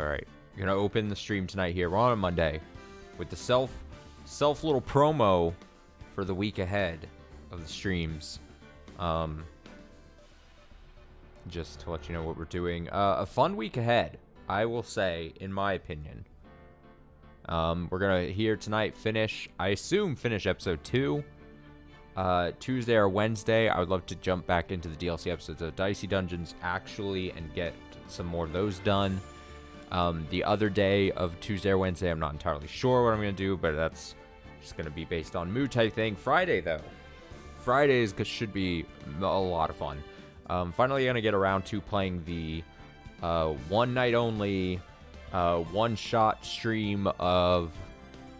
Alright. We're gonna open the stream tonight here. We're on a Monday. With the self little promo for the week ahead of the streams. Just to let you know what we're doing. A fun week ahead, I will say, in my opinion. We're gonna here tonight I assume finish episode 2. Tuesday or Wednesday, I would love to jump back into the DLC episodes of Dicey Dungeons actually and get some more of those done. The other day of Tuesday or Wednesday, I'm not entirely sure what I'm going to do, but that's just going to be based on mood type thing. Friday, though. Fridays should be a lot of fun. Finally going to get around to playing the one night only one-shot stream of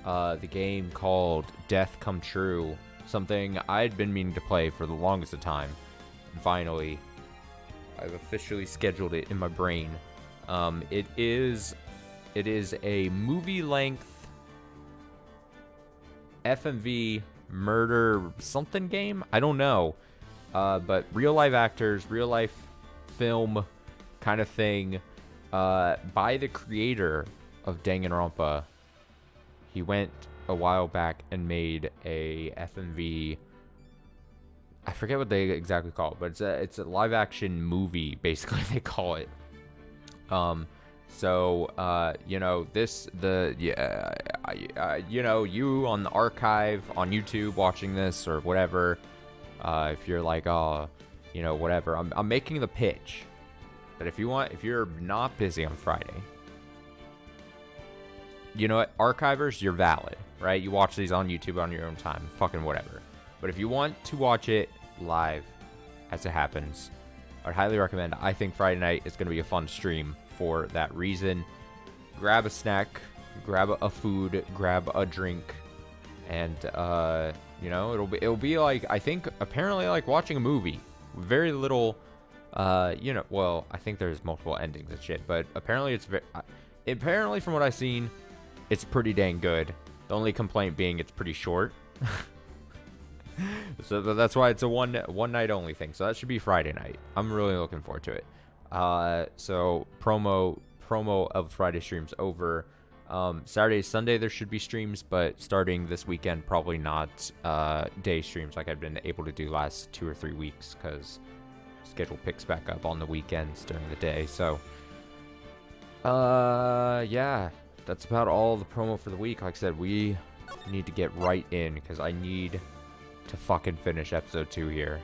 the game called Death Come True. Something I'd been meaning to play for the longest of time. And finally, I've officially scheduled it in my brain. It is a movie-length FMV murder something game? I don't know. But real-life actors, real-life film kind of thing by the creator of Danganronpa. He went a while back and made a FMV. I forget what they exactly call it, but it's a live action movie, basically they call it. You know, you on the archive on YouTube watching this or whatever, if you're like, oh, you know, whatever, I'm making the pitch that if you're not busy on Friday, you know what, archivers, you're valid, right? You watch these on YouTube on your own time, fucking whatever. But if you want to watch it live as it happens, I'd highly recommend. I think Friday night is going to be a fun stream for that reason. Grab a snack, grab a food, grab a drink, and you know, it'll be like, I think apparently like watching a movie. Very little, you know, well, I think there's multiple endings and shit, but apparently apparently from what I've seen, it's pretty dang good. The only complaint being it's pretty short. So that's why it's a one night only thing. So that should be Friday night. I'm really looking forward to it. So promo of Friday streams over. Saturday, Sunday there should be streams, but starting this weekend probably not day streams like I've been able to do last 2 or 3 weeks because schedule picks back up on the weekends during the day. So yeah, that's about all the promo for the week. Like I said, we need to get right in because I need to fucking finish episode 2 here.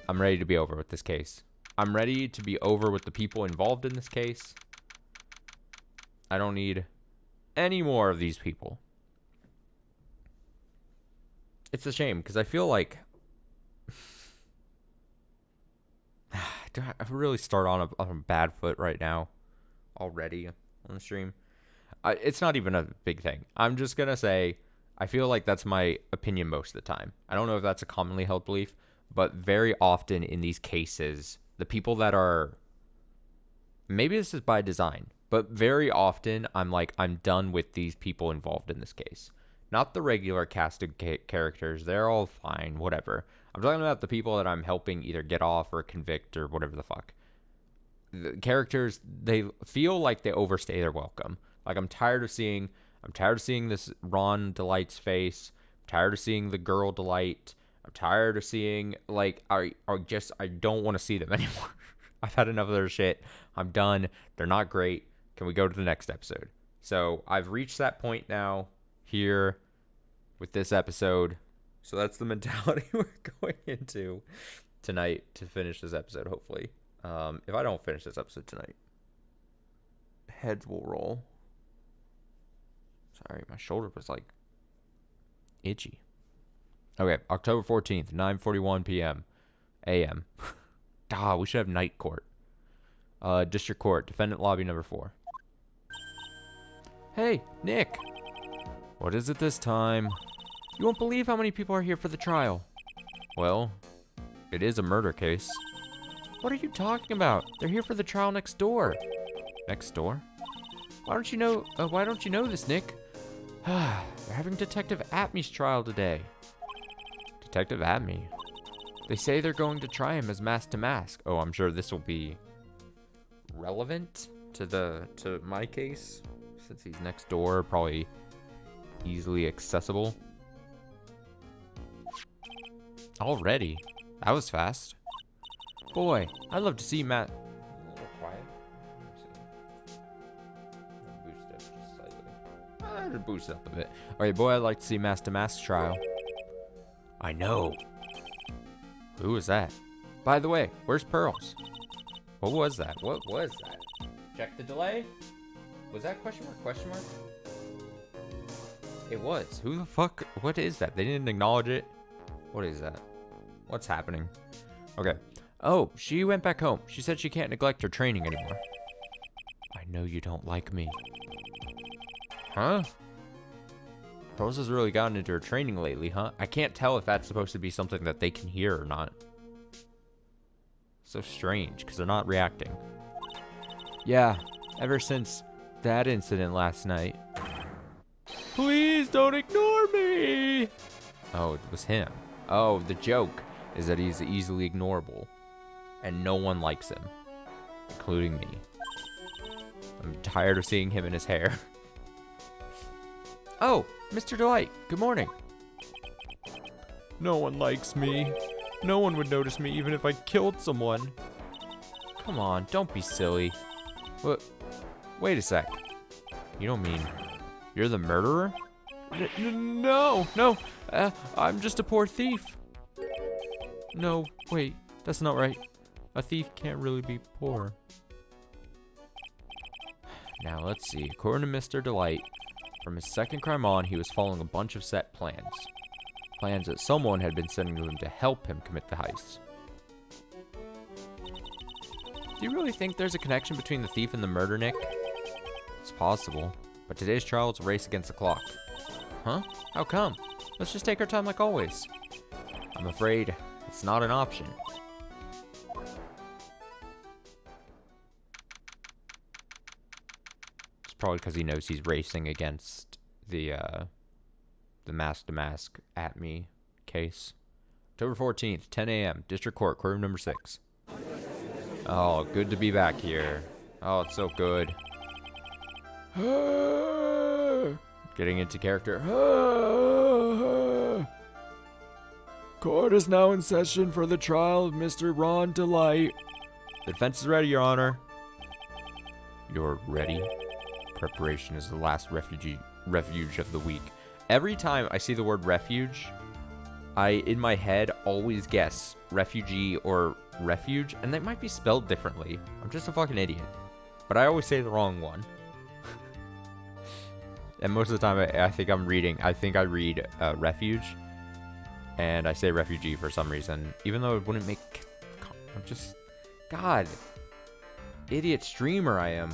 I'm ready to be over with this case. I'm ready to be over with the people involved in this case. I don't need any more of these people. It's a shame because I feel like do I really start on a bad foot right now already on the stream? It's not even a big thing. I'm just gonna say I feel like that's my opinion most of the time. I don't know if that's a commonly held belief, but very often in these cases, the people that are, maybe this is by design, but very often I'm like, I'm done with these people involved in this case. Not the regular casted characters. They're all fine, whatever. I'm talking about the people that I'm helping either get off or convict or whatever the fuck. The characters, they feel like they overstay their welcome. Like I'm tired of seeing this Ron Delight's face. I'm tired of seeing the girl Delight. I'm tired of seeing, like, I don't want to see them anymore. I've had enough of their shit. I'm done. They're not great. Can we go to the next episode? So I've reached that point now here with this episode. So that's the mentality we're going into tonight to finish this episode, hopefully. If I don't finish this episode tonight, heads will roll. Sorry, my shoulder was like itchy. Okay, October 14th, 9:41 p.m. a.m. We should have night court. District Court, defendant lobby number 4. Hey, Nick. What is it this time? You won't believe how many people are here for the trial. Well, it is a murder case. What are you talking about? They're here for the trial next door. Next door? Why don't you know this, Nick? They're having Detective Atmey's trial today. Detective Atmey? They say they're going to try him as mask to mask. Oh, I'm sure this will be relevant. to my case, since he's next door, probably easily accessible. Already? That was fast. Boy, I'd love to see Matt. A little quiet. Boost it just slightly. Just boost it up a bit. Okay, boy, I'd like to see Mask to Mask trial. I know. Who was that? By the way, where's Pearls? What was that? What was that? Check the delay? Was that question mark? Question mark? It was. Who the fuck? What is that? They didn't acknowledge it. What is that? What's happening? Okay. Oh, she went back home. She said she can't neglect her training anymore. I know you don't like me. Huh? Pearls has really gotten into her training lately, huh? I can't tell if that's supposed to be something that they can hear or not. So strange, because they're not reacting. Yeah, ever since that incident last night. Please don't ignore me! Oh, it was him. Oh, the joke is that he's easily ignorable. And no one likes him. Including me. I'm tired of seeing him in his hair. Oh, Mr. Delight, good morning. No one likes me. No one would notice me even if I killed someone. Come on, don't be silly. What? Wait a sec. You don't mean you're the murderer? No, I'm just a poor thief. No, wait, that's not right. A thief can't really be poor. Now, let's see. According to Mr. Delight, from his second crime on, he was following a bunch of set plans. Plans that someone had been sending to him to help him commit the heist. Do you really think there's a connection between the thief and the murder, Nick? It's possible, but today's trial is a race against the clock. Huh? How come? Let's just take our time like always. I'm afraid it's not an option. It's probably because he knows he's racing against the Mask to Mask at me case. October 14th, 10 a.m., District Court, courtroom number 6. Oh, good to be back here. Oh, it's so good. Getting into character. Court is now in session for the trial of Mr. Ron Delight. The defense is ready, Your Honor. You're ready? Preparation is the last refuge of the week. Every time I see the word refuge, I, in my head, always guess refugee or refuge, and they might be spelled differently. I'm just a fucking idiot. But I always say the wrong one. And most of the time, I think I read refuge, and I say refugee for some reason, even though it wouldn't make... I'm just... God. Idiot streamer I am.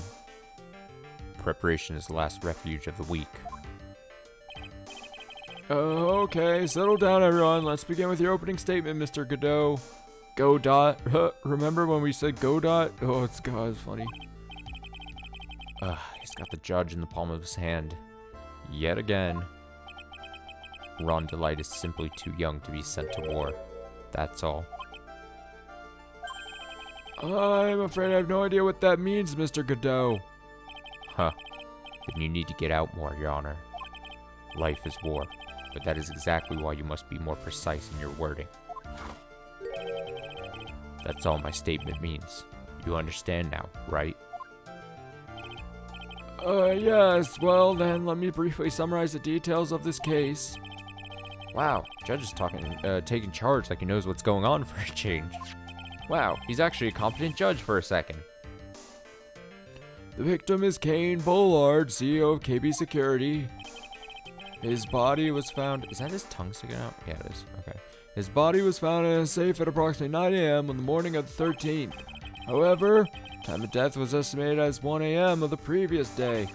Preparation is the last refuge of the week. Okay, settle down, everyone. Let's begin with your opening statement, Mr. Godot. Godot. Remember when we said Godot? Oh, it's funny. He's got the judge in the palm of his hand. Yet again. Ron Delight is simply too young to be sent to war. That's all. I'm afraid I have no idea what that means, Mr. Godot. Huh. Then you need to get out more, Your Honor. Life is war. But that is exactly why you must be more precise in your wording. That's all my statement means. You understand now, right? Yes. Well, then, let me briefly summarize the details of this case. Wow, judge is taking charge like he knows what's going on for a change. Wow, he's actually a competent judge for a second. The victim is Kane Bullard, CEO of KB Security. His body was found... Is that his tongue sticking out? Yeah, it is. Okay. His body was found in a safe at approximately 9 a.m. on the morning of the 13th. However, time of death was estimated as 1 a.m. of the previous day.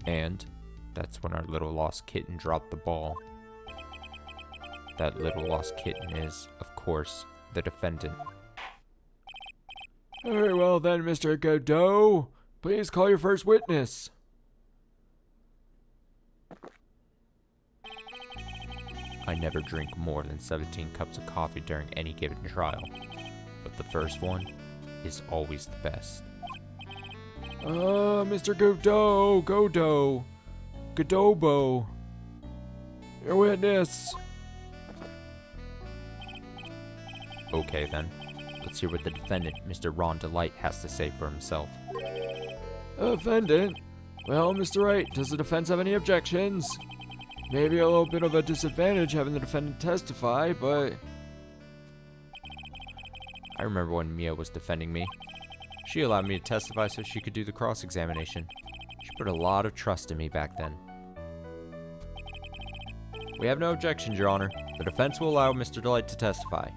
And that's when our little lost kitten dropped the ball. That little lost kitten is, of course, the defendant. Very well then, Mr. Godot. Please call your first witness. I never drink more than 17 cups of coffee during any given trial, but the first one is always the best. Mr. Godobo. Your witness. Okay then. Let's hear what the defendant, Mr. Ron Delight, has to say for himself. Defendant? Well, Mr. Wright, does the defense have any objections? Maybe a little bit of a disadvantage having the defendant testify, but... I remember when Mia was defending me. She allowed me to testify so she could do the cross-examination. She put a lot of trust in me back then. We have no objections, Your Honor. The defense will allow Mr. Delight to testify.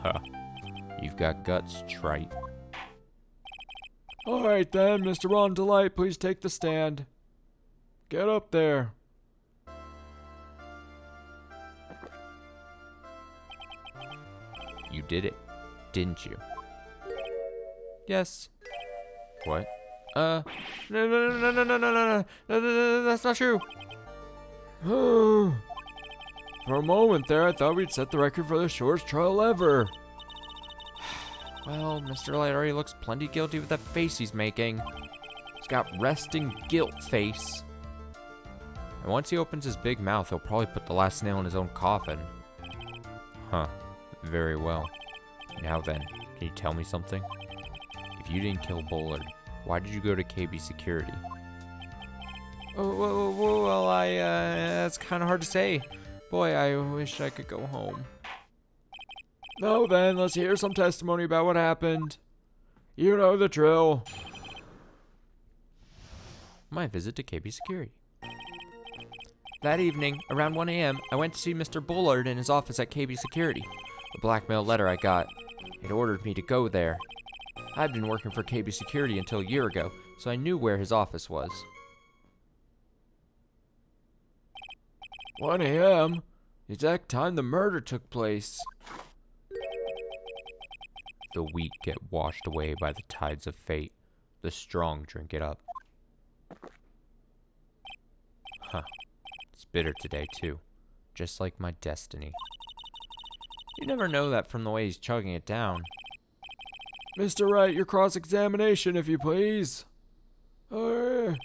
Huh. You've got guts, trite. Alright then, Mr. Ron Delight, please take the stand. Get up there. You did it, didn't you? Yes. What? No, that's not true. For a moment there, I thought we'd set the record for the shortest trial ever. Well, Mr. Light already looks plenty guilty with that face he's making. He's got resting guilt face. And once he opens his big mouth, he'll probably put the last nail in his own coffin. Huh. Very well. Now then, can you tell me something? If you didn't kill Bullard, why did you go to KB Security? Oh, well, that's kind of hard to say. Boy, I wish I could go home. Now then, let's hear some testimony about what happened. You know the drill. My visit to KB Security. That evening, around 1 a.m., I went to see Mr. Bullard in his office at KB Security. The blackmail letter I got, it ordered me to go there. I'd been working for KB Security until a year ago, so I knew where his office was. 1 a.m.? The exact time the murder took place. The weak get washed away by the tides of fate. The strong drink it up. Huh. It's bitter today, too. Just like my destiny. You never know that from the way he's chugging it down. Mr. Wright, your cross-examination, if you please. There's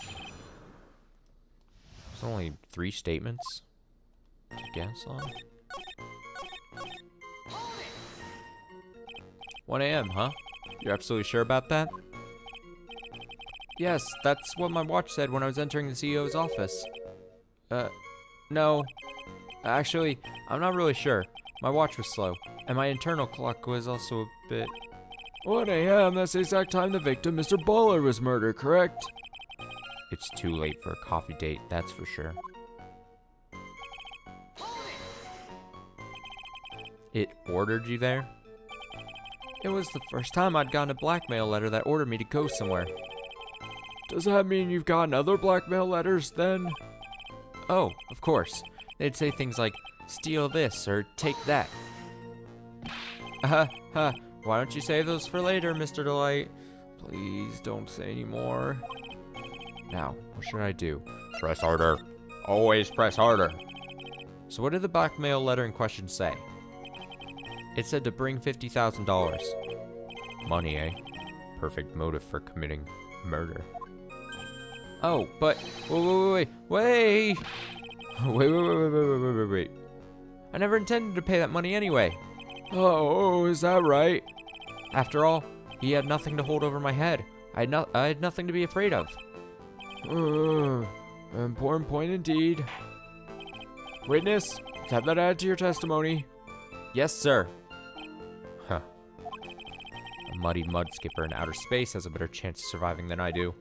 only 3 statements to guess on. 1 a.m., huh? You're absolutely sure about that? Yes, that's what my watch said when I was entering the CEO's office. No. Actually, I'm not really sure. My watch was slow, and my internal clock was also a bit... 1 a.m., that's the exact time the victim, Mr. Bullard, was murdered, correct? It's too late for a coffee date, that's for sure. It ordered you there? It was the first time I'd gotten a blackmail letter that ordered me to go somewhere. Does that mean you've gotten other blackmail letters, then? Oh, of course. They'd say things like, steal this, or take that. Why don't you save those for later, Mr. Delight? Please don't say any more. Now, what should I do? Press harder. Always press harder. So what did the blackmail letter in question say? It said to bring $50,000. Money, eh? Perfect motive for committing murder. Oh, but wait. Wait. I never intended to pay that money anyway. Oh, is that right? After all, he had nothing to hold over my head. I had nothing to be afraid of. Important point indeed. Witness, have that added to your testimony. Yes, sir. Huh. A muddy mud skipper in outer space has a better chance of surviving than I do.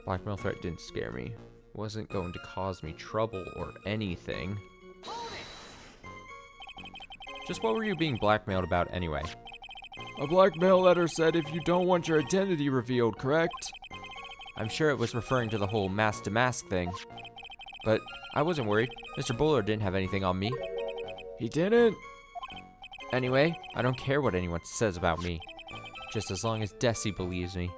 Blackmail threat didn't scare me. Wasn't going to cause me trouble or anything. Just what were you being blackmailed about anyway? A blackmail letter said if you don't want your identity revealed, correct? I'm sure it was referring to the whole mask-to-mask thing. But I wasn't worried. Mr. Bullard didn't have anything on me. He didn't? Anyway, I don't care what anyone says about me. Just as long as Desi believes me.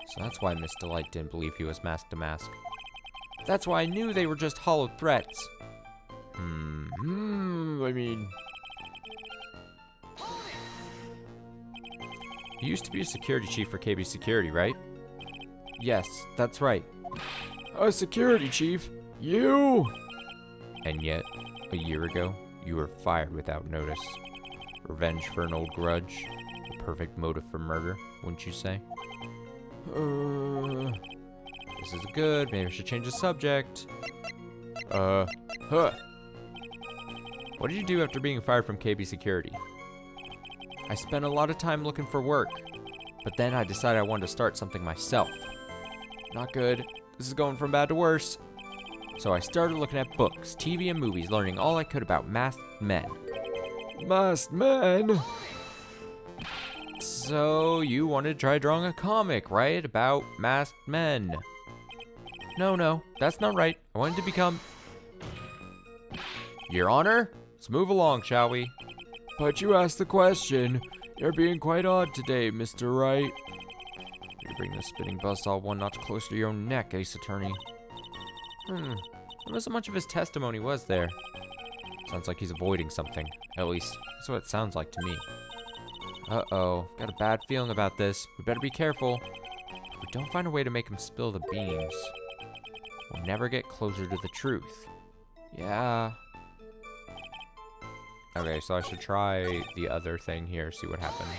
So that's why Miss Delight didn't believe he was mask-to-mask. That's why I knew they were just hollow threats. You used to be a security chief for KB Security, right? Yes, that's right. A security chief? You? And yet, a year ago, you were fired without notice. Revenge for an old grudge. The perfect motive for murder, wouldn't you say? This is good. Maybe I should change the subject. Huh. What did you do after being fired from KB Security? I spent a lot of time looking for work, but then I decided I wanted to start something myself. Not good. This is going from bad to worse. So I started looking at books, TV, and movies, learning all I could about masked men. Masked men? So you wanted to try drawing a comic, right? About masked men. No, that's not right. I wanted to become... Your Honor? Let's move along, shall we? But you asked the question. You're being quite odd today, Mr. Wright. You bring the spinning buzzsaw one notch closer to your own neck, Ace Attorney. There wasn't much of his testimony, was there? Sounds like he's avoiding something. At least, that's what it sounds like to me. Uh-oh, got a bad feeling about this. We better be careful. If we don't find a way to make him spill the beans, we'll never get closer to the truth. Yeah. Okay, so I should try the other thing here, see what happens.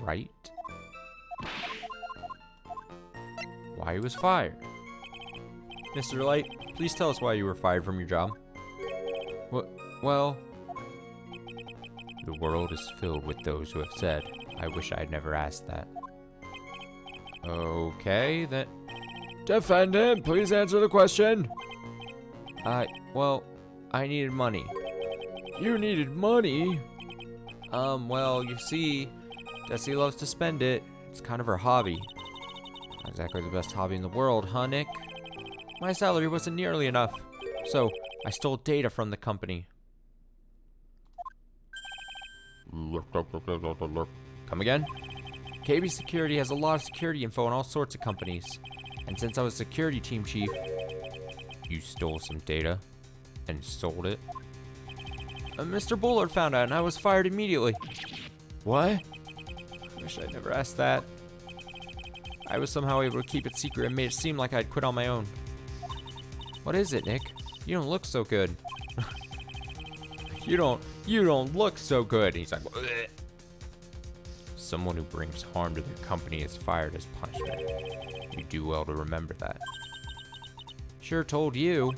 Right? Why he was fired. Mr. Light, please tell us why you were fired from your job. Well... The world is filled with those who have said, I wish I had never asked that. Okay, then... Defendant, please answer the question. Well, I needed money. You needed money? Well, you see, Jessie loves to spend it. It's kind of her hobby. Not exactly the best hobby in the world, huh, Nick? My salary wasn't nearly enough, so I stole data from the company. Come again? KB Security has a lot of security info on all sorts of companies. And since I was security team chief, you stole some data and sold it. Mr. Bullard found out and I was fired immediately. What? Wish I'd never asked that. I was somehow able to keep it secret and made it seem like I'd quit on my own. What is it, Nick? You don't look so good. You don't look so good. And he's like, bleh. Someone who brings harm to their company is fired as punishment. You do well to remember that. Sure told you.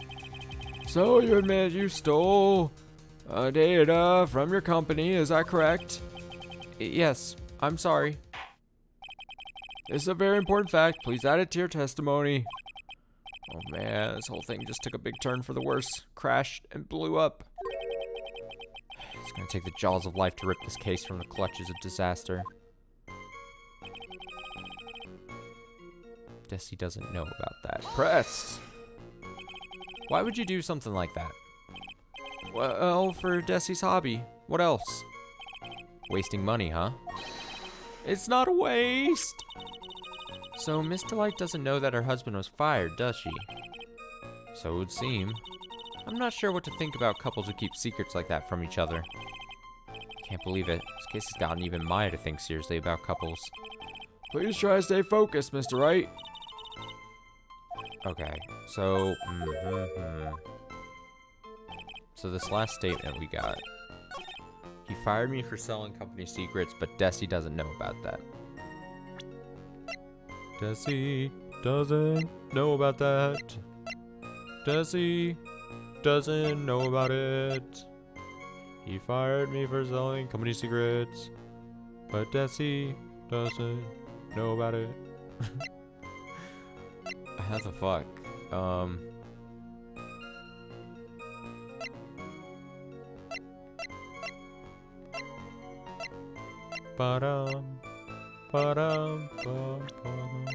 So you admit you stole data from your company, is that correct? Yes, I'm sorry. This is a very important fact. Please add it to your testimony. Oh man, this whole thing just took a big turn for the worse. Crashed and blew up. It's gonna take the jaws of life to rip this case from the clutches of disaster. Desi doesn't know about that. Press! Why would you do something like that? Well, for Desi's hobby. What else? Wasting money, huh? It's not a waste! So Miss Delight doesn't know that her husband was fired, does she? So it would seem. I'm not sure what to think about couples who keep secrets like that from each other. Can't believe it. This case has gotten even Maya to think seriously about couples. Please try to stay focused, Mr. Wright. Okay, so... So this last statement we got. He fired me for selling company secrets, but Desi doesn't know about that. Desi doesn't know about that. Desi doesn't know about it. He fired me for selling company secrets, but Desi doesn't know about it. How the fuck? Ba-dum, ba-dum, ba-dum.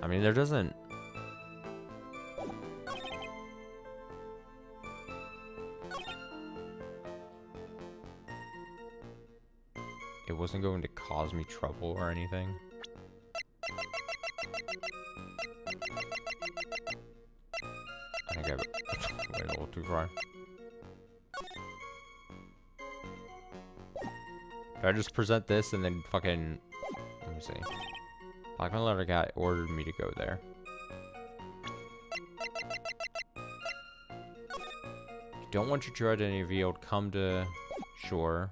I mean, there doesn't... It wasn't going to cause me trouble or anything. I think I went a little too far. I just present this and then fucking... Let me see. Black Mail Letter Guy ordered me to go there. If you don't want your true identity revealed, come to shore.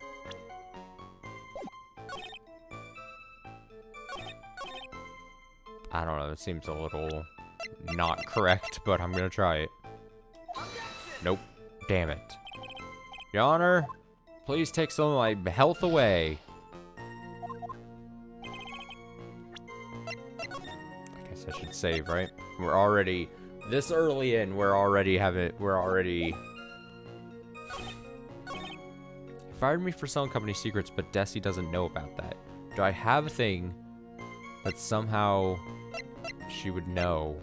I don't know, it seems a little not correct, but I'm gonna try it. Nope. Damn it. Your Honor, please take some of my health away. I guess I should save, right? We're already this early in, we're already fired me for selling company secrets, but Desi doesn't know about that. Do I have a thing that somehow she would know?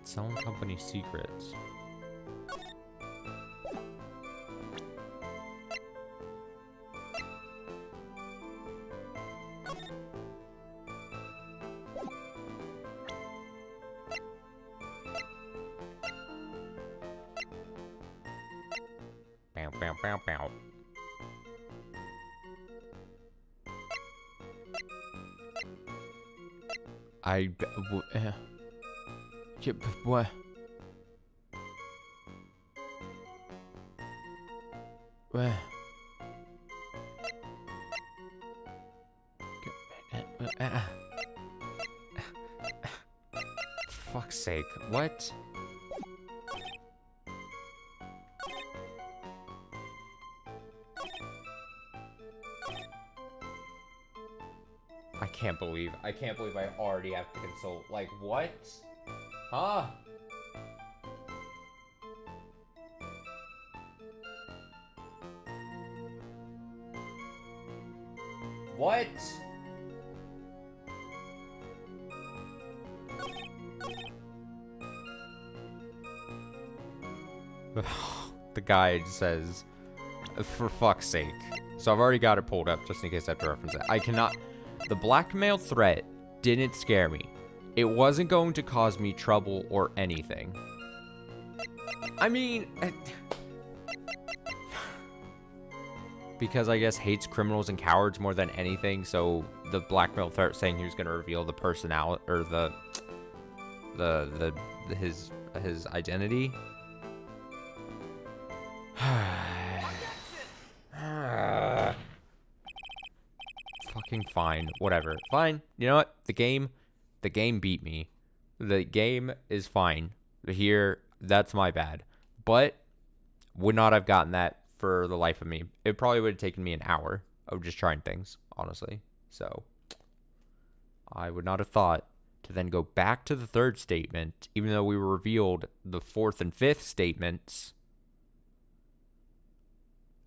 Selling company secrets. Bow, bow, bow, bow. What? Where? Fuck's sake, what? I can't believe I already have to consult. Like, what? Huh? What? The guide says, for fuck's sake. So I've already got it pulled up just in case I have to reference it. I cannot... The blackmail threat didn't scare me. It wasn't going to cause me trouble or anything. I mean... because I guess hates criminals and cowards more than anything, so the blackmail threat saying he was going to reveal the personality, or his identity. Fucking fine, whatever. Fine. You know what? The game beat me. The game is fine. Here, that's my bad. But would not have gotten that for the life of me. It probably would have taken me an hour of just trying things, honestly. So I would not have thought to then go back to the third statement, even though we were revealed the fourth and fifth statements,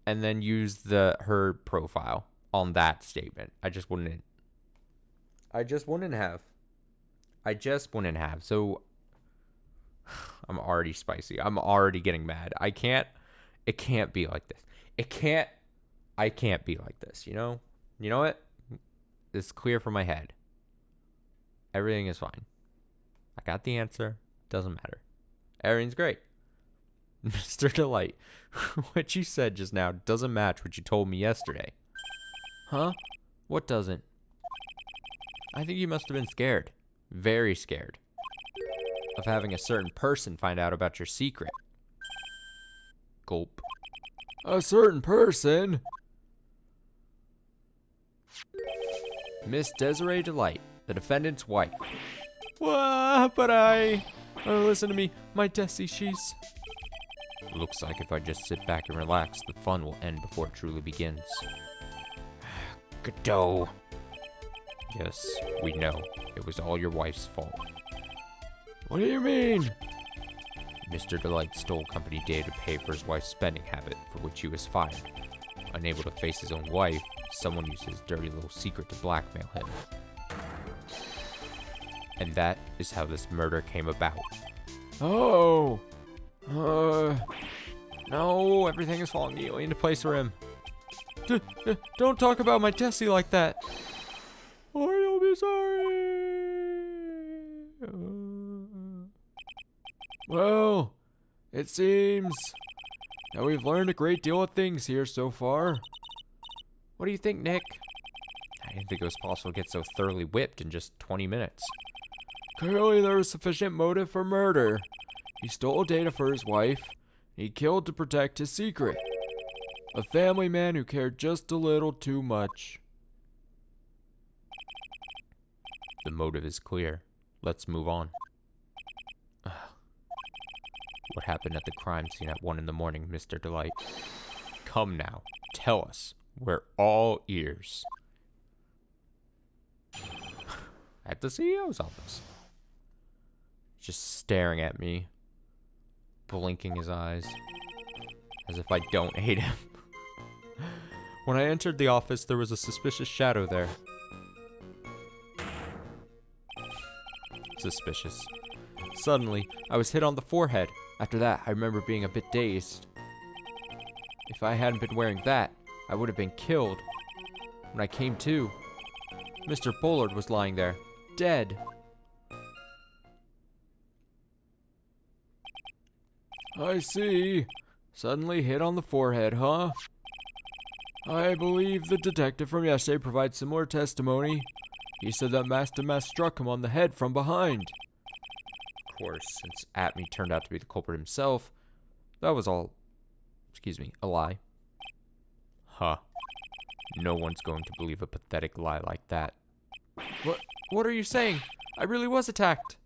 and then use her profile on that statement. I just wouldn't have. So I'm already spicy. I'm already getting mad. It can't be like this. I can't be like this, you know? You know what? It's clear from my head. Everything is fine. I got the answer. Doesn't matter. Everything's great. Mr. Delight, what you said just now doesn't match what you told me yesterday. Huh? What doesn't? I think you must have been scared. Very scared. Of having a certain person find out about your secret. Gulp. A certain person? Miss Desiree Delight, the defendant's wife. What? But listen to me. My Desi, she's... Looks like if I just sit back and relax, the fun will end before it truly begins. Godot. Yes, we know. It was all your wife's fault. What do you mean? Mr. Delight stole company data to pay for his wife's spending habit, for which he was fired. Unable to face his own wife, someone used his dirty little secret to blackmail him. And that is how this murder came about. Oh. No, everything is falling neatly into place for him. Don't talk about my Desi like that. Or you'll be sorry. Well, it seems that we've learned a great deal of things here so far. What do you think, Nick? I didn't think it was possible to get so thoroughly whipped in just 20 minutes. Clearly there was sufficient motive for murder. He stole data for his wife, and he killed to protect his secret. A family man who cared just a little too much. The motive is clear. Let's move on. What happened at the crime scene at 1 in the morning, Mr. Delight? Come now, tell us. We're all ears. At the CEO's office. Just staring at me, blinking his eyes, as if I don't hate him. When I entered the office, there was a suspicious shadow there. Suspicious. Suddenly, I was hit on the forehead. After that, I remember being a bit dazed. If I hadn't been wearing that, I would have been killed. When I came to, Mr. Bullard was lying there, dead. I see. Suddenly hit on the forehead, huh? I believe the detective from yesterday provides similar testimony. He said that Master Mask struck him on the head from behind. Of course, since Atme turned out to be the culprit himself, that was all, a lie. Huh. No one's going to believe a pathetic lie like that. What are you saying? I really was attacked.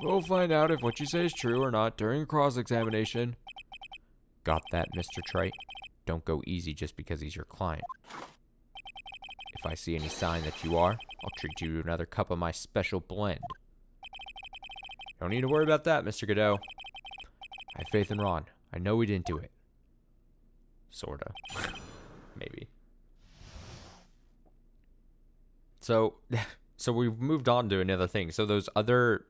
We'll find out if what you say is true or not during cross-examination. Got that, Mr. Trite? Don't go easy just because he's your client. If I see any sign that you are, I'll treat you to another cup of my special blend. Don't need to worry about that, Mr. Godot. I have faith in Ron. I know we didn't do it. Sorta. Maybe. So we've moved on to another thing. So those other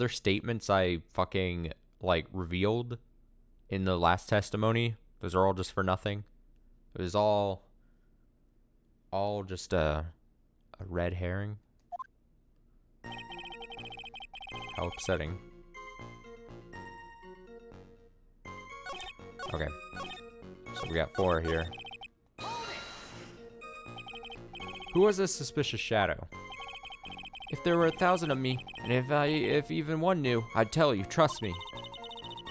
statements I fucking, revealed in the last testimony, those are all just for nothing. It was all just a red herring. How upsetting. Okay. So we got 4 here. Who was this suspicious shadow? If there were 1,000 of me, and if even one knew, I'd tell you, trust me.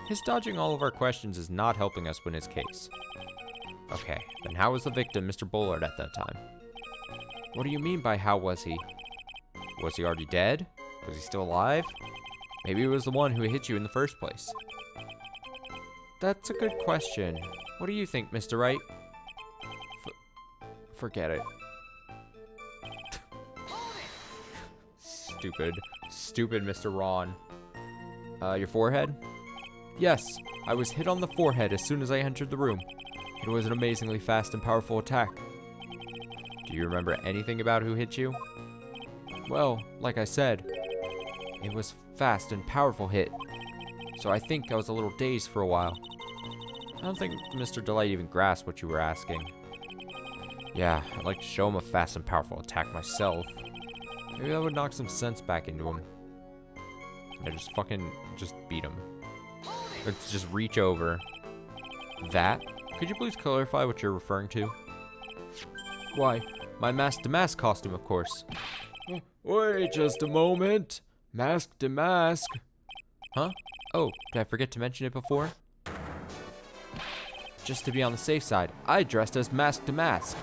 His dodging all of our questions is not helping us win his case. Okay, then how was the victim, Mr. Bullard, at that time? What do you mean by how was he? Was he already dead? Was he still alive? Maybe it was the one who hit you in the first place. That's a good question. What do you think, Mr. Wright? Forget it. Stupid Mr. Ron. Your forehead? Yes, I was hit on the forehead as soon as I entered the room. It was an amazingly fast and powerful attack. Do you remember anything about who hit you? Well, like I said, it was fast and powerful hit. So I think I was a little dazed for a while. I don't think Mr. Delight even grasped what you were asking. Yeah, I'd like to show him a fast and powerful attack myself. Maybe that would knock some sense back into him. Yeah, just beat him. Let's just reach over. That? Could you please clarify what you're referring to? Why, my Mask to Mask costume, of course. Wait just a moment. Mask to Mask. Huh? Oh, did I forget to mention it before? Just to be on the safe side, I dressed as Mask to Mask.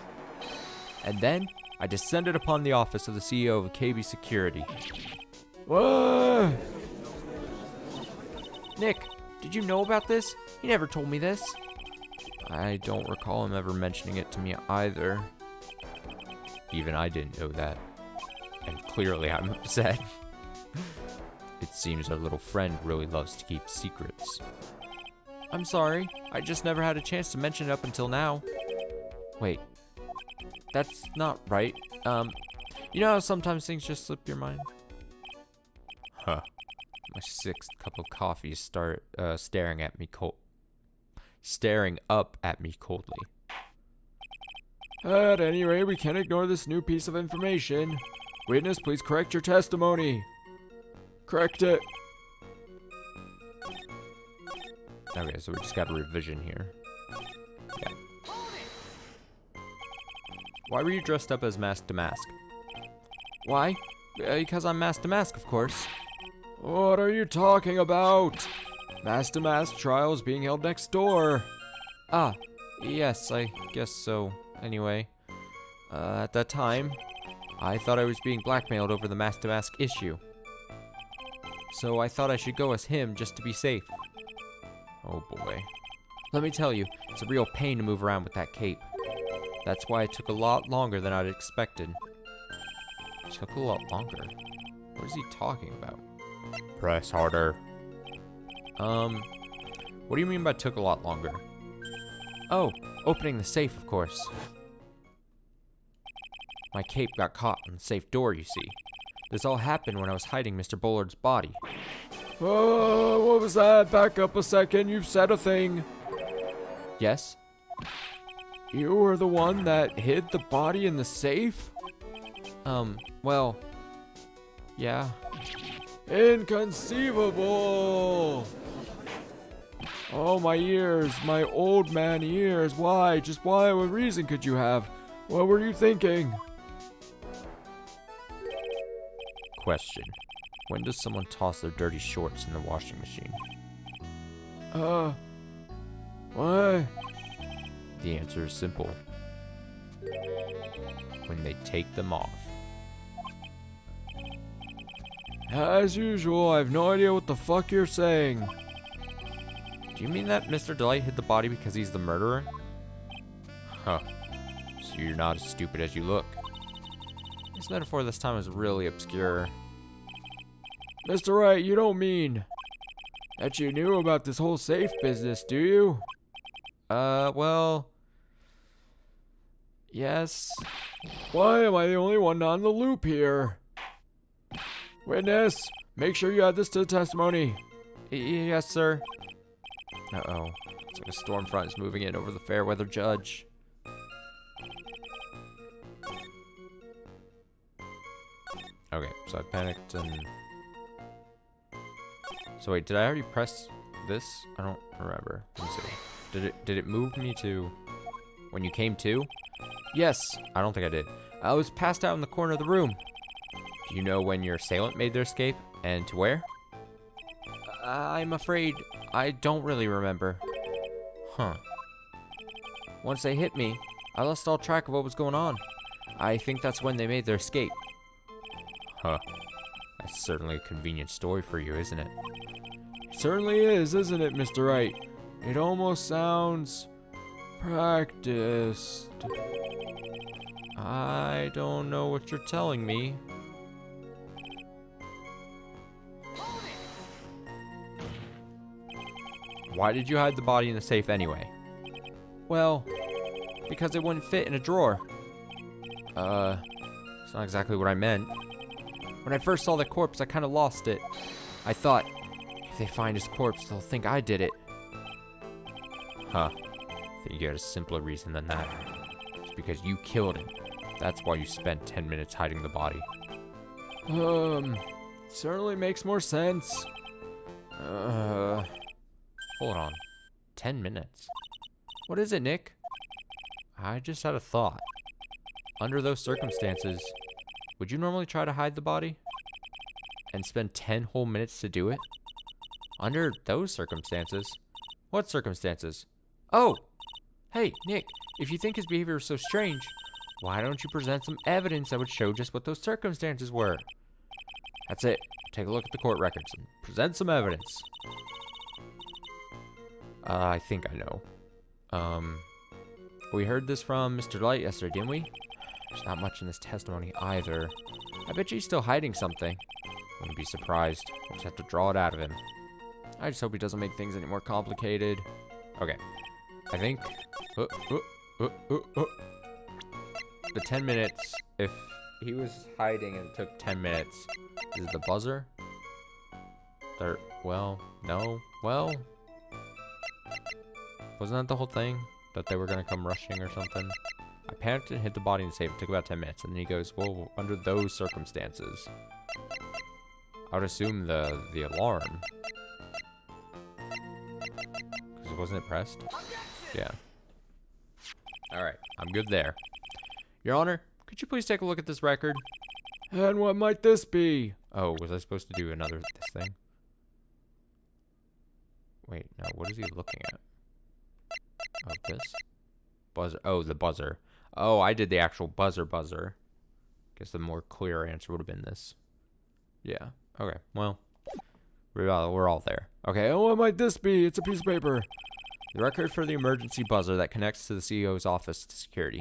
And then, I descended upon the office of the CEO of KB Security. What? Nick, did you know about this? He never told me this. I don't recall him ever mentioning it to me either. Even I didn't know that. And clearly I'm upset. It seems our little friend really loves to keep secrets. I'm sorry, I just never had a chance to mention it up until now. Wait, that's not right. You know how sometimes things just slip your mind? Huh. My 6th cup of coffee is staring up at me coldly. At any rate, we can't ignore this new piece of information. Witness, please correct your testimony. Correct it. Okay, so we just got a revision here. Yeah. Why were you dressed up as Mask to Mask? Why? Because I'm Mask to Mask, of course. What are you talking about? Mask to Mask trial is being held next door. Ah, yes, I guess so. Anyway, at that time, I thought I was being blackmailed over the Mask to Mask issue. So I thought I should go as him just to be safe. Oh boy. Let me tell you, it's a real pain to move around with that cape. That's why it took a lot longer than I'd expected. It took a lot longer? What is he talking about? Press harder. What do you mean by took a lot longer? Oh, opening the safe, of course. My cape got caught on the safe door, you see. This all happened when I was hiding Mr. Bullard's body. Oh, what was that? Back up a second. You've said a thing. Yes? You were the one that hid the body in the safe? Well, yeah. Inconceivable! Oh, my ears, my old man ears. Why? Just why? What reason could you have? What were you thinking? Question. When does someone toss their dirty shorts in the washing machine? What? The answer is simple. When they take them off. As usual, I have no idea what the fuck you're saying. Do you mean that Mr. Delight hid the body because he's the murderer? Huh. So you're not as stupid as you look. This metaphor this time is really obscure. Mr. Wright, you don't mean that you knew about this whole safe business, do you? Well... Yes. Why am I the only one on the loop here? Witness, make sure you add this to the testimony. Yes, sir. Uh-oh. It's like a storm front is moving in over the fair weather judge. Okay, so I panicked and... So wait, did I already press this? I don't remember. Let me see. Did it move me to when you came to? Yes. I don't think I did. I was passed out in the corner of the room. Do you know when your assailant made their escape and to where? I'm afraid I don't really remember. Huh. Once they hit me, I lost all track of what was going on. I think that's when they made their escape. Huh. That's certainly a convenient story for you, isn't it? It certainly is, isn't it, Mr. Wright? It almost sounds practiced. I don't know what you're telling me. Why did you hide the body in the safe anyway? Well, because it wouldn't fit in a drawer. It's not exactly what I meant. When I first saw the corpse, I kind of lost it. I thought, if they find his corpse, they'll think I did it. Huh. I think you had a simpler reason than that. It's because you killed him. That's why you spent 10 minutes hiding the body. Certainly makes more sense. Hold on. 10 minutes? What is it, Nick? I just had a thought. Under those circumstances, would you normally try to hide the body? And spend 10 whole minutes to do it? Under those circumstances? What circumstances? Oh! Hey, Nick, if you think his behavior is so strange, why don't you present some evidence that would show just what those circumstances were? That's it. Take a look at the court records and present some evidence. I think I know. We heard this from Mr. Light yesterday, didn't we? There's not much in this testimony either. I bet you he's still hiding something. Wouldn't be surprised. We'll just have to draw it out of him. I just hope he doesn't make things any more complicated. Okay. I think... the 10 minutes, if he was hiding and it took 10 minutes, is the buzzer? Well, no. Well... Wasn't that the whole thing? That they were gonna come rushing or something? I panicked and hit the body and saved. It took about 10 minutes. And then he goes, well, under those circumstances. I would assume the alarm. Because wasn't it pressed? Yeah. Alright, I'm good there. Your Honor, could you please take a look at this record? And what might this be? Oh, was I supposed to do this thing? Wait, no, what is he looking at? Oh, this? Buzzer. Oh, the buzzer. Oh, I did the actual buzzer. Guess the more clear answer would have been this. Yeah. Okay, well, we're all there. Okay, And what might this be? It's a piece of paper. the record for the emergency buzzer that connects to the CEO's office to security.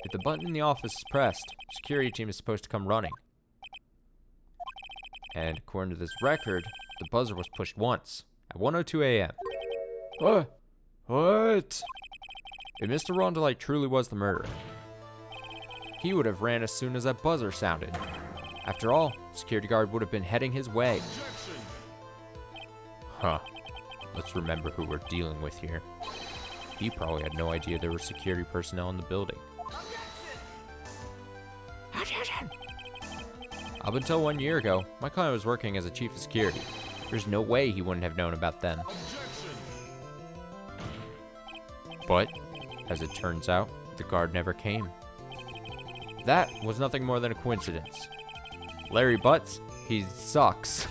If the button in the office is pressed, security team is supposed to come running. And according to this record, the buzzer was pushed once, at 1:02 a.m. What? If Mr. Rondelite truly was the murderer, he would have ran as soon as that buzzer sounded. After all, security guard would have been heading his way. Huh. Let's remember who we're dealing with here. He probably had no idea there were security personnel in the building. Up until 1 year ago, my client was working as a chief of security. There's no way he wouldn't have known about them. But, as it turns out, the guard never came. That was nothing more than a coincidence. Larry Butts, he sucks.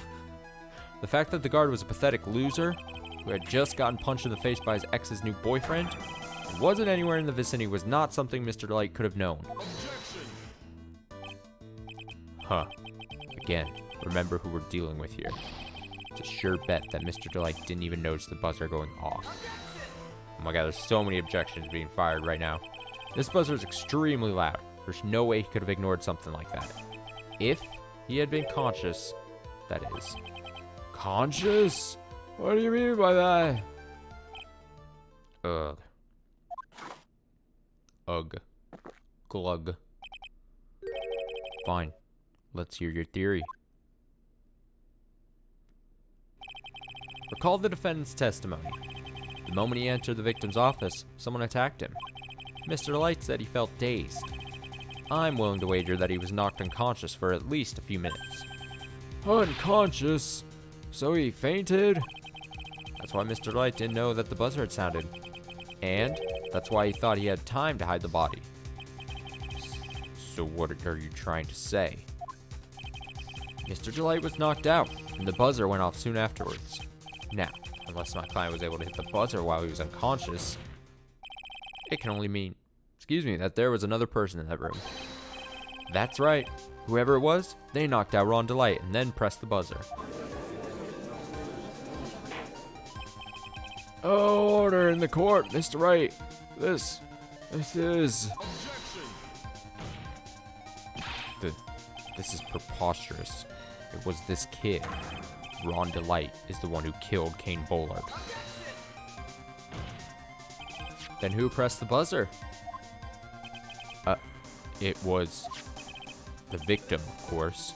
The fact that the guard was a pathetic loser, who had just gotten punched in the face by his ex's new boyfriend, and wasn't anywhere in the vicinity was not something Mr. Light could have known. Huh. Again, remember who we're dealing with here. It's a sure bet that Mr. Delight didn't even notice the buzzer going off. Oh my god, there's so many objections being fired right now. This buzzer is extremely loud. There's no way he could have ignored something like that. If he had been conscious, that is. Conscious? What do you mean by that? Ugh. Ugh. Glug. Fine. Let's hear your theory. Recall the defendant's testimony. The moment he entered the victim's office, someone attacked him. Mr. Light said he felt dazed. I'm willing to wager that he was knocked unconscious for at least a few minutes. Unconscious? So he fainted? That's why Mr. Light didn't know that the buzzer had sounded. And that's why he thought he had time to hide the body. So what are you trying to say? Mr. Delight was knocked out, and the buzzer went off soon afterwards. Now, unless my client was able to hit the buzzer while he was unconscious, it can only mean, that there was another person in that room. That's right. Whoever it was, they knocked out Ron Delight and then pressed the buzzer. Oh, order in the court, Mr. Wright. This is... This is preposterous. It was this kid. Ron Delight is the one who killed Kane Bullard. Then who pressed the buzzer? It was the victim, of course.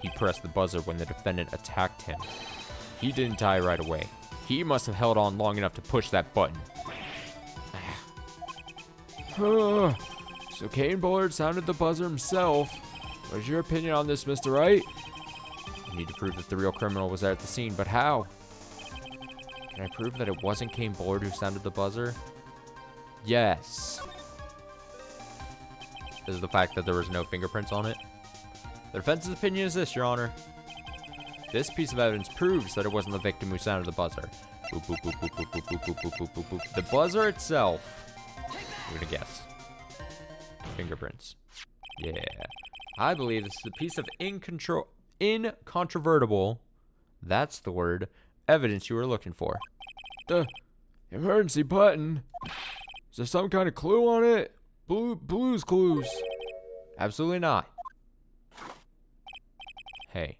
He pressed the buzzer when the defendant attacked him. He didn't die right away. He must have held on long enough to push that button. So Kane Bullard sounded the buzzer himself. What's your opinion on this, Mr. Wright? I need to prove that the real criminal was there at the scene, but how? Can I prove that it wasn't Kane Bullard who sounded the buzzer? Yes. This is the fact that there was no fingerprints on it. The defense's opinion is this, Your Honor. This piece of evidence proves that it wasn't the victim who sounded the buzzer. Boop, boop, boop, boop, boop, boop, boop, boop, boop, boop, boop. The buzzer itself. I'm gonna guess. Fingerprints. Yeah. I believe this is a piece of incontrovertible, that's the word, evidence you were looking for. The emergency button? Is there some kind of clue on it? Blue's Clues. Absolutely not. Hey,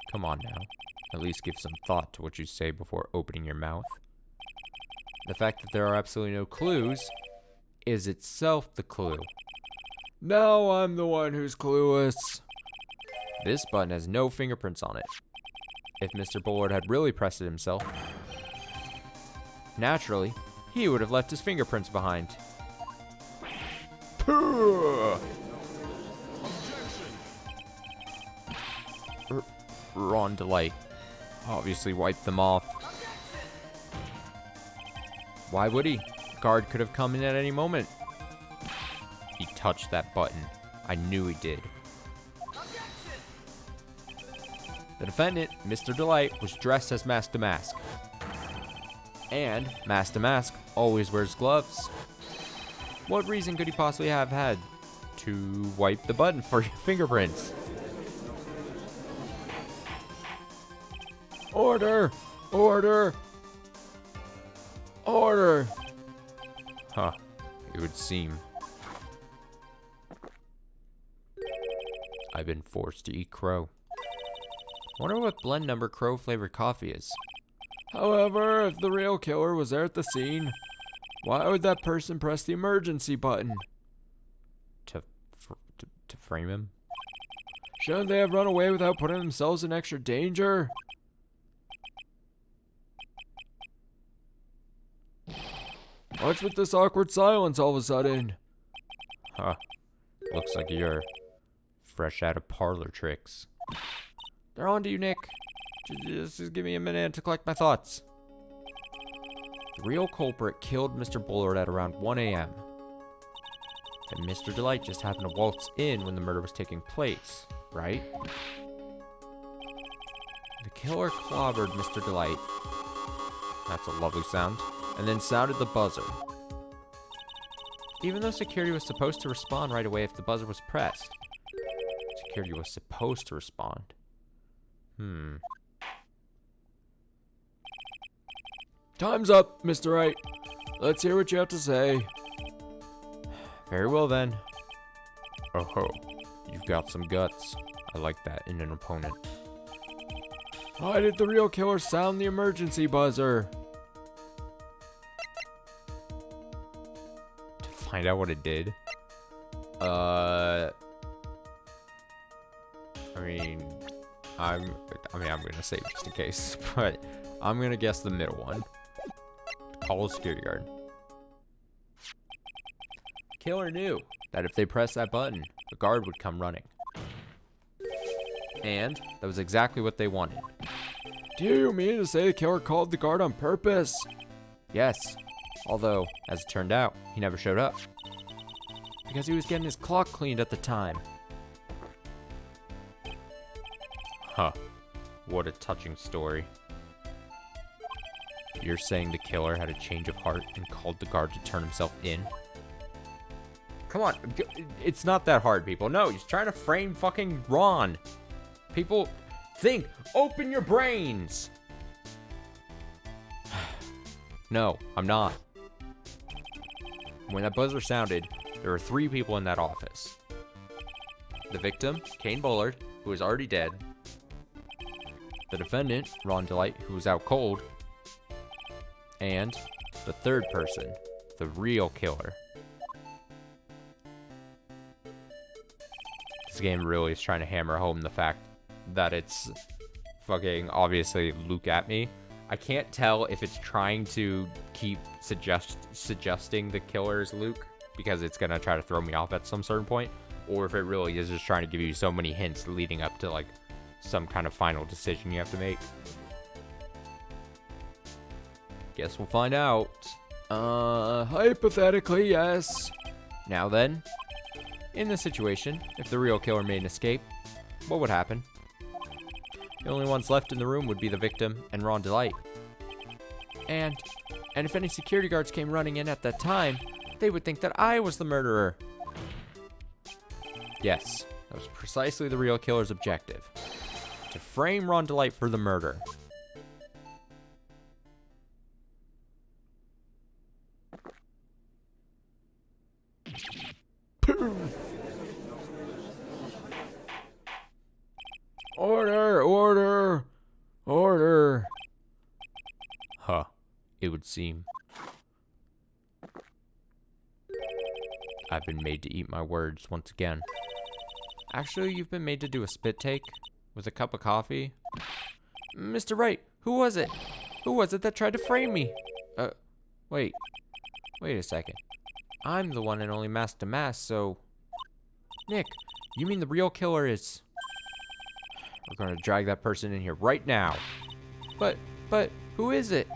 come on now. At least give some thought to what you say before opening your mouth. The fact that there are absolutely no clues is itself the clue. Now I'm the one who's clueless. This button has no fingerprints on it. If Mr. Bullard had really pressed it himself, naturally, he would have left his fingerprints behind. Ron Delight obviously wiped them off. Why would he? Guard could have come in at any moment. He touched that button. I knew he did. The defendant, Mr. Delight, was dressed as Mask to Mask. And Mask to Mask always wears gloves. What reason could he possibly have had to wipe the button for your fingerprints? Order! Order! Order! Huh. It would seem. I've been forced to eat crow. Wonder what blend number crow flavored coffee is. However, if the real killer was there at the scene, why would that person press the emergency button? To frame him? Shouldn't they have run away without putting themselves in extra danger? What's with this awkward silence all of a sudden? Huh. Looks like you're fresh out of parlor tricks. They're on to you, Nick. Just give me a minute to collect my thoughts. The real culprit killed Mr. Bullard at around 1 a.m. And Mr. Delight just happened to waltz in when the murder was taking place, right? The killer clobbered Mr. Delight. That's a lovely sound. And then sounded the buzzer. Even though security was supposed to respond right away if the buzzer was pressed. Security was supposed to respond. Time's up, Mr. Wright. Let's hear what you have to say. Very well then. Oh ho, you've got some guts. I like that in an opponent. Why did the real killer sound the emergency buzzer? To find out what it did. I'm gonna say just in case, but I'm gonna guess the middle one. Call a security guard. Killer knew that if they pressed that button, the guard would come running. And that was exactly what they wanted. Do you mean to say the killer called the guard on purpose? Yes, although, as it turned out, he never showed up. Because he was getting his clock cleaned at the time. Huh. What a touching story. You're saying the killer had a change of heart and called the guard to turn himself in? Come on, it's not that hard, people. No, he's trying to frame fucking Ron. People, think, open your brains. No, I'm not. When that buzzer sounded, there were 3 people in that office. The victim, Kane Bullard, who was already dead. The defendant, Ron Delight, who was out cold. And the third person, the real killer. This game really is trying to hammer home the fact that it's fucking obviously Luke at me. I can't tell if it's trying to keep suggesting the killer is Luke because it's gonna try to throw me off at some certain point, or if it really is just trying to give you so many hints leading up to like some kind of final decision you have to make. Guess we'll find out. Hypothetically, yes. Now then, in this situation, if the real killer made an escape, what would happen? The only ones left in the room would be the victim and Ron Delight. And if any security guards came running in at that time, they would think that I was the murderer. Yes, that was precisely the real killer's objective. To frame Ron Delight for the murder. Order, order, order. Huh, it would seem. I've been made to eat my words once again. Actually, you've been made to do a spit take with a cup of coffee. Mr. Wright, who was it? Who was it that tried to frame me? Wait a second. I'm the one and only Mask to Mask, so... Nick, you mean the real killer is... We're going to drag that person in here right now. But, who is it?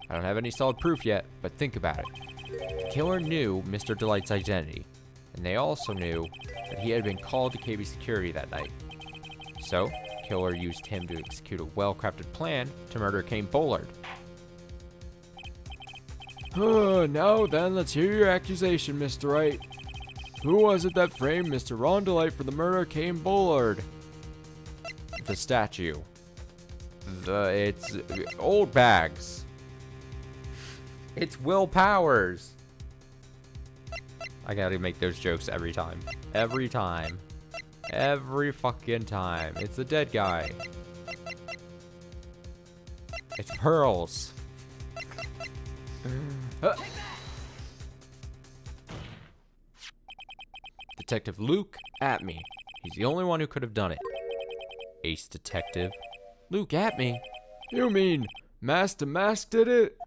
I don't have any solid proof yet, but think about it. The killer knew Mr. Delight's identity, and they also knew that he had been called to KB security that night. So, the killer used him to execute a well-crafted plan to murder Kane Bullard. Now then, let's hear your accusation, Mr. Wright. Who was it that framed Mr. Ron Delight for the murder of Kane Bullard? The statue. It's old bags. It's Will Powers. I gotta make those jokes every time. Every time. Every fucking time. It's the dead guy. It's Pearls. Detective Luke at me. He's the only one who could have done it. Ace detective. Luke at me. You mean Master Mask did it?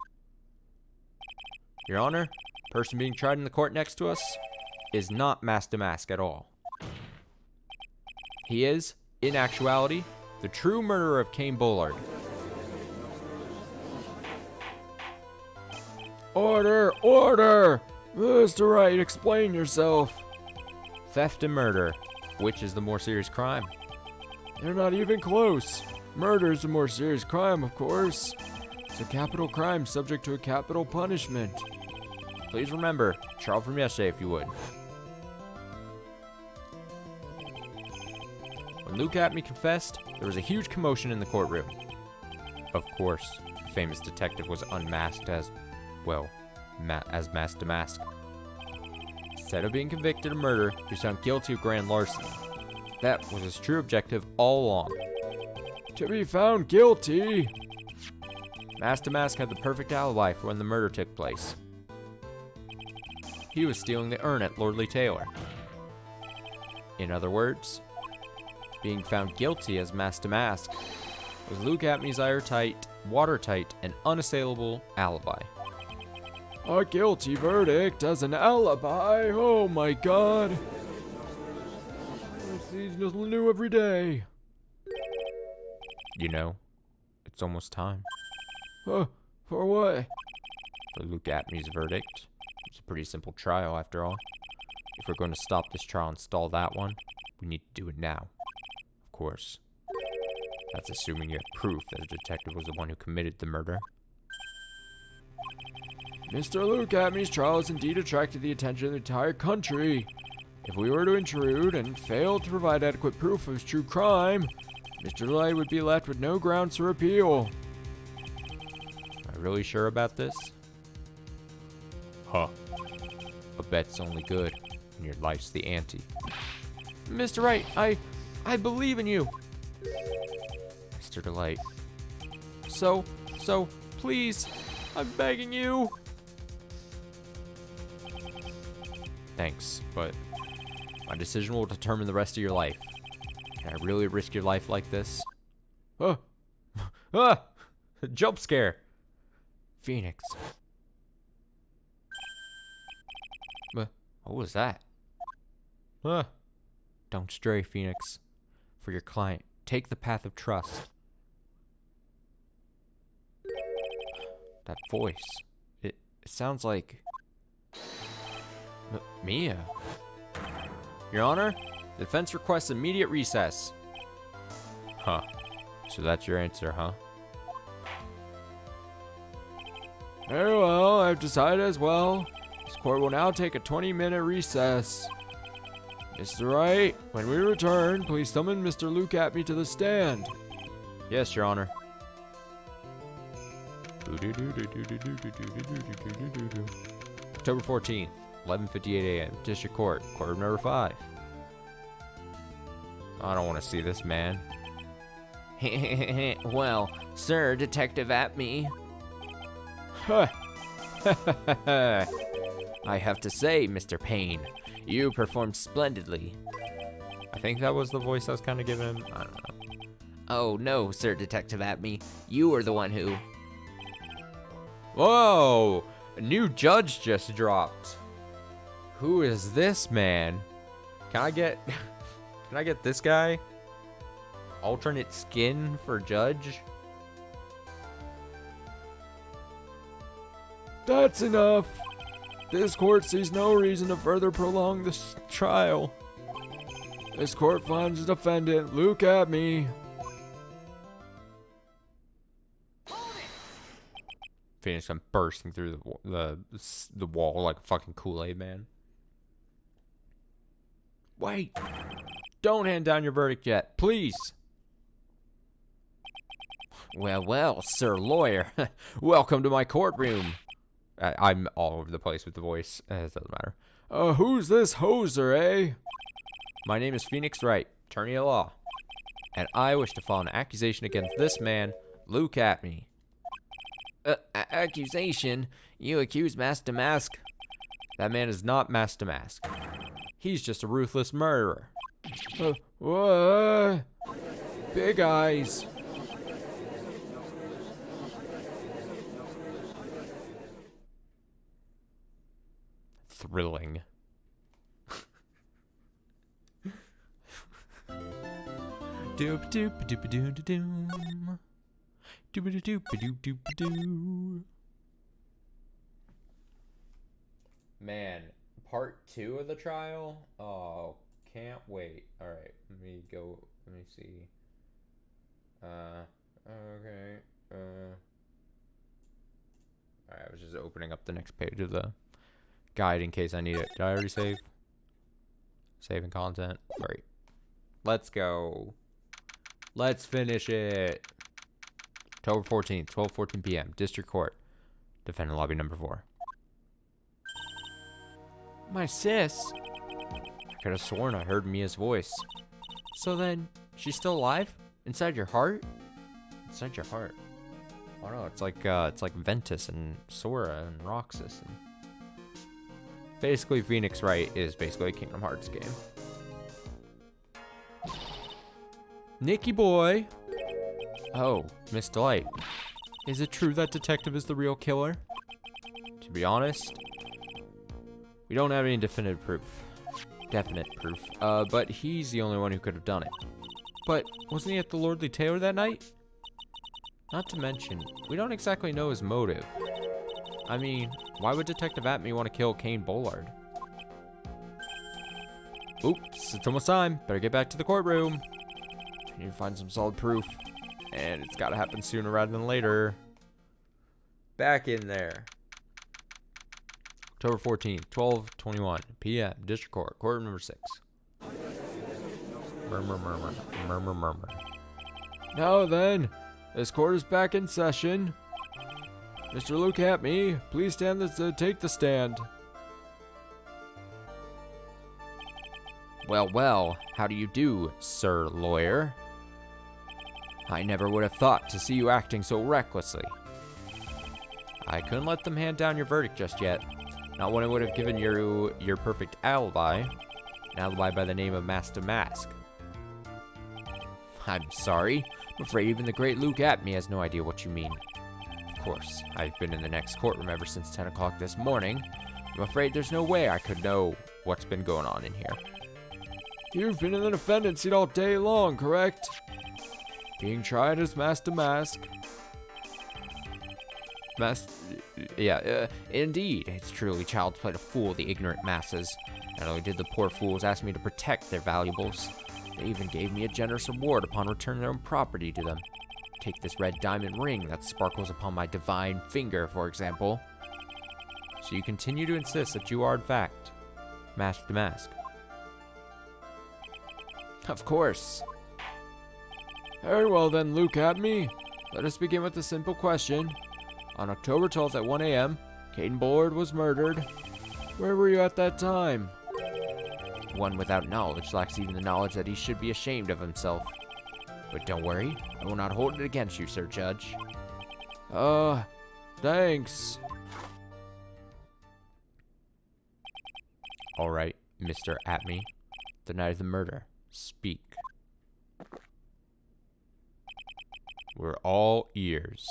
Your Honor, the person being tried in the court next to us is not Master Mask at all. He is, in actuality, the true murderer of Kane Bullard. Order! Order! Mr. Wright, explain yourself. Theft and murder. Which is the more serious crime? They're not even close. Murder is a more serious crime, of course. It's a capital crime subject to a capital punishment. Please remember, trial from yesterday if you would. When Luke Atme confessed, there was a huge commotion in the courtroom. Of course, the famous detective was unmasked as, well, as Master Mask. Instead of being convicted of murder, he was found guilty of grand larceny. That was his true objective all along. To be found guilty? Master Mask had the perfect alibi for when the murder took place. He was stealing the urn at Lordly Taylor. In other words, being found guilty as Master Mask was Luke Atme's airtight, watertight, and unassailable alibi. A guilty verdict as an alibi? Oh my god. I see nothing new every day. You know, it's almost time. For what? For Luke Atme's verdict. It's a pretty simple trial after all. If we're going to stop this trial and stall that one, we need to do it now. Of course. That's assuming you have proof that the detective was the one who committed the murder. Mr. Luke Atme's trial has indeed attracted the attention of the entire country. If we were to intrude and fail to provide adequate proof of his true crime, Mr. Delight would be left with no grounds for appeal. Are you really sure about this? Huh. A bet's only good when your life's the ante. Mr. Wright, I believe in you. Mr. Delight. So, please, I'm begging you. Thanks, but my decision will determine the rest of your life. Can I really risk your life like this? Jump scare. Phoenix. What was that? Don't stray, Phoenix. For your client, take the path of trust. That voice. It sounds like Mia. Your Honor, the defense requests immediate recess. Huh. So that's your answer, huh? Very well, I've decided as well. This court will now take a 20-minute recess. Mr. Wright, when we return, please summon Mr. Luke Atme to the stand. Yes, Your Honor. October 14th, 11:58 a.m. District Court, courtroom number 5. I don't want to see this man. Well, sir, Detective Atme. I have to say, Mr. Payne, you performed splendidly. I think that was the voice I was kind of giving him. I don't know. Oh no, Sir Detective Atme, you were the one who... Whoa! A new judge just dropped. Who is this man? Can I get this guy? Alternate skin for judge? That's enough. This court sees no reason to further prolong this trial. This court finds the defendant, Luke Atme. Phoenix come bursting through the wall like a fucking Kool-Aid man. Wait. Don't hand down your verdict yet, please. Well, well, sir lawyer. Welcome to my courtroom. I'm all over the place with the voice. It doesn't matter. Who's this hoser, eh? My name is Phoenix Wright, attorney at law, and I wish to file an accusation against this man, Luke Atme. Accusation? You accuse Master Mask? That man is not Master Mask. He's just a ruthless murderer. What? Big eyes. Thrilling. Doop doop doop doop doom. Doop doop doop doop doo. Man, part 2 of the trial? Oh, can't wait. Alright, let me go. Let me see. Okay. Alright, I was just opening up the next page of the guide in case I need it. Did I already save? Saving content. Great. Let's go. Let's finish it. October 14th, 12:14 p.m. District Court. Defendant lobby number 4. My sis? I could have sworn I heard Mia's voice. So then, she's still alive? Inside your heart? Inside your heart. I don't know. It's like Ventus and Sora and Roxas. And basically, Phoenix Wright is basically a Kingdom Hearts game. Nicky boy. Oh, Miss Delight. Is it true that detective is the real killer? To be honest, we don't have any definite proof. But he's the only one who could have done it. But wasn't he at the Lordly Tailor that night? Not to mention, we don't exactly know his motive. I mean, why would Detective Atme want to kill Kane Bullard? Oops, it's almost time. Better get back to the courtroom. I need to find some solid proof. And it's gotta happen sooner rather than later. Back in there. October 14th, 12:21 p.m. District Court, courtroom number 6. Murmur, murmur, murmur, murmur. Now then, this court is back in session. Mr. Luke Atme, please take the stand. Well, well, how do you do, sir lawyer? I never would have thought to see you acting so recklessly. I couldn't let them hand down your verdict just yet. Not when it would have given you your perfect alibi. An alibi by the name of Master Mask. I'm sorry. I'm afraid even the great Luke Atme has no idea what you mean. Of course, I've been in the next courtroom ever since 10 o'clock this morning. I'm afraid there's no way I could know what's been going on in here. You've been in the defendant's seat all day long, correct? Being tried as Master Mask. Indeed. It's truly child's play to fool the ignorant masses. Not only did the poor fools ask me to protect their valuables, they even gave me a generous reward upon returning their own property to them. Take this red diamond ring that sparkles upon my divine finger, for example. So you continue to insist that you are, in fact, Master Mask? Of course. Very well then, Luke Atme. Let us begin with a simple question. On October 12th at 1 a.m., Caden Bullard was murdered. Where were you at that time? One without knowledge lacks even the knowledge that he should be ashamed of himself. But don't worry, I will not hold it against you, Sir Judge. Thanks. Alright, Mr. Atme. The night of the murder. Speak. We're all ears.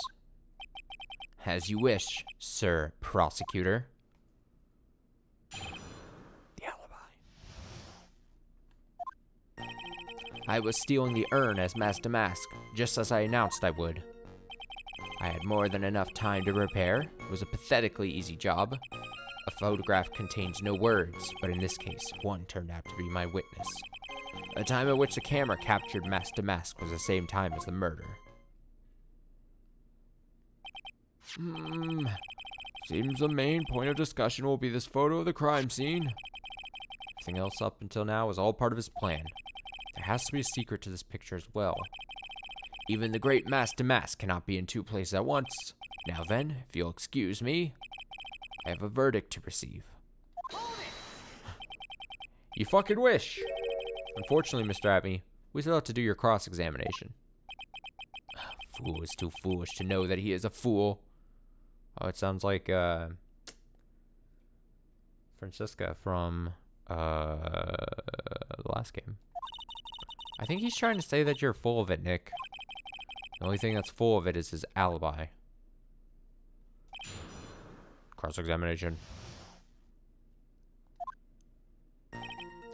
As you wish, Sir Prosecutor. The alibi. I was stealing the urn as Master Mask, just as I announced I would. I had more than enough time to prepare. It was a pathetically easy job. A photograph contains no words, but in this case, one turned out to be my witness. The time at which the camera captured Master Mask was the same time as the murder. Seems the main point of discussion will be this photo of the crime scene. Everything else up until now was all part of his plan. There has to be a secret to this picture as well. Even the great Master Mask cannot be in two places at once. Now then, if you'll excuse me, I have a verdict to receive. You fucking wish. Unfortunately, Mr. Abney, we still have to do your cross-examination. Fool is too foolish to know that he is a fool. Oh, it sounds like, Francisca from, the last game. I think he's trying to say that you're full of it, Nick. The only thing that's full of it is his alibi. Cross-examination.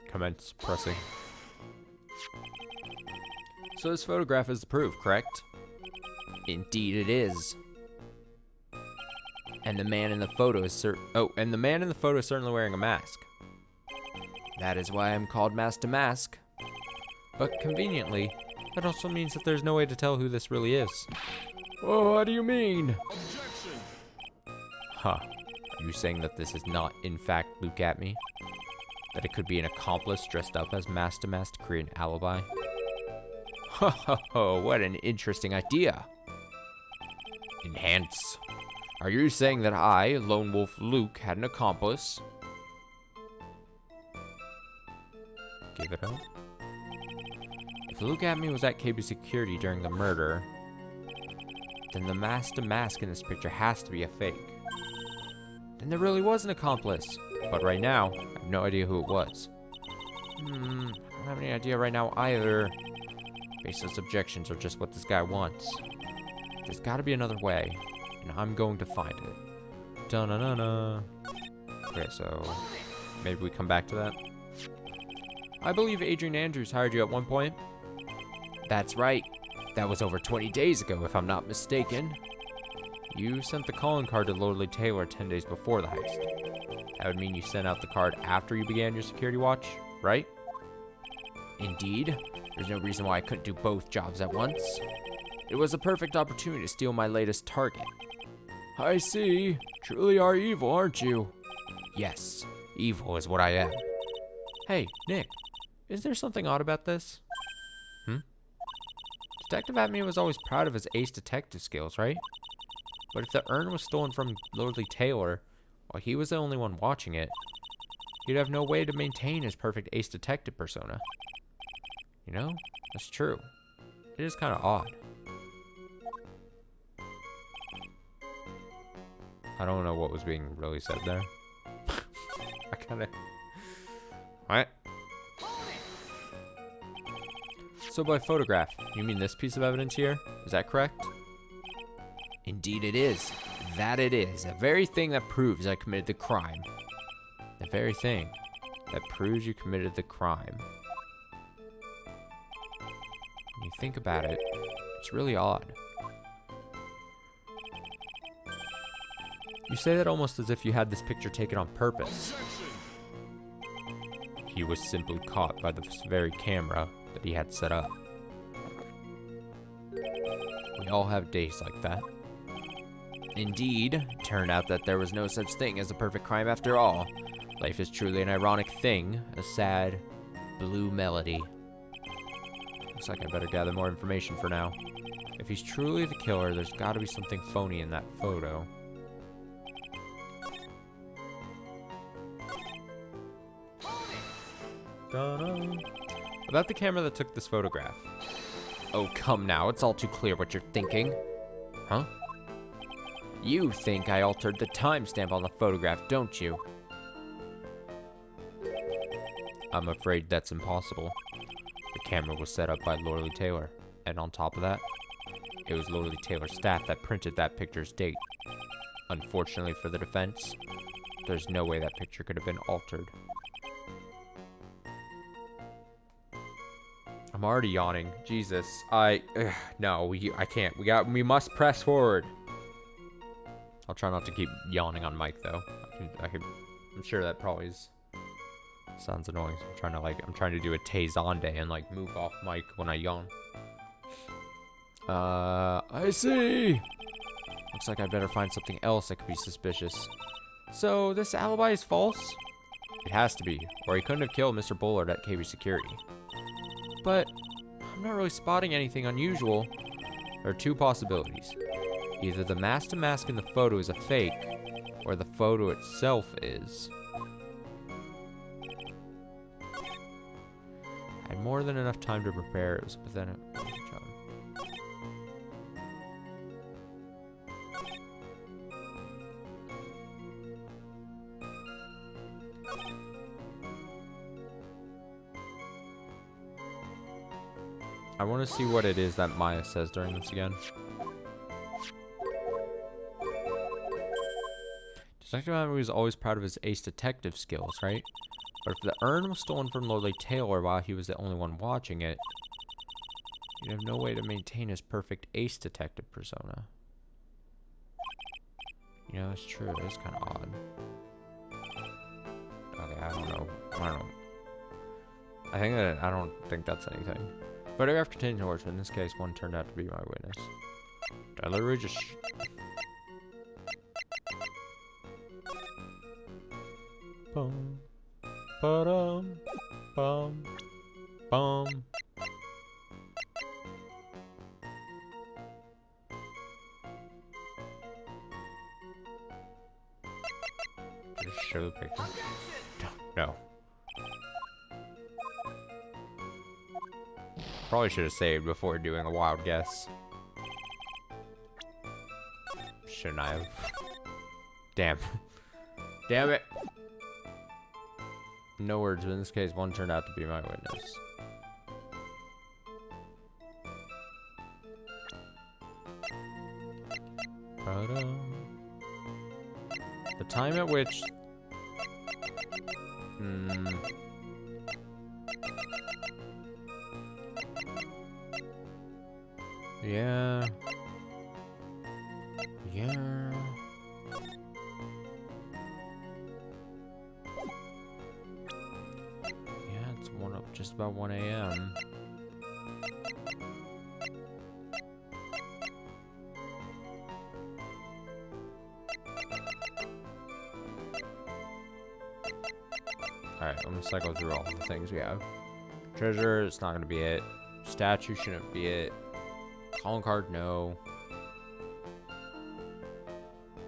Commence pressing. So this photograph is the proof, correct? Indeed it is. And the man in the photo is certainly wearing a mask. That is why I'm called Master Mask. But conveniently, that also means that there's no way to tell who this really is. Oh, what do you mean? Huh. Are you saying that this is not, in fact, Luke Atme? That it could be an accomplice dressed up as Master Mask to create an alibi? Ho ho ho, what an interesting idea. Enhance. Are you saying that I, Lone Wolf Luke, had an accomplice? Give it up. If Luke Atme was at KB Security during the murder, then the Master Mask in this picture has to be a fake. Then there really was an accomplice. But right now, I have no idea who it was. I don't have any idea right now either. Baseless objections are just what this guy wants. There's gotta be another way, and I'm going to find it. Da-na-na-na. Okay, so maybe we come back to that. I believe Adrian Andrews hired you at one point. That's right. That was over 20 days ago, if I'm not mistaken. You sent the calling card to Lordly Taylor 10 days before the heist. That would mean you sent out the card after you began your security watch, right? Indeed. There's no reason why I couldn't do both jobs at once. It was a perfect opportunity to steal my latest target. I see. Truly are evil, aren't you? Yes, evil is what I am. Hey, Nick, is there something odd about this? Detective Atme was always proud of his ace detective skills, right? But if the urn was stolen from Lordly Taylor, while he was the only one watching it, he'd have no way to maintain his perfect ace detective persona. You know, that's true. It is kind of odd. I don't know what was being really said there. I kind of... Alright. So by photograph, you mean this piece of evidence here? Is that correct? Indeed it is. That it is. The very thing that proves I committed the crime. The very thing that proves you committed the crime. When you think about it, it's really odd. You say that almost as if you had this picture taken on purpose. He was simply caught by this very camera that he had set up. We all have days like that. Indeed, turned out that there was no such thing as a perfect crime after all. Life is truly an ironic thing, a sad, blue melody. Looks like I better gather more information for now. If he's truly the killer, there's gotta be something phony in that photo. About the camera that took this photograph. Oh, come now, it's all too clear what you're thinking. Huh? You think I altered the timestamp on the photograph, don't you? I'm afraid that's impossible. The camera was set up by Lordly Taylor, and on top of that, it was Lordly Taylor's staff that printed that picture's date. Unfortunately for the defense, there's no way that picture could have been altered. I'm already yawning. Jesus. No, I can't. We must press forward. I'll try not to keep yawning on mic though. I'm sure that probably sounds annoying. I'm trying to do a Tay-Zonde and like move off mic when I yawn. I see. Looks like I better find something else that could be suspicious. So this alibi is false? It has to be, or he couldn't have killed Mr. Bullard at KB Security. But I'm not really spotting anything unusual. There are two possibilities. Either the mask-to-mask in the photo is a fake, or the photo itself is. I had more than enough time to prepare. It was pathetic. I want to see what it is that Maya says during this again. Detective Henry was always proud of his ace detective skills, right? But if the urn was stolen from Lord Taylor while he was the only one watching it, he'd have no way to maintain his perfect ace detective persona. You know, it's true. It is kind of odd. Okay, I don't know. I don't think that's anything. Photograph contains horse, but in this case, one turned out to be my witness. Did I literally just... Bum, ba-dum, bum, bum. Just show the picture. No. Probably should have saved before doing a wild guess. Shouldn't I have? Damn. Damn it. No words, but in this case, one turned out to be my witness. The time at which... Yeah. Yeah. It's just about 1 a.m. Alright, I'm gonna cycle through all the things we have. Treasure, it's not gonna be it. Statue shouldn't be it. Calling card, no.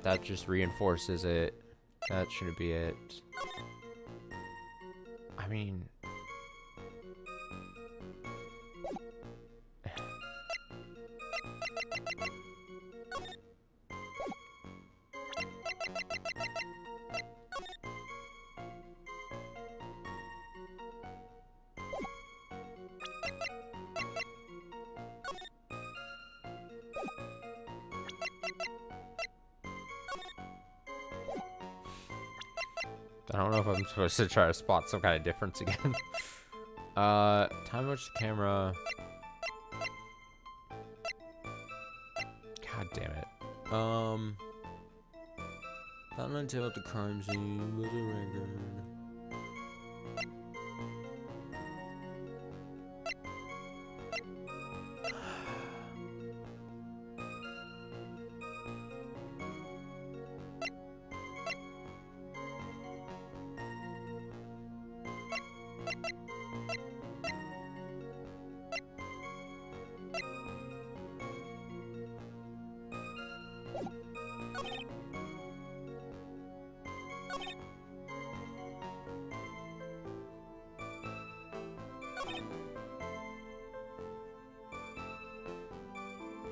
That just reinforces it. That shouldn't be it. I mean... I don't know if I'm supposed to try to spot some kind of difference again. Time watch the camera. God damn it. Found until at the crime scene was a record.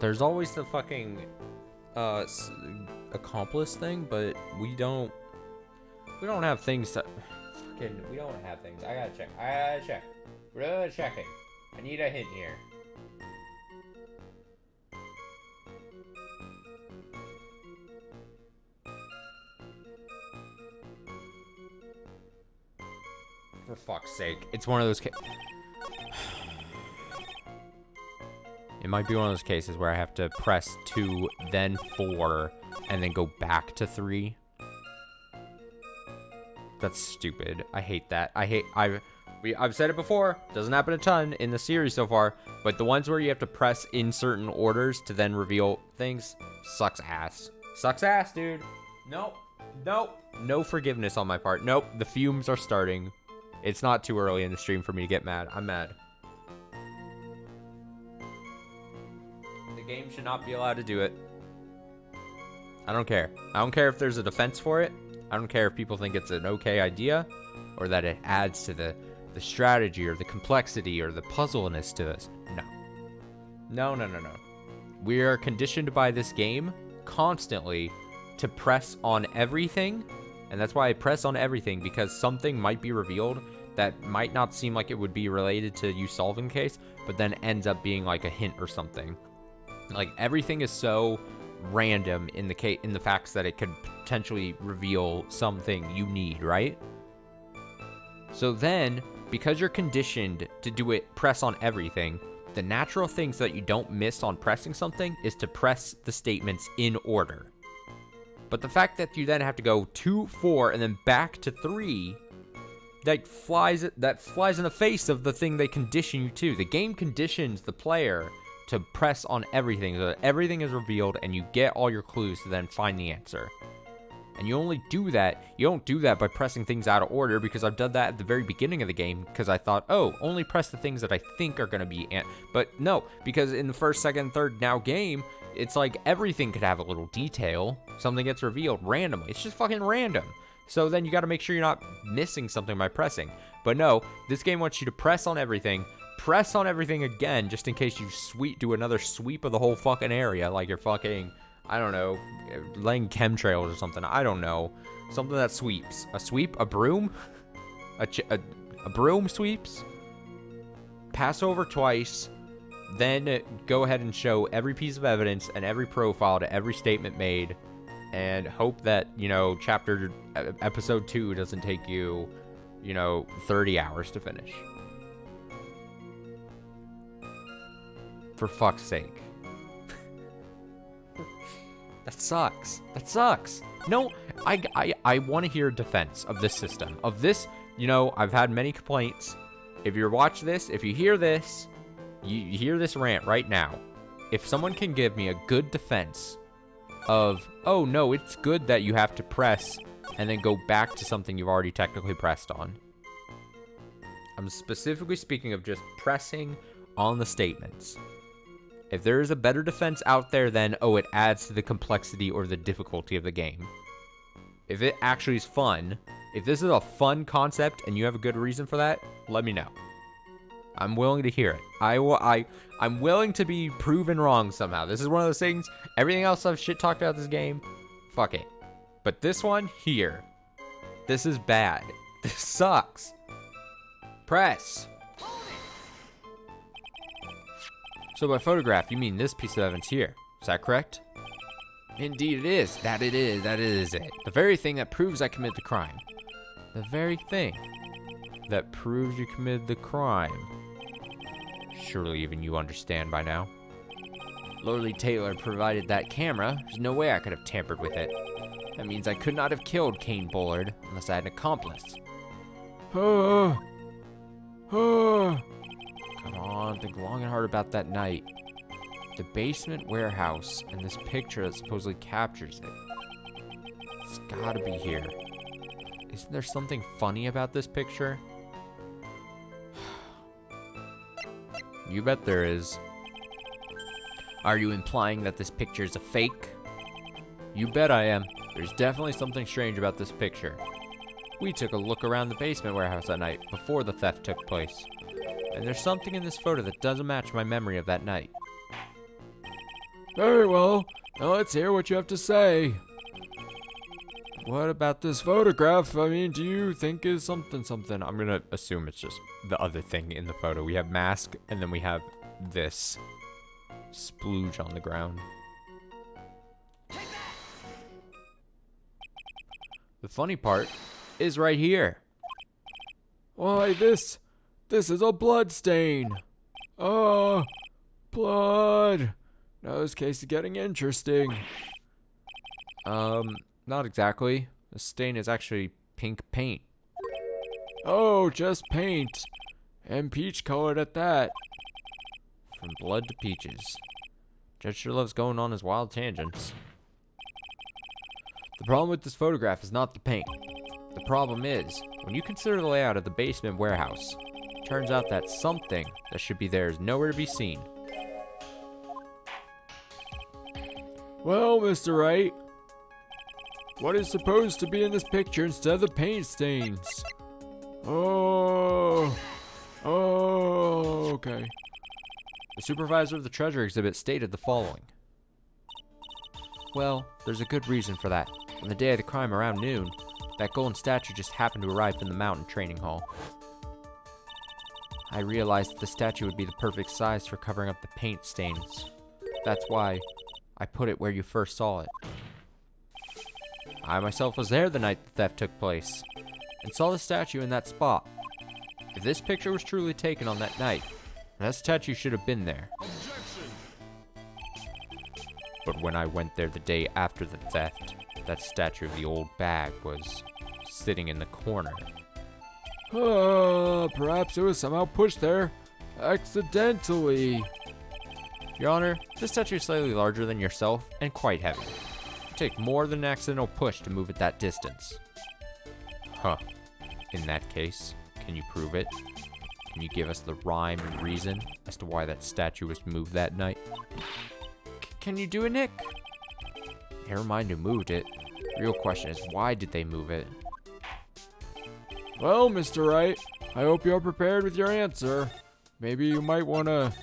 There's always the fucking accomplice thing, but we don't have things to fucking, we don't have things. I gotta check. Really checking. I need a hint here. For fuck's sake. It's one of those It might be one of those cases where I have to press 2, then 4, and then go back to 3. That's stupid. I hate that. I've said it before. Doesn't happen a ton in the series so far, but the ones where you have to press in certain orders to then reveal things sucks ass. Sucks ass, dude. Nope. No forgiveness on my part. Nope. The fumes are starting. It's not too early in the stream for me to get mad. I'm mad. The game should not be allowed to do it. I don't care. I don't care if there's a defense for it. I don't care if people think it's an okay idea or that it adds to the strategy or the complexity or the puzzleness to this. No. No. We are conditioned by this game constantly to press on everything. And that's why I press on everything, because something might be revealed that might not seem like it would be related to you solving the case, but then ends up being like a hint or something. Like, everything is so random in the facts that it could potentially reveal something you need, right? So then, because you're conditioned to do it, press on everything, the natural things that you don't miss on pressing something is to press the statements in order. But the fact that you then have to go 2, 4, and then back to 3, that flies in the face of the thing they condition you to. The game conditions the player to press on everything, so that everything is revealed and you get all your clues to then find the answer. And you only do that, you don't do that by pressing things out of order, because I've done that at the very beginning of the game, because I thought, oh, only press the things that I think are going to be, but no, because in the first, second, third now game, it's like everything could have a little detail. Something gets revealed randomly. It's just fucking random. So then you got to make sure you're not missing something by pressing. But no, this game wants you to press on everything again, just in case you do another sweep of the whole fucking area, like you're fucking, I don't know, laying chemtrails or something. I don't know. Something that sweeps. A sweep? A broom? A broom sweeps? Pass over twice. Then go ahead and show every piece of evidence and every profile to every statement made. And hope that, episode 2 doesn't take you, 30 hours to finish. For fuck's sake. That sucks. No, I want to hear a defense of this system. Of this, I've had many complaints. If you watch this, if you hear this, you hear this rant right now. If someone can give me a good defense of, oh no, it's good that you have to press and then go back to something you've already technically pressed on. I'm specifically speaking of just pressing on the statements. If there is a better defense out there than, oh, it adds to the complexity or the difficulty of the game. If it actually is fun, if this is a fun concept and you have a good reason for that, let me know. I'm willing to hear it. I'm willing to be proven wrong somehow. This is one of those things, everything else I've shit talked about this game, fuck it. But this one, here. This is bad. This sucks. Press. So by photograph, you mean this piece of evidence here. Is that correct? Indeed it is. That it is it. The very thing that proves I committed the crime. The very thing that proves you committed the crime. Surely even you understand by now. Lordly Taylor provided that camera. There's no way I could have tampered with it. That means I could not have killed Kane Bullard unless I had an accomplice. Come on, think long and hard about that night. The basement warehouse and this picture that supposedly captures it. It's gotta be here. Isn't there something funny about this picture? You bet there is. Are you implying that this picture is a fake? You bet I am. There's definitely something strange about this picture. We took a look around the basement warehouse that night before the theft took place. And there's something in this photo that doesn't match my memory of that night. Very well. Now let's hear what you have to say. What about this photograph? I mean, do you think is something? I'm gonna assume it's just the other thing in the photo. We have mask, and then we have this splooge on the ground. The funny part is right here. Why, this is a blood stain. Blood! Now this case is getting interesting. Not exactly. The stain is actually pink paint. Oh, just paint. And peach colored at that. From blood to peaches. Judge sure loves going on his wild tangents. The problem with this photograph is not the paint. The problem is, when you consider the layout of the basement warehouse, it turns out that something that should be there is nowhere to be seen. Well, Mr. Wright, what is supposed to be in this picture instead of the paint stains? Oh, okay. The supervisor of the treasure exhibit stated the following. Well, there's a good reason for that. On the day of the crime around noon, that golden statue just happened to arrive in the mountain training hall. I realized that the statue would be the perfect size for covering up the paint stains. That's why I put it where you first saw it. I myself was there the night the theft took place, and saw the statue in that spot. If this picture was truly taken on that night, that statue should have been there. But when I went there the day after the theft, that statue of the old bag was sitting in the corner. Perhaps it was somehow pushed there accidentally. Your Honor, this statue is slightly larger than yourself and quite heavy. It take more than an accidental push to move it that distance. Huh. In that case, can you prove it? Can you give us the rhyme and reason as to why that statue was moved that night? Can you do it, Nick? Never mind who moved it. The real question is, why did they move it? Well, Mr. Wright, I hope you're prepared with your answer. Maybe you might want to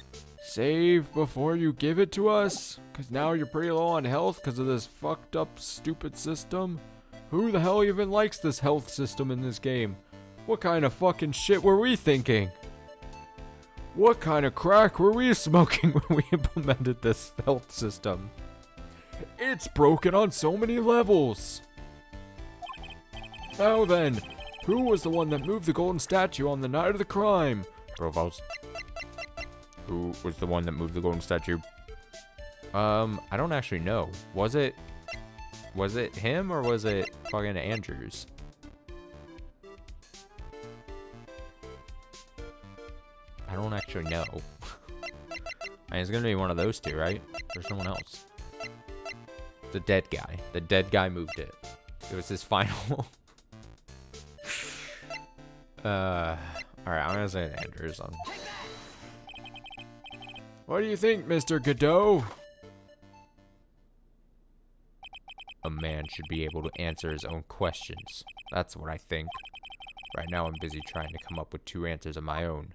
save before you give it to us? Because now you're pretty low on health because of this fucked up, stupid system. Who the hell even likes this health system in this game? What kind of fucking shit were we thinking? What kind of crack were we smoking when we implemented this health system? It's broken on so many levels. Now then, who was the one that moved the golden statue on the night of the crime? Provost. Who was the one that moved the golden statue? I don't actually know. Was it him or was it fucking Andrews? I don't actually know. I mean, it's gonna be one of those two, right? Or someone else. The dead guy. The dead guy moved it. It was his final. Alright, I'm gonna say Andrews. What do you think, Mr. Godot? A man should be able to answer his own questions. That's what I think. Right now I'm busy trying to come up with two answers of my own.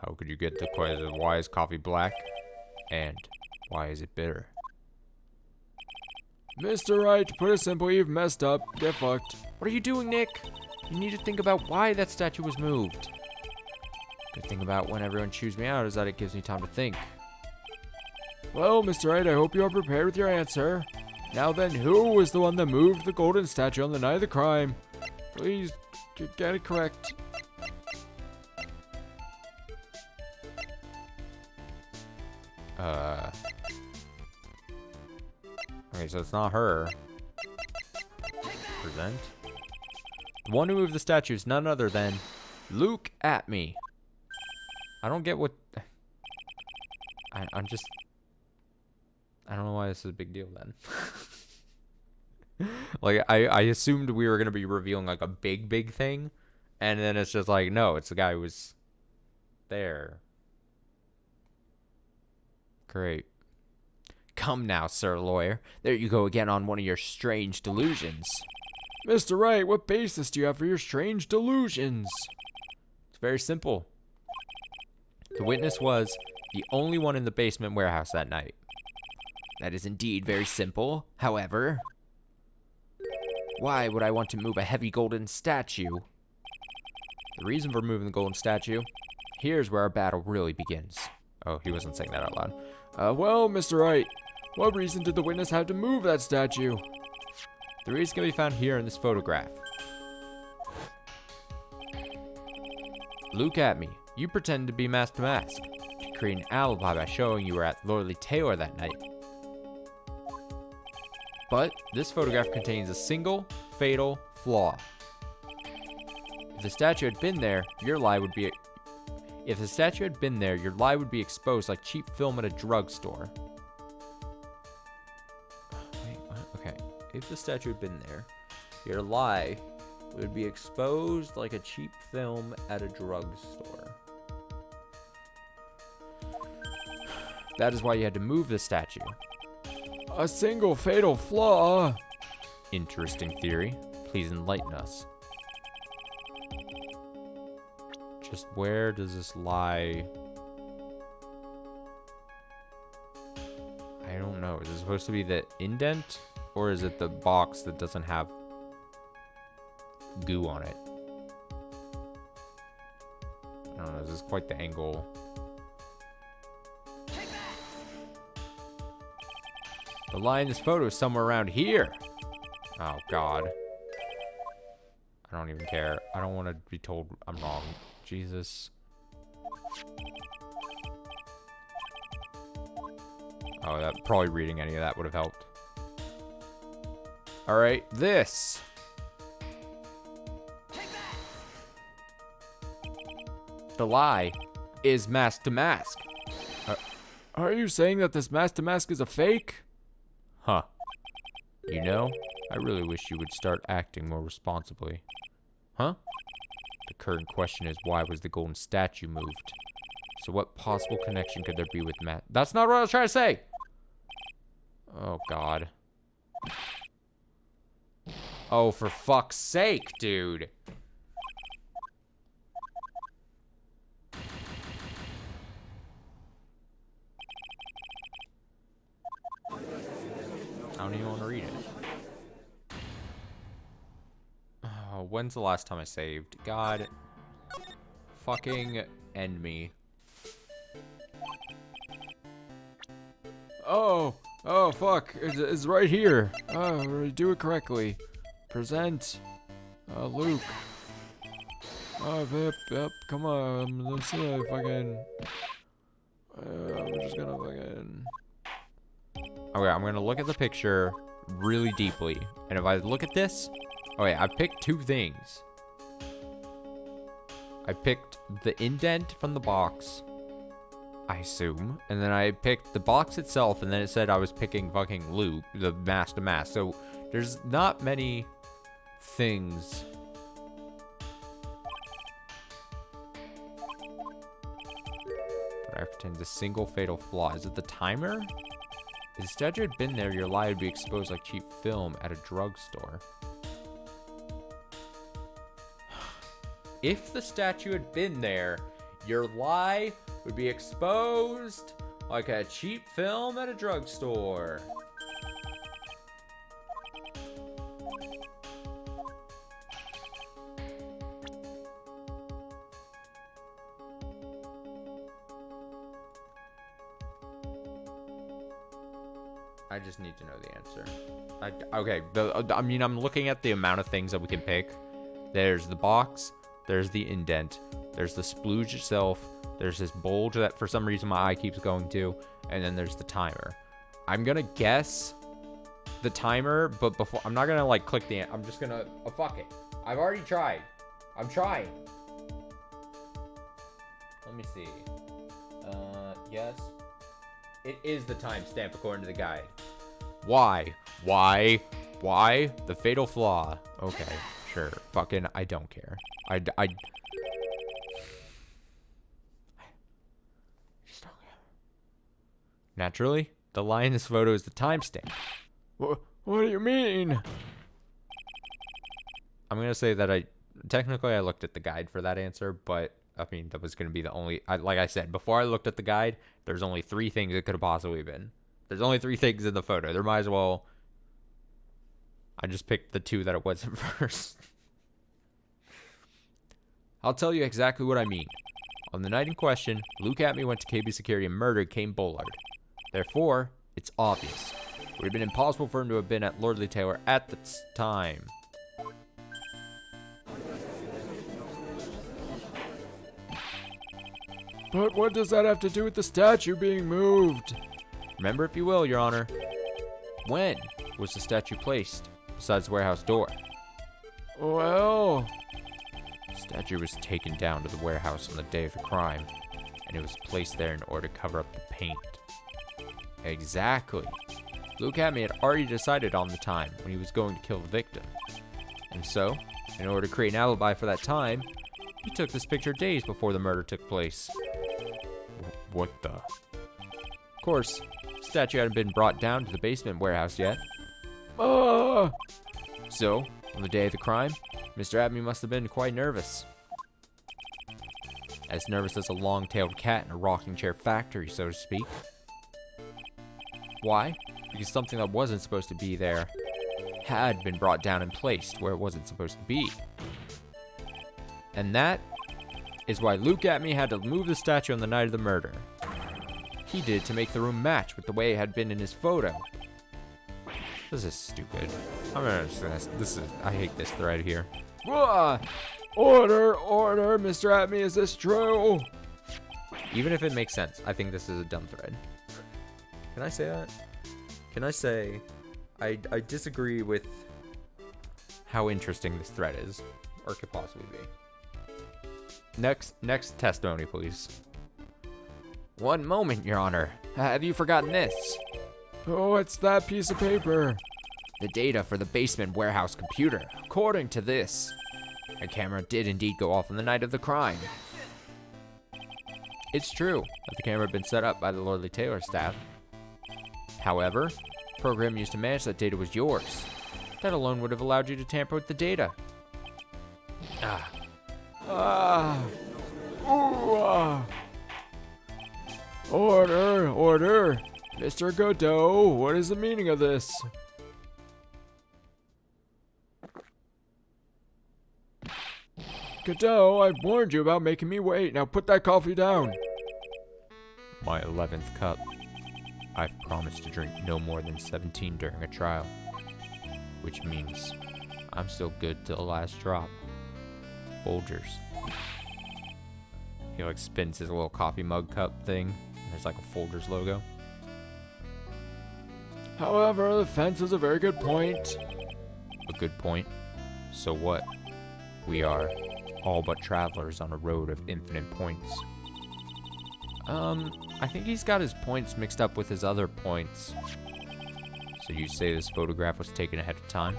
How could you get the question, why is coffee black? And why is it bitter? Mr. Wright, to put it simply, you've messed up. Get fucked. What are you doing, Nick? You need to think about why that statue was moved. Good thing about when everyone chews me out is that it gives me time to think. Well, Mr. Wright, I hope you are prepared with your answer. Now then, who was the one that moved the golden statue on the night of the crime? Please, get it correct. Okay, so it's not her. Present. The one who moved the statue is none other than Luke at me. I don't get what... I'm just... I don't know why this is a big deal then. Like, I assumed we were going to be revealing, like, a big thing. And then it's just like, no, it's the guy who was there. Great. Come now, sir lawyer. There you go again on one of your strange delusions. Mr. Wright, what basis do you have for your strange delusions? It's very simple. The witness was the only one in the basement warehouse that night. That is indeed very simple. However, why would I want to move a heavy golden statue? The reason for moving the golden statue, here's where our battle really begins. Oh, he wasn't saying that out loud. Well, Mr. Wright, what reason did the witness have to move that statue? The reason can be found here in this photograph. Look at me. You pretend to be mask to mask. To create an alibi by showing you were at Lordly Taylor that night. But this photograph contains a single fatal flaw. If the statue had been there, your lie would be exposed like cheap film at a drugstore. Wait, what? Okay. If the statue had been there, your lie would be exposed like a cheap film at a drugstore. That is why you had to move the statue. A single fatal flaw? Interesting theory. Please enlighten us. Just where does this lie? I don't know. Is it supposed to be the indent? Or is it the box that doesn't have goo on it? I don't know. This is quite the angle. The lie in this photo is somewhere around here. Oh, God. I don't even care. I don't want to be told I'm wrong. Jesus. Oh, that probably reading any of that would have helped. All right, this. The lie is mask to mask. Are you saying that this mask to mask is a fake? Huh. You know, I really wish you would start acting more responsibly. Huh? The current question is, why was the golden statue moved? So what possible connection could there be with Matt? That's not what I was trying to say! Oh, God. Oh, for fuck's sake, dude! I don't even want to read it. Oh, when's the last time I saved? God. Fucking end me. Oh, fuck. It's right here. Oh, do it correctly. Present. Luke. Oh, yep, come on. Let's see if I can. I'm just gonna fucking. Okay, I'm gonna look at the picture really deeply. And if I look at this, okay, I picked two things. I picked the indent from the box, I assume. And then I picked the box itself, and then it said I was picking fucking Luke, the mask to mask. So there's not many things. But contains a single fatal flaw. Is it the timer? If the statue had been there, your lie would be exposed like cheap film at a drugstore. If the statue had been there, your lie would be exposed like a cheap film at a drugstore. I just need to know the answer. Okay, I mean, I'm looking at the amount of things that we can pick. There's the box, there's the indent, there's the splooge itself, there's this bulge that for some reason my eye keeps going to, and then there's the timer. I'm gonna guess the timer, but before, I'm not gonna like click the, I'm just gonna, oh, fuck it. I've already tried. I'm trying. Let me see. Yes. It is the timestamp according to the guide. Why? The fatal flaw. Okay, sure. Fucking, I don't care. I just don't care. Naturally, the lie in this photo is the timestamp. What do you mean? I'm gonna say that technically I looked at the guide for that answer, but I mean, that was going to be the only, like I said, before I looked at the guide, there's only 3 things it could have possibly been. There's only 3 things in the photo. There might as well, I just picked the 2 that it was at first. I'll tell you exactly what I mean. On the night in question, Luke Atme went to KB Security and murdered Kane Bullard. Therefore, it's obvious. It would have been impossible for him to have been at Lordly Taylor at the time. But what does that have to do with the statue being moved? Remember, if you will, Your Honor, when was the statue placed besides the warehouse door? Well, The statue was taken down to the warehouse on the day of the crime, and it was placed there in order to cover up the paint. Exactly. Luke Hatmy had already decided on the time when he was going to kill the victim. And so, in order to create an alibi for that time, he took this picture days before the murder took place. What the? Of course, the statue hadn't been brought down to the basement warehouse yet. So, on the day of the crime, Mr. Hatmy must have been quite nervous. As nervous as a long-tailed cat in a rocking chair factory, so to speak. Why? Because something that wasn't supposed to be there had been brought down and placed where it wasn't supposed to be. And that is why Luke Hatmy had to move the statue on the night of the murder. He did it to make the room match with the way it had been in his photo. This is stupid. I'm gonna understand this. I hate this thread here. Order, Mr. Hatmy, is this true? Even if it makes sense, I think this is a dumb thread. Can I say that? Can I say I disagree with How interesting this thread is, or could possibly be. Next testimony, please. One moment, Your Honor. Have you forgotten this? Oh, it's that piece of paper. The data for the basement warehouse computer. According to this, a camera did indeed go off on the night of the crime. It's true that the camera had been set up by the Lordly Taylor staff. However, the program used to manage that data was yours. That alone would have allowed you to tamper with the data. Order. Mr. Godot, what is the meaning of this? Godot, I've warned you about making me wait. Now put that coffee down. My 11th cup. I've promised to drink no more than 17 during a trial. Which means I'm still good till the last drop. Folgers. He like spins his little coffee mug cup thing. And there's like a Folgers logo. However, the fence is a very good point. A good point. So what? We are all but travelers on a road of infinite points. I think he's got his points mixed up with his other points. So you say this photograph was taken ahead of time?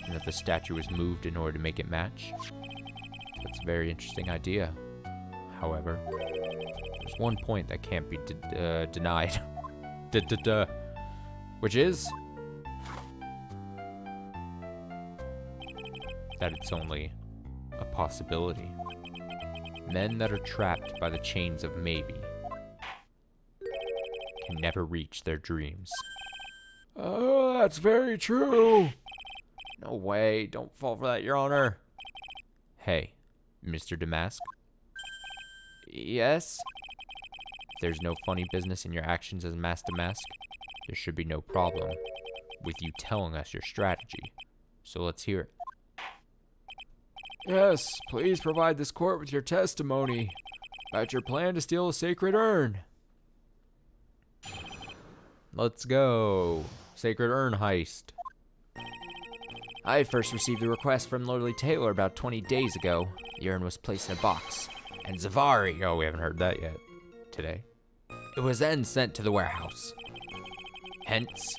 And that the statue was moved in order to make it match? That's a very interesting idea. However, there's one point that can't be denied. Which is that it's only a possibility. Men that are trapped by the chains of maybe can never reach their dreams. Oh, that's very true. No way, don't fall for that, Your Honor. Hey, Mr. Damask. Yes? There's no funny business in your actions as Master Damask. There should be no problem with you telling us your strategy. So let's hear it. Yes, please provide this court with your testimony about your plan to steal a sacred urn. Let's go. Sacred urn heist. I first received a request from Lordly Taylor about 20 days ago. The urn was placed in a box, and Zavari, Oh, we haven't heard that yet. today. It was then sent to the warehouse. Hence,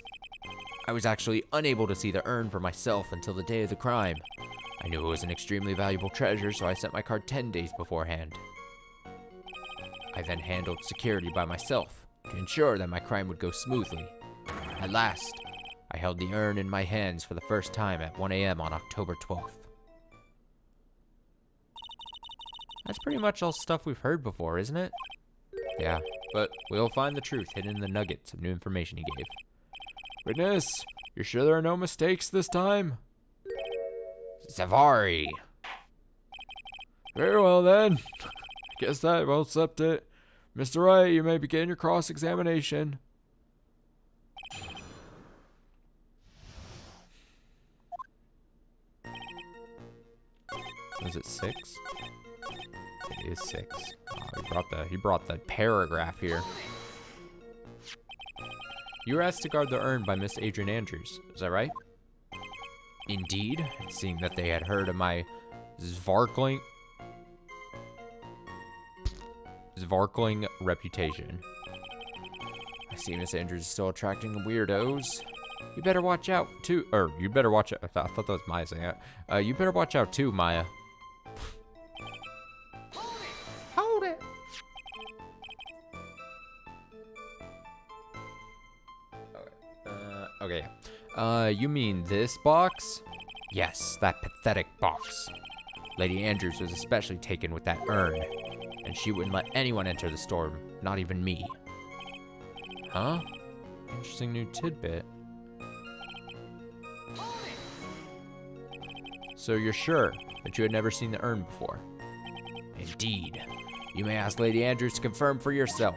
I was actually unable to see the urn for myself until the day of the crime. I knew it was an extremely valuable treasure, so I sent my card 10 days beforehand. I then handled security by myself to ensure that my crime would go smoothly. At last, I held the urn in my hands for the first time at 1 a.m. on October 12th. That's pretty much all stuff we've heard before, isn't it? Yeah, but we'll find the truth hidden in the nuggets of new information he gave. Witness, you're sure there are no mistakes this time? Zavari! Very well then. Guess that about accept it. Mr. Wright, you may begin your cross-examination. Was it 6? It is 6. Oh, we he brought the paragraph here. You were asked to guard the urn by Miss Adrian Andrews. Is that right? Indeed, seeing that they had heard of my Svarkling reputation. I see Miss Andrews is still attracting weirdos. You better watch out too, or you better watch out. I thought that was Maya saying that. You better watch out too, Maya. Hold it. Okay. You mean this box? Yes, that pathetic box. Lady Andrews was especially taken with that urn, and she wouldn't let anyone enter the storm, not even me. Huh? Interesting new tidbit. So you're sure that you had never seen the urn before? Indeed. You may ask Lady Andrews to confirm for yourself.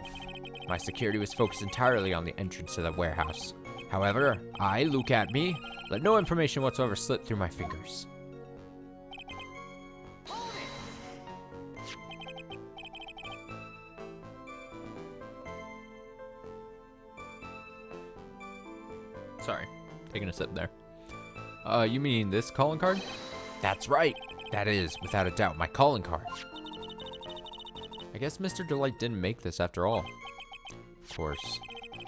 My security was focused entirely on the entrance to the warehouse. However, look at me, let no information whatsoever slip through my fingers. Sorry, taking a sip there. You mean this calling card? That's right. That is, without a doubt, my calling card. I guess Mr. Delight didn't make this after all. Of course,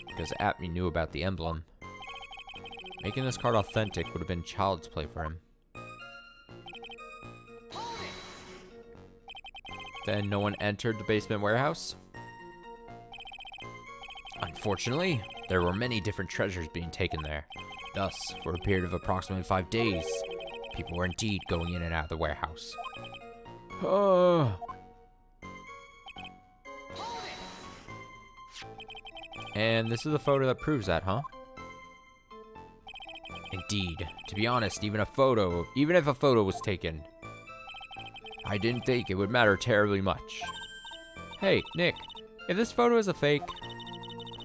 because Atme knew about the emblem. Making this card authentic would have been child's play for him. Then no one entered the basement warehouse? Unfortunately, there were many different treasures being taken there. Thus, for a period of approximately 5 days, people were indeed going in and out of the warehouse. And this is the photo that proves that, huh? Indeed. To be honest, even if a photo was taken, I didn't think it would matter terribly much. Hey, Nick, if this photo is a fake,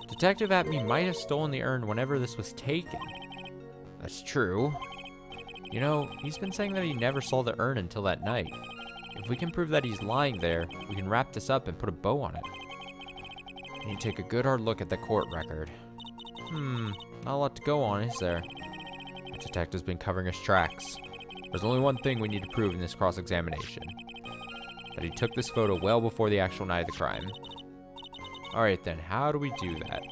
Detective Atme might have stolen the urn whenever this was taken. That's true. You know, he's been saying that he never saw the urn until that night. If we can prove that he's lying there, we can wrap this up and put a bow on it. We need to take a good hard look at the court record. Not a lot to go on, is there? The detective's been covering his tracks. There's only one thing we need to prove in this cross-examination. That he took this photo well before the actual night of the crime. Alright then, how do we do that?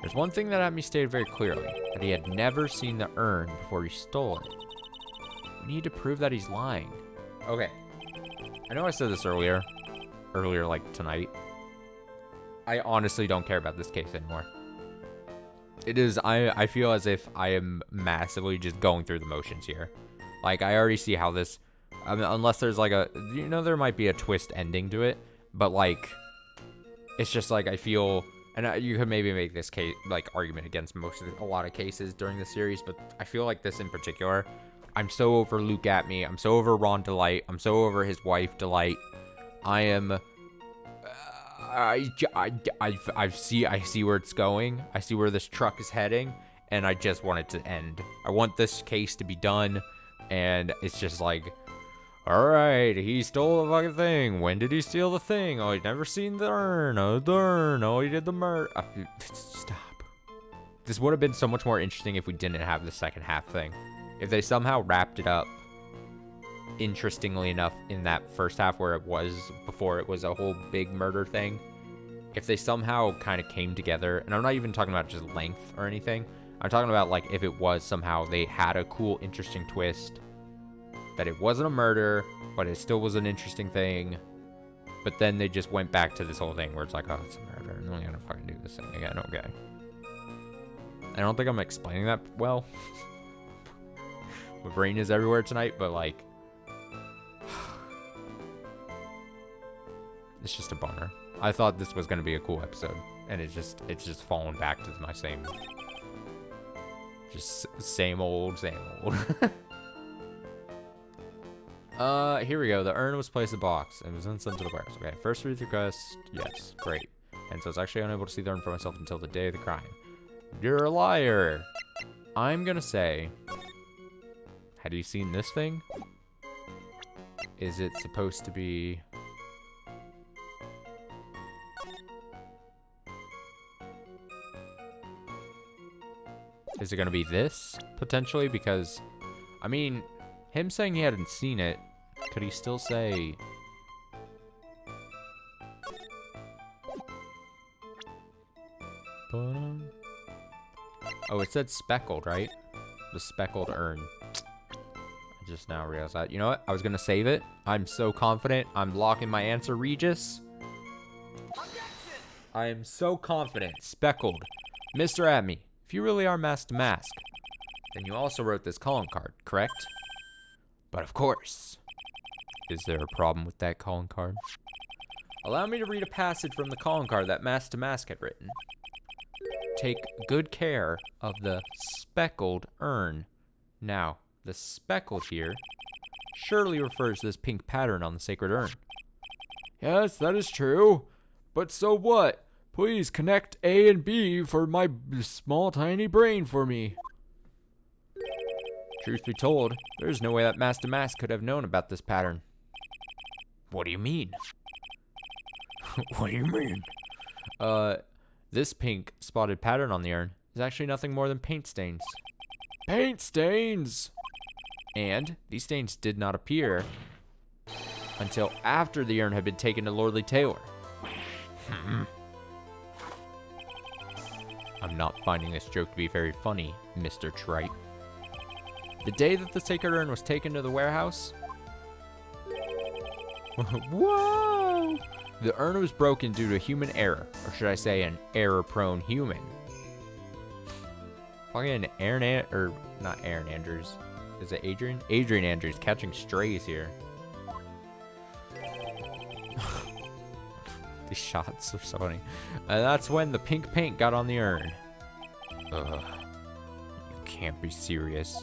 There's one thing that Atme stated very clearly, that he had never seen the urn before he stole it. We need to prove that he's lying. Okay. I know I said this earlier like tonight. I honestly don't care about this case anymore. It is, I feel as if I am massively just going through the motions here. Like, I already see how this, I mean, unless there's like a, there might be a twist ending to it, but like, it's just like, I feel, and you could maybe make this case, like, argument against a lot of cases during the series, but I feel like this in particular, I'm so over Luke Atme, I'm so over Ron Delight, I'm so over his wife Delight. I am, I see where it's going. I see where this truck is heading, and I just want it to end. I want this case to be done, and it's just like, all right, he stole the fucking thing. When did he steal the thing? Oh, he'd never seen the urn. Oh, the urn. Oh, he did the murder. Stop. This would have been so much more interesting if we didn't have the second half thing. If they somehow wrapped it up interestingly enough in that first half where it was before it was a whole big murder thing, if they somehow kind of came together, and I'm not even talking about just length or anything, I'm talking about like if it was somehow they had a cool interesting twist, that it wasn't a murder but it still was an interesting thing, but then they just went back to this whole thing where it's like, oh, it's a murder and then we're gonna fucking do this thing again. Okay, I don't think I'm explaining that well. My brain is everywhere tonight, but like, it's just a bummer. I thought this was going to be a cool episode, and it's just fallen back to my same old. Here we go. The urn was placed in a box and was then sent to the warehouse. Okay, first read request, yes, great. And so I was actually unable to see the urn for myself until the day of the crime. You're a liar. I'm gonna say, had you seen this thing? Is it supposed to be? Is it going to be this, potentially? Because, I mean, him saying he hadn't seen it, could he still say... Oh, it said speckled, right? The speckled urn. I just now realized that. You know what? I was going to save it. I'm so confident. I'm locking my answer, Regis. I am so confident. Speckled. Mr. Adme, if you really are Mask to Mask, then you also wrote this calling card, correct? But of course. Is there a problem with that calling card? Allow me to read a passage from the calling card that Mask to Mask had written. Take good care of the speckled urn. Now, the speckled here surely refers to this pink pattern on the sacred urn. Yes, that is true. But so what? Please connect A and B for my small tiny brain for me. Truth be told, there's no way that Mask to Mask could have known about this pattern. What do you mean? What do you mean? This pink spotted pattern on the urn is actually nothing more than paint stains. Paint stains! And these stains did not appear until after the urn had been taken to Lordly Taylor. I'm not finding this joke to be very funny, Mr. Trite. The day that the sacred urn was taken to the warehouse... Whoa! The urn was broken due to human error, or should I say an error-prone human. Fucking not Aaron Andrews. Is it Adrian? Adrian Andrews catching strays here. These shots are so funny. And that's when the pink paint got on the urn. Ugh. You can't be serious.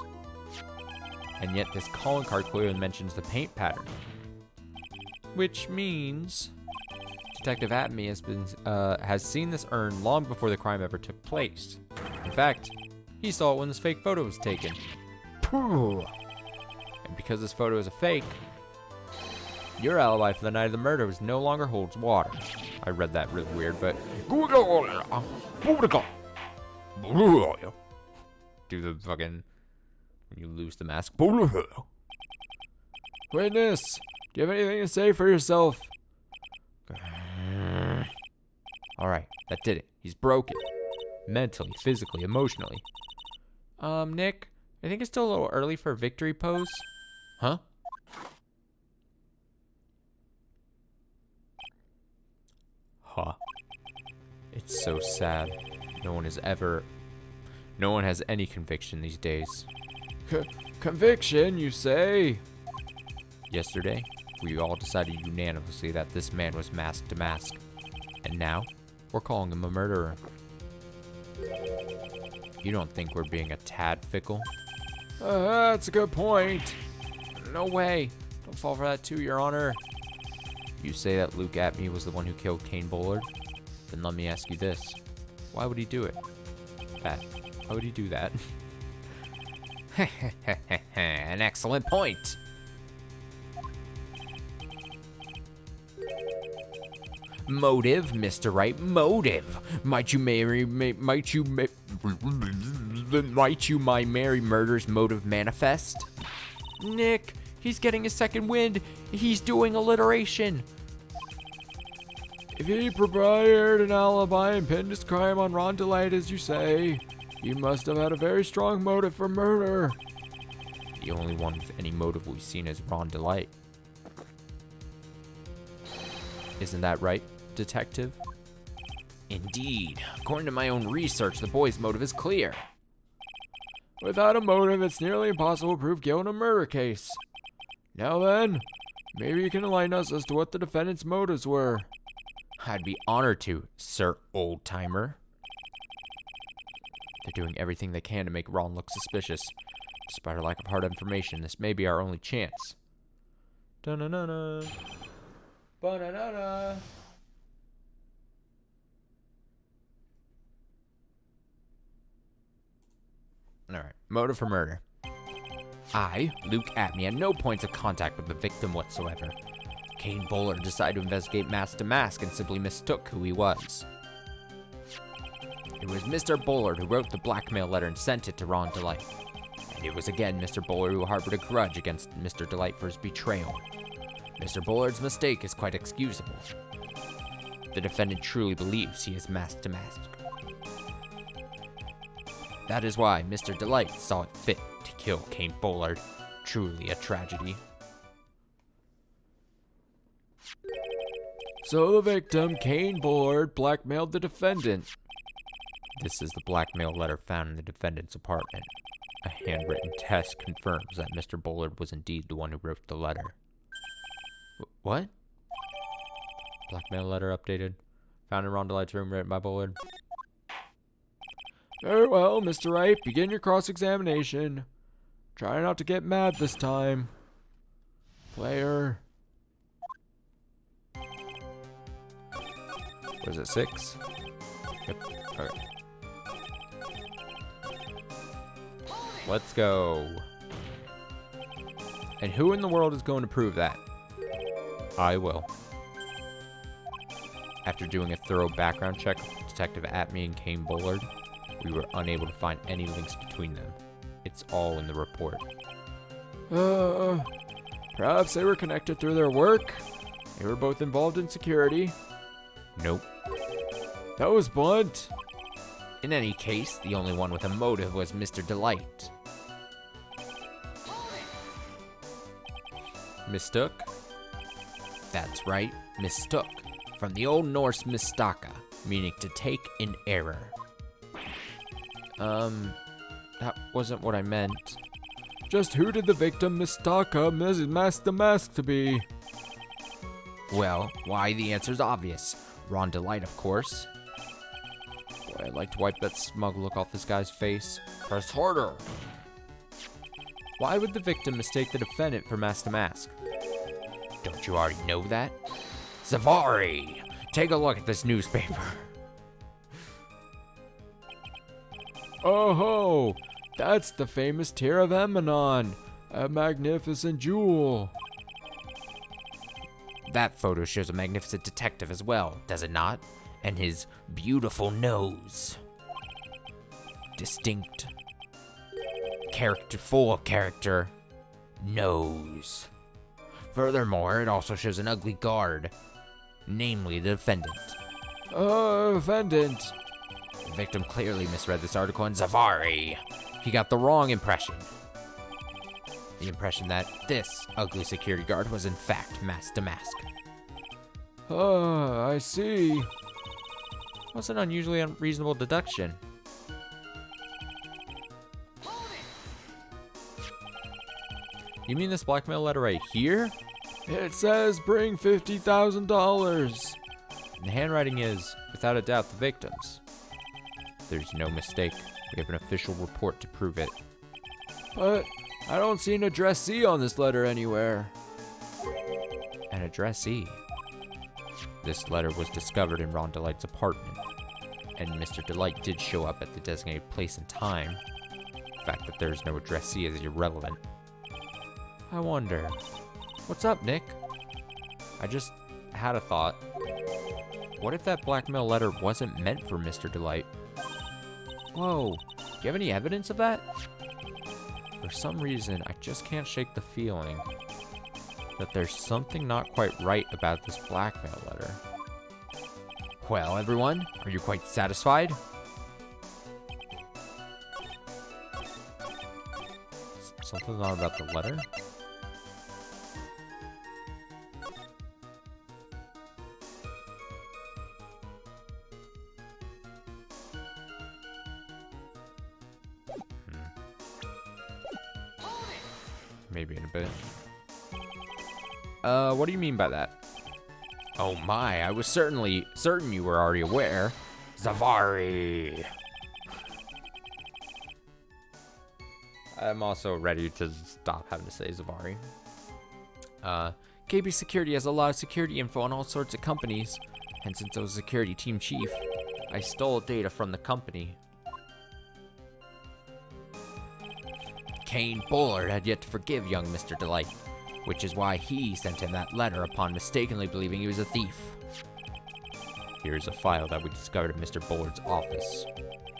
And yet this calling card clearly mentions the paint pattern. Which means Detective Atme has seen this urn long before the crime ever took place. In fact, he saw it when this fake photo was taken. And because this photo is a fake, your alibi for the night of the murder was no longer holds water. I read that really weird, but do the fucking when you lose the mask. Witness, do you have anything to say for yourself? Alright, that did it. He's broken. Mentally, physically, emotionally. Nick, I think it's still a little early for a victory pose. Huh? Huh. It's so sad. No one has any conviction these days. Conviction, you say? Yesterday, we all decided unanimously that this man was Mask to Mask. And now, we're calling him a murderer. You don't think we're being a tad fickle? That's a good point. No way. Don't fall for that too, Your Honor. You say that Luke Atme was the one who killed Kane Bullard? Then let me ask you this. Why would he do it? Why would he do that? An excellent point. Motive, Mr. Wright, motive. Might you my merry murder's motive manifest? Nick, he's getting a second wind. He's doing alliteration. If he prepared an alibi and pinned his crime on Ron Delight, as you say, he must have had a very strong motive for murder. The only one with any motive we've seen is Ron Delight. Isn't that right, Detective? Indeed. According to my own research, the boy's motive is clear. Without a motive, it's nearly impossible to prove guilt in a murder case. Now then, maybe you can enlighten us as to what the defendant's motives were. I'd be honored to, Sir Old-Timer. They're doing everything they can to make Ron look suspicious. Despite our lack of hard information, this may be our only chance. Da-na-na-na. Ba-na-na-na. Alright, motive for murder. I, Luke Atme, had no points of contact with the victim whatsoever. Kane Bullard decided to investigate Mask to Mask and simply mistook who he was. It was Mr. Bullard who wrote the blackmail letter and sent it to Ron Delight. And it was again Mr. Bullard who harbored a grudge against Mr. Delight for his betrayal. Mr. Bullard's mistake is quite excusable. The defendant truly believes he is mask to mask. That is why Mr. Delight saw it fit to kill Kane Bullard. Truly a tragedy. So the victim, Kane Bullard, blackmailed the defendant. This is the blackmail letter found in the defendant's apartment. A handwritten test confirms that Mr. Bullard was indeed the one who wrote the letter. What? Blackmail letter updated. Found in Ron Delight's room, written by Bullard. Very well, Mr. Wright, begin your cross-examination. Try not to get mad this time. Player. Was it 6? Yep. Okay. Let's go. And who in the world is going to prove that? I will. After doing a thorough background check of Detective Atme and Kane Bullard, we were unable to find any links between them. It's all in the report. Perhaps they were connected through their work? They were both involved in security. Nope. That was blunt. In any case, the only one with a motive was Mr. Delight. Mistook? That's right, mistook. From the Old Norse mistaka, meaning to take in error. That wasn't what I meant. Just who did the victim mistaka mask the mask to be? Well, why, the answer's obvious. Ron Delight, of course. Boy, I'd like to wipe that smug look off this guy's face. Press harder. Why would the victim mistake the defendant for mask to mask? Don't you already know that? Zavari! Take a look at this newspaper. Oh ho! That's the famous Tear of Emanon, a magnificent jewel. That photo shows a magnificent detective as well, does it not? And his beautiful nose. Distinct. Full of character. Nose. Furthermore, it also shows an ugly guard. Namely, the defendant. Defendant. The victim clearly misread this article in Zavari. He got the wrong impression. The impression that this ugly security guard was in fact mask to mask. I see. What's an unusually unreasonable deduction? You mean this blackmail letter right here? It says bring $50,000. The handwriting is, without a doubt, the victim's. There's no mistake. We have an official report to prove it. But I don't see an addressee on this letter anywhere. An addressee. This letter was discovered in Ron Delight's apartment, and Mr. Delight did show up at the designated place and time. The fact that there's no addressee is irrelevant. I wonder. What's up, Nick? I just had a thought. What if that blackmail letter wasn't meant for Mr. Delight? Whoa, do you have any evidence of that? For some reason, I just can't shake the feeling that there's something not quite right about this blackmail letter. Well, everyone, are you quite satisfied? Something not about the letter? Maybe in a bit. What do you mean by that? Oh my, I was certainly certain you were already aware. Zavari! I'm also ready to stop having to say Zavari. KB Security has a lot of security info on all sorts of companies, and since I was security team chief, I stole data from the company. Kane Bullard had yet to forgive young Mr. Delight, which is why he sent him that letter upon mistakenly believing he was a thief. Here's a file that we discovered in Mr. Bullard's office.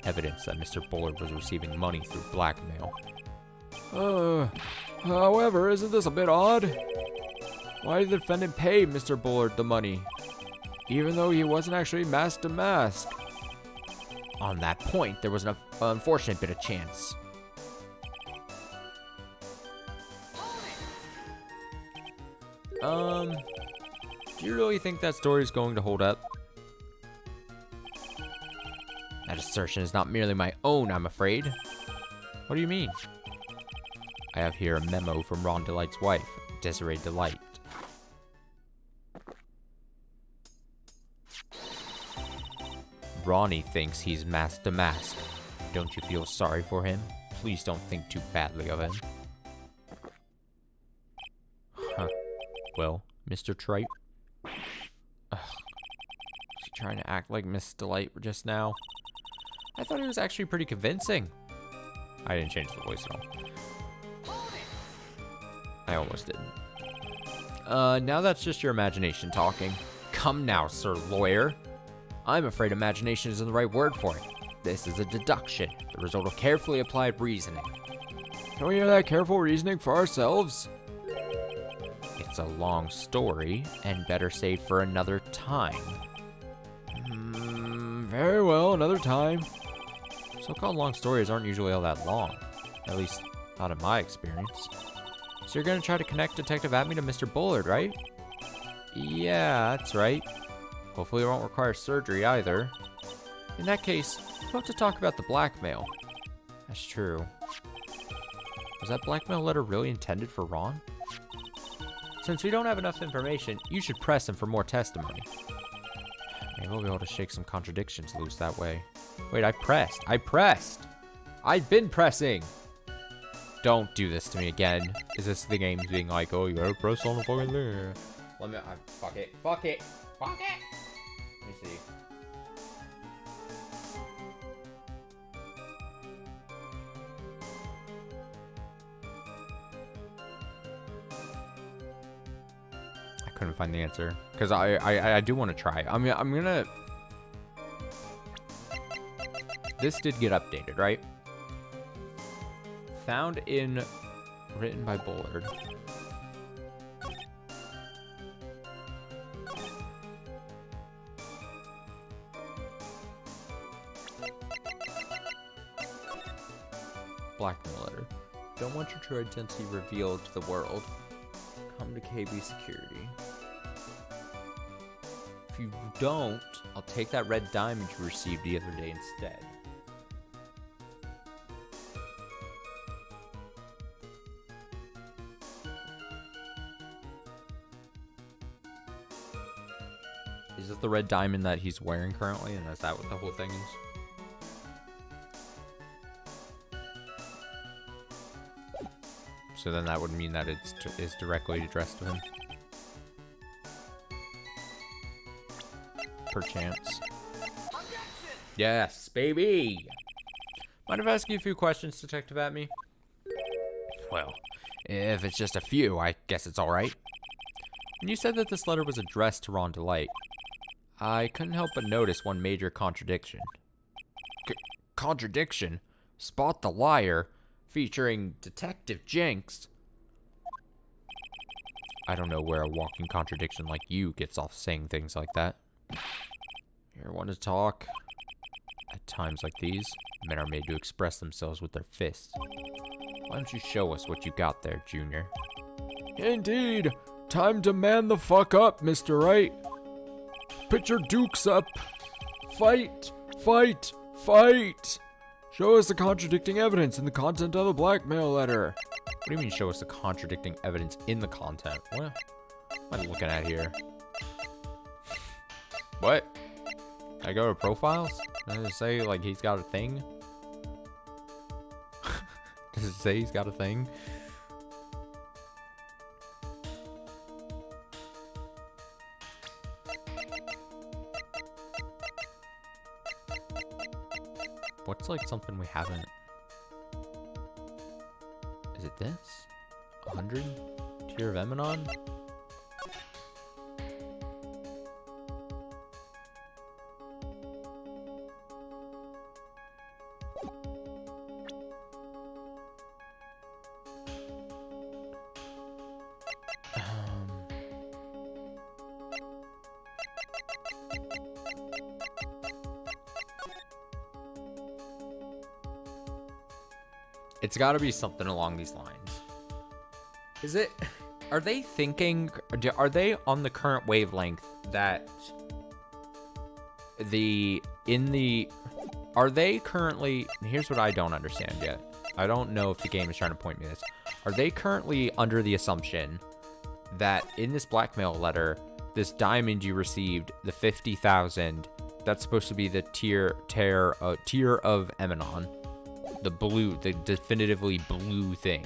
evidence that Mr. Bullard was receiving money through blackmail. However, isn't this a bit odd? Why did the defendant pay Mr. Bullard the money, even though he wasn't actually mask to mask? On that point, there was an unfortunate bit of chance. Do you really think that story's going to hold up? That assertion is not merely my own, I'm afraid. What do you mean? I have here a memo from Ron Delight's wife, Desiree Delight. Ronnie thinks he's mask to mask. Don't you feel sorry for him? Please don't think too badly of him. Huh. Well, Mr. Tripe? Ugh. Is he trying to act like Miss Delight just now? I thought he was actually pretty convincing. I didn't change the voice at all. I almost did. Now that's just your imagination talking. Come now, sir lawyer. I'm afraid imagination isn't the right word for it. This is a deduction, the result of carefully applied reasoning. Can we hear that careful reasoning for ourselves? It's a long story, and better saved for another time. Very well, another time. So-called long stories aren't usually all that long. At least, not in my experience. So you're gonna try to connect Detective Atme to Mr. Bullard, right? Yeah, that's right. Hopefully it won't require surgery either. In that case, we'll have to talk about the blackmail. That's true. Was that blackmail letter really intended for Ron? Since we don't have enough information, you should press him for more testimony. Maybe we'll be able to shake some contradictions loose that way. Wait, I pressed. I've been pressing. Don't do this to me again. Is this the game being like, oh, you gotta press on the fucking there? Let me, fuck it. Let me see. I couldn't find the answer because I do want to try. I mean, I'm gonna. This did get updated, right? Found in, written by Bullard. Blackmail letter. Don't want your true identity revealed to the world. Come to KB Security. If you don't, I'll take that red diamond you received the other day instead. Is this the red diamond that he's wearing currently, and is that what the whole thing is? So then that would mean that it's directly addressed to him. Perchance. Yes, baby! Mind if I ask you a few questions, Detective Atme? Well, if it's just a few, I guess it's alright. When you said that this letter was addressed to Ron Delight, I couldn't help but notice one major contradiction. Contradiction? Spot the Liar? Featuring Detective Jenks? I don't know where a walking contradiction like you gets off saying things like that. You're one to talk. At times like these, men are made to express themselves with their fists. Why don't you show us what you got there, Junior? Indeed. Time to man the fuck up, Mr. Wright. Put your dukes up. Fight, fight, fight. Show us the contradicting evidence in the content of the blackmail letter. What do you mean show us the contradicting evidence in the content? What am I looking at here? What? I go to profiles? Does it say like he's got a thing? Does it say he's got a thing? What's like something we haven't? Is it this? 100? Tier of Emanon? It's got to be something along these lines. Is it? Are they thinking? Are they on the current wavelength that Are they currently? Here's what I don't understand yet. I don't know if the game is trying to point me this. Are they currently under the assumption that in this blackmail letter, this diamond you received, the 50,000, that's supposed to be the tier of Emanon, the blue, the definitively blue thing?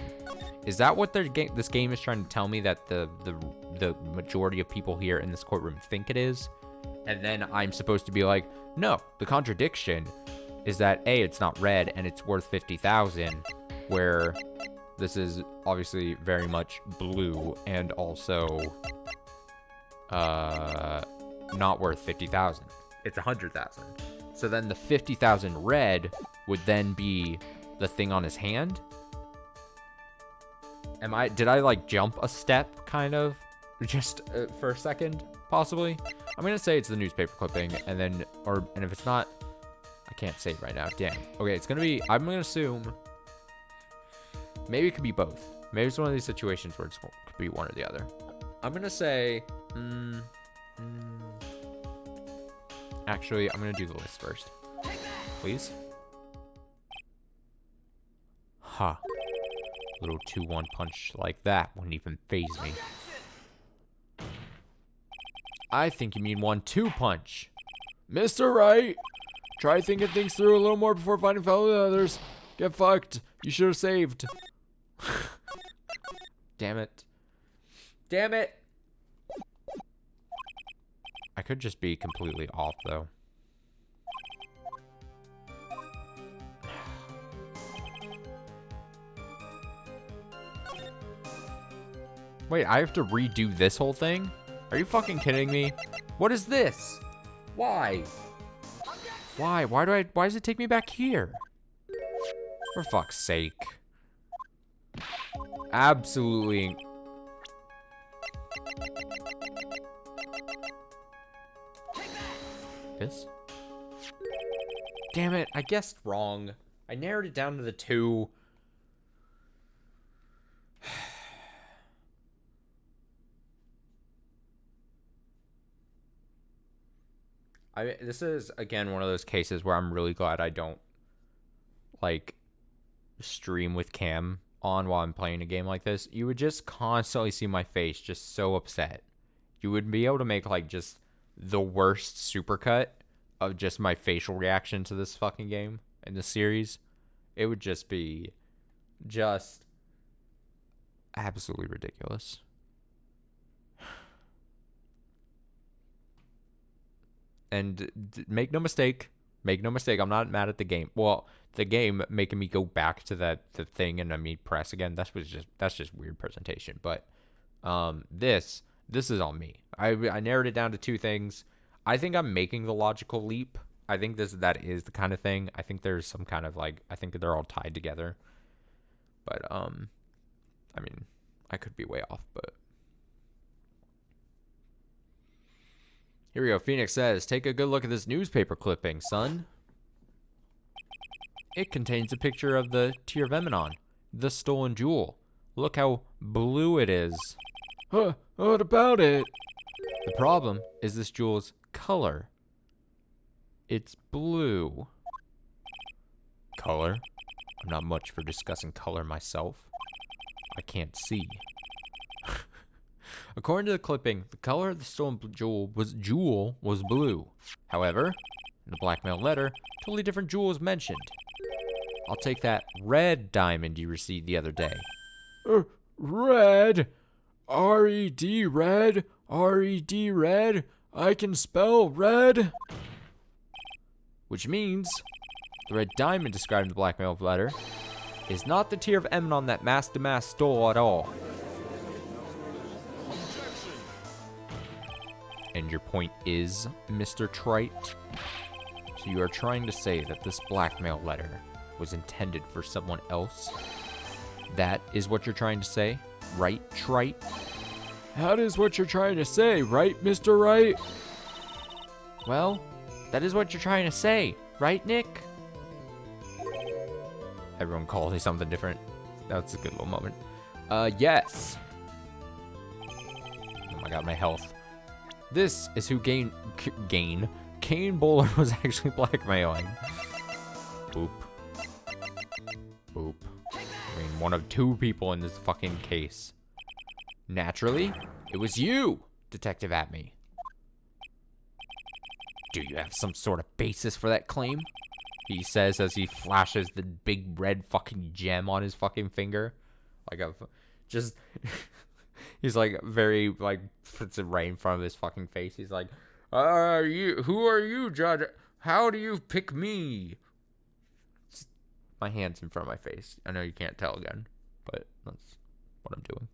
Is that what this game is trying to tell me, that the majority of people here in this courtroom think it is? And then I'm supposed to be like, no, the contradiction is that A, it's not red and it's worth 50,000, where this is obviously very much blue and also not worth 50,000. It's 100,000. So then the 50,000 red would then be the thing on his hand. Did I like jump a step kind of just for a second, possibly? I'm going to say it's the newspaper clipping, and if it's not, I can't say it right now. Damn. Okay, it's going to be, I'm going to assume maybe it could be both. Maybe it's one of these situations where it could be one or the other. I'm going to say, actually, I'm going to do the list first. Please. Ha. Little 2-1 punch like that wouldn't even faze me. I think you mean 1-2 punch. Mr. Wright, try thinking things through a little more before finding fault with others. Get fucked. You should have saved. Damn it. Damn it. I could just be completely off, though. Wait, I have to redo this whole thing? Are you fucking kidding me? What is this? Why? Why? Why does it take me back here? For fuck's sake. Absolutely. This? Damn it, I guessed wrong. I narrowed it down to the 2. This is, again, one of those cases where I'm really glad I don't, like, stream with cam on while I'm playing a game like this. You would just constantly see my face just so upset. You would be able to make, like, just the worst supercut of just my facial reaction to this fucking game in the series. It would just be just absolutely ridiculous. And make no mistake, I'm not mad at the game. Well, the game making me go back to the thing and me press again, that's just weird presentation. But this is on me. I narrowed it down to 2 things. I think I'm making the logical leap. I think that is the kind of thing. I think there's some kind of, like, I think they're all tied together. But I mean, I could be way off, but here we go. Phoenix says, take a good look at this newspaper clipping, son. It contains a picture of the Tear of Emanon, the stolen jewel. Look how blue it is. Huh, what about it? The problem is this jewel's color. It's blue. Color? I'm not much for discussing color myself. I can't see. According to the clipping, the color of the stolen jewel was blue. However, in the blackmail letter, totally different jewel is mentioned. I'll take that red diamond you received the other day. Red? R-E-D, red? R-E-D, red? I can spell red? Which means the red diamond described in the blackmail letter is not the Tear of Emanon that Master Mass stole at all. And your point is, Mr. Trite? So you are trying to say that this blackmail letter was intended for someone else? That is what you're trying to say? Right, Trite? That is what you're trying to say, right, Mr. Wright? Well, that is what you're trying to say, right, Nick? everyone calls me something different. That's a good little moment. Yes. Oh my god, my health. This is who Kane Bowler was actually blackmailing. Boop. Boop. I mean, one of two people in this fucking case. Naturally, it was you, Detective Atme. Do you have some sort of basis for that claim? He says as he flashes the big red fucking gem on his fucking finger. Like a, just, he's like very, like, puts it right in front of his fucking face. He's like, who are you, Judge? How do you pick me? Just, my hand's in front of my face. I know you can't tell again, but that's what I'm doing.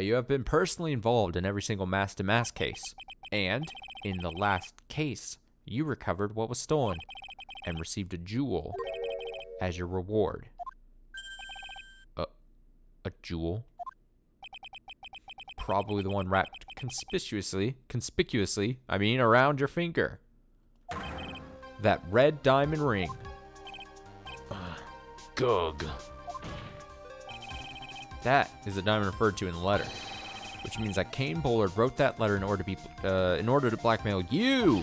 You have been personally involved in every single mask-to-mask case. And, in the last case, you recovered what was stolen and received a jewel as your reward. A jewel? Probably the one wrapped conspicuously, around your finger. That red diamond ring. Gug. That is the diamond referred to in the letter, which means that Kane Bullard wrote that letter in order to blackmail you.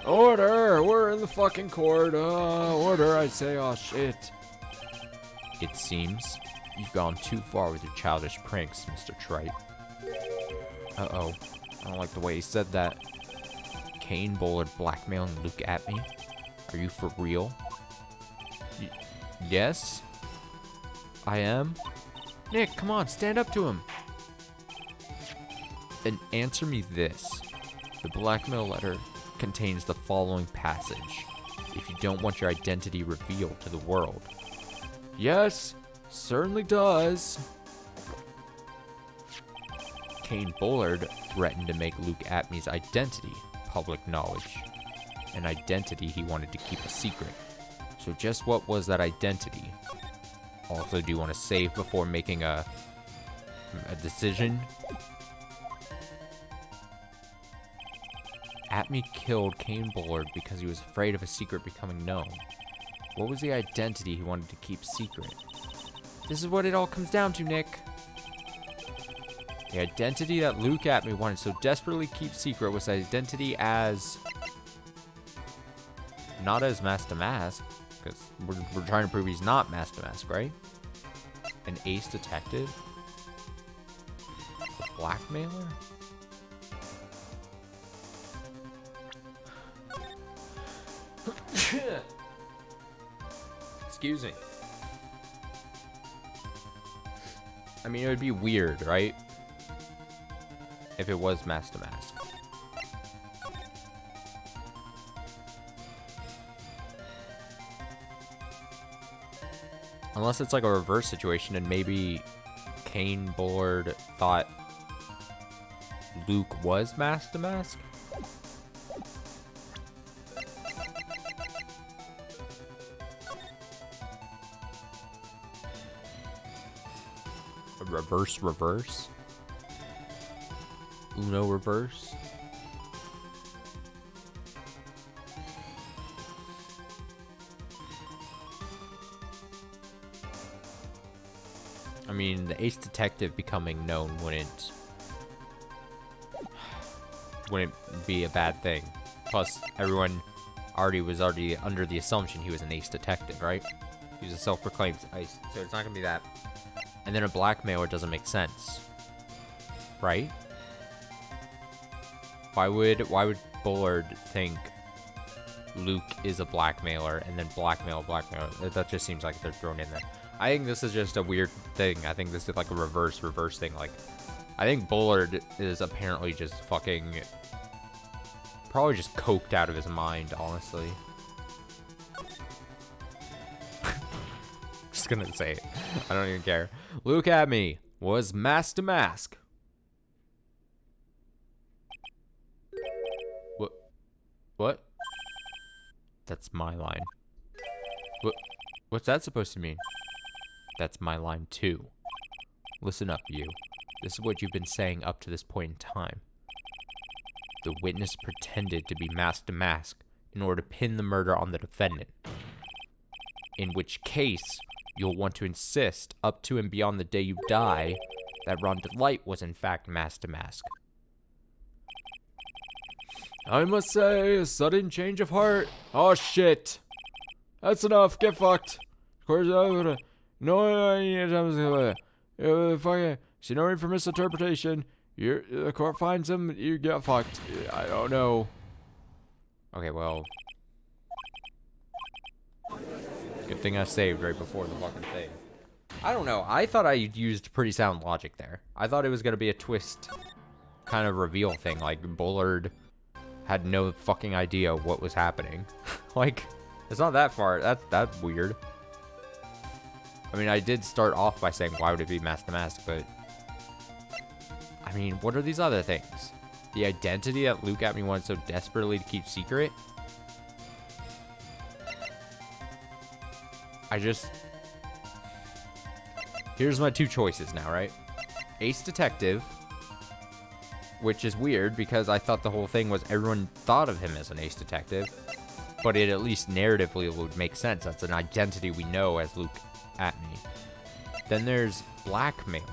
Order! We're in the fucking court. Order, I say. Oh, shit. It seems you've gone too far with your childish pranks, Mr. Wright. Uh-oh. I don't like the way he said that. Kane Bullard blackmailing Luke Atme? Are you for real? Yes? I am? Nick, come on, stand up to him. And answer me this. The blackmail letter contains the following passage. If you don't want your identity revealed to the world. Yes, certainly does. Kane Bullard threatened to make Luke Atme's identity public knowledge. An identity he wanted to keep a secret. So just what was that identity? Also, do you want to save before making a decision? Atme killed Kane Bullard because he was afraid of a secret becoming known. What was the identity he wanted to keep secret? This is what it all comes down to, Nick. The identity that Luke Atme wanted so desperately keep secret was identity as... not as Master Mask, because we're trying to prove he's not Master Mask, right? An ace detective? A blackmailer? Excuse me. I mean, it would be weird, right? If it was Master Mask. Unless it's like a reverse situation and maybe Kane Bullard thought Luke was Master Mask? A reverse? Uno reverse? I mean, the ace detective becoming known wouldn't be a bad thing. Plus, everyone was already under the assumption he was an ace detective, right? He was a self-proclaimed ace, so it's not gonna be that. And then a blackmailer doesn't make sense, right? Why would Bullard think Luke is a blackmailer and then blackmail? That just seems like they're thrown in there. I think this is just a weird thing. I think this is like a reverse thing. Like, I think Bullard is apparently just fucking, probably just coked out of his mind, honestly. Just gonna say it. I don't even care. Luke Atme was Master Mask. What? That's my line. What's that supposed to mean? That's my line too. Listen up, you. This is what you've been saying up to this point in time. The witness pretended to be Master Mask in order to pin the murder on the defendant. In which case, you'll want to insist, up to and beyond the day you die, that Rhonda Light was in fact mask to mask. I must say, a sudden change of heart. Oh shit. That's enough. Get fucked. Of course, fucking, see no need for misinterpretation. The court finds him, you get fucked. I don't know. Okay, well. Good thing I saved right before the fucking thing. I don't know. I thought I used pretty sound logic there. I thought it was going to be a twist kind of reveal thing. Like, Bullard had no fucking idea what was happening. Like, it's not that far. That's weird. I mean, I did start off by saying, why would it be mask to mask? But, I mean, what are these other things? The identity that Luke at me wanted so desperately to keep secret? Here's my two choices now, right? Ace Detective, which is weird because I thought the whole thing was everyone thought of him as an ace detective, but it at least narratively would make sense. That's an identity we know as Luke at me. Then there's Blackmailer,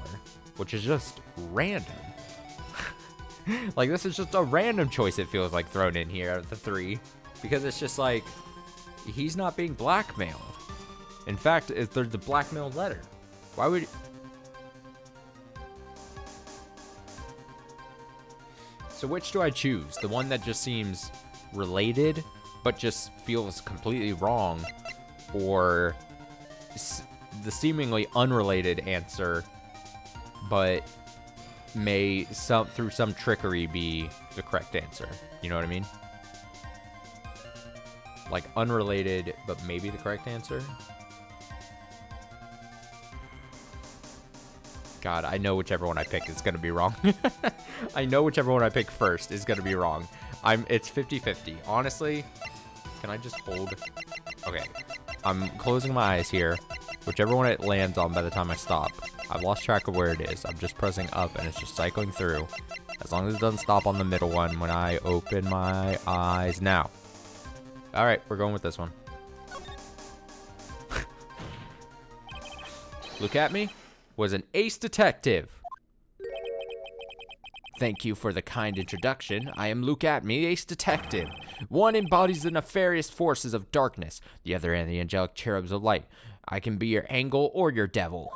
which is just random. Like, this is just a random choice, it feels like, thrown in here out of the three, because it's just like, he's not being blackmailed. In fact, there's the blackmail letter. Why would... So which do I choose? The one that just seems related, but just feels completely wrong, or the seemingly unrelated answer, but may through some trickery be the correct answer? You know what I mean? Like, unrelated, but maybe the correct answer? God, I know whichever one I pick is going to be wrong. I know whichever one I pick first is going to be wrong. It's 50-50. Honestly, can I just hold? Okay. I'm closing my eyes here. Whichever one it lands on by the time I stop. I've lost track of where it is. I'm just pressing up and it's just cycling through. As long as it doesn't stop on the middle one when I open my eyes now. All right, we're going with this one. Look at me. Was an ace detective. Thank you for the kind introduction. I am Luke Atme, ace detective. One embodies the nefarious forces of darkness, the other the angelic cherubs of light. I can be your angel or your devil.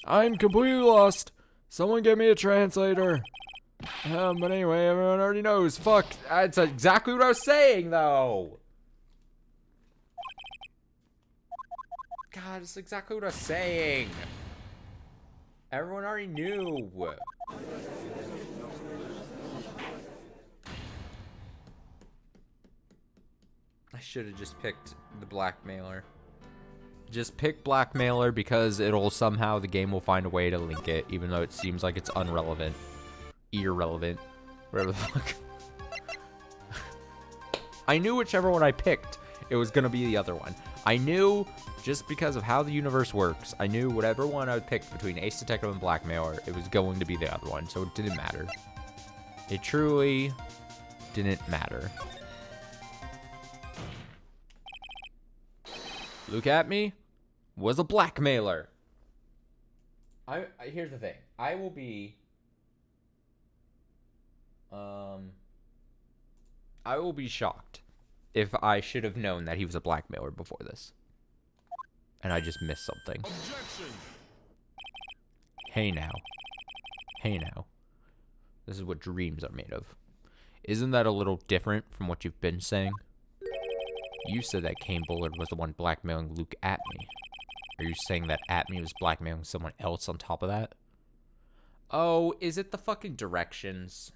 I'm completely lost. Someone get me a translator. But anyway, everyone already knows. Fuck. That's exactly what I was saying, though. God, that's exactly what I was saying. Everyone already knew. I should have just picked the blackmailer. Just pick blackmailer because it'll somehow, the game will find a way to link it, even though it seems like it's irrelevant. Whatever the fuck. I knew whichever one I picked, it was going to be the other one. I knew, just because of how the universe works, I knew whatever one I would pick between Ace Detective and Blackmailer, it was going to be the other one, so it didn't matter. It truly didn't matter. Look at me. Was a blackmailer. Here's the thing. I will be shocked if I should have known that he was a blackmailer before this. And I just missed something. Objection. Hey now. Hey now. This is what dreams are made of. Isn't that a little different from what you've been saying? You said that Kane Bullard was the one blackmailing Luke at me. Are you saying that Atme was blackmailing someone else on top of that? Oh, is it the fucking directions?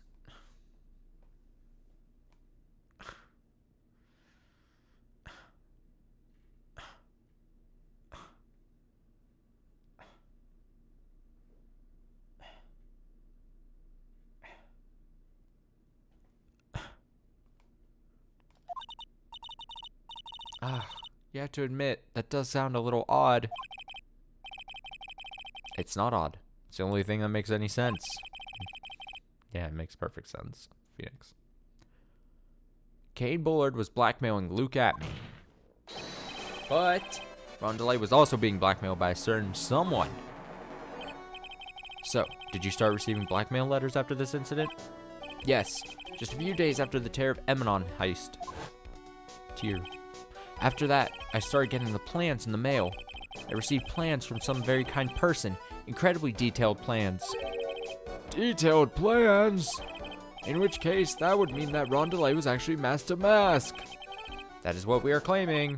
You have to admit, that does sound a little odd. It's not odd. It's the only thing that makes any sense. Yeah, it makes perfect sense, Phoenix. Kane Bullard was blackmailing Luke Atme. But Ron DeLay was also being blackmailed by a certain someone. So, did you start receiving blackmail letters after this incident? Yes, just a few days after the Terror of Emanon heist. Tear. After that, I started getting the plans in the mail. I received plans from some very kind person, incredibly detailed plans. Detailed plans? In which case, that would mean that Ron DeLay was actually masked to mask. That is what we are claiming.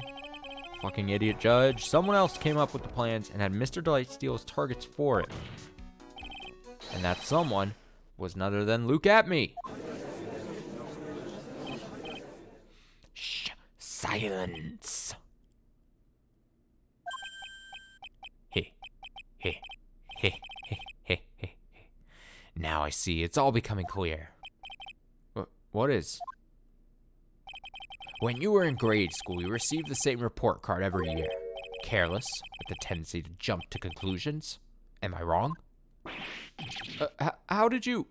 Fucking idiot judge. Someone else came up with the plans and had Mr. DeLay steal his targets for it. And that someone was none other than Luke Atme. Shh. Silence. Hey. Hey. Hey. Hey. Hey. Hey. Now I see. It's all becoming clear. What is? When you were in grade school, you received the same report card every year. Careless, with a tendency to jump to conclusions. Am I wrong? How did you?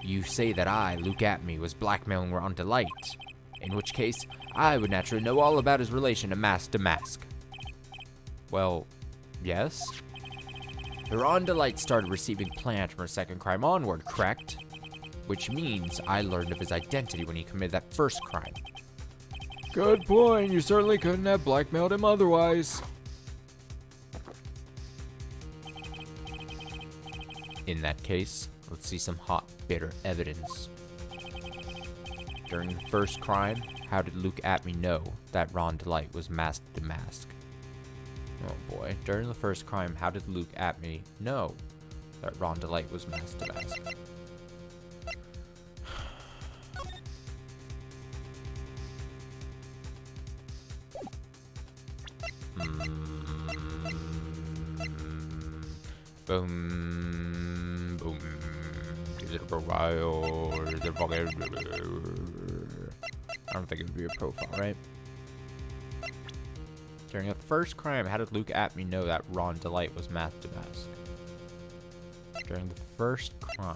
You say that I, Luke Atme, was blackmailing Ron DeLay, in which case, I would naturally know all about his relation to Mask. Well, yes? Ron DeLay started receiving plans from her second crime onward, correct? Which means I learned of his identity when he committed that first crime. Good point. You certainly couldn't have blackmailed him otherwise. In that case, let's see some hot, bitter evidence. During the first crime, how did Luke Atme know that Ron DeLay was masked to mask? Oh boy. During the first crime, how did Luke Atme know that Ron DeLay was masked to mask? Boom, boom. Is it a profile or is it fucking? I don't think it would be a profile, right? During the first crime, how did Luke Atme know that Ron DeLay was masked to mask? During the first crime.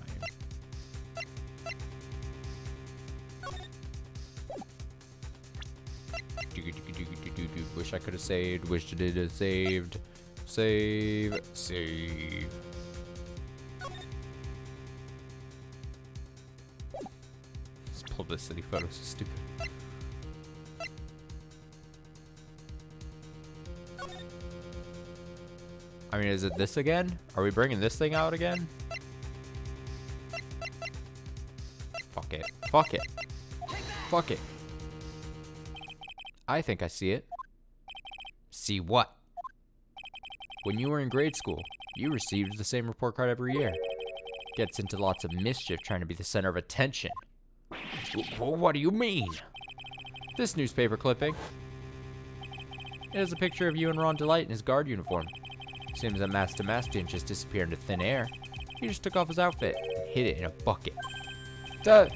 Wish I could have saved. Wish I did have saved. Save. Save. This publicity photos are stupid. I mean, is it this again? Are we bringing this thing out again? Fuck it. Fuck it. Fuck it. I think I see it. See what? When you were in grade school, you received the same report card every year. Gets into lots of mischief trying to be the center of attention. What do you mean? This newspaper clipping. It has a picture of you and Ron DeLay in his guard uniform. Seems that Master didn't just disappear into thin air. He just took off his outfit and hid it in a bucket. That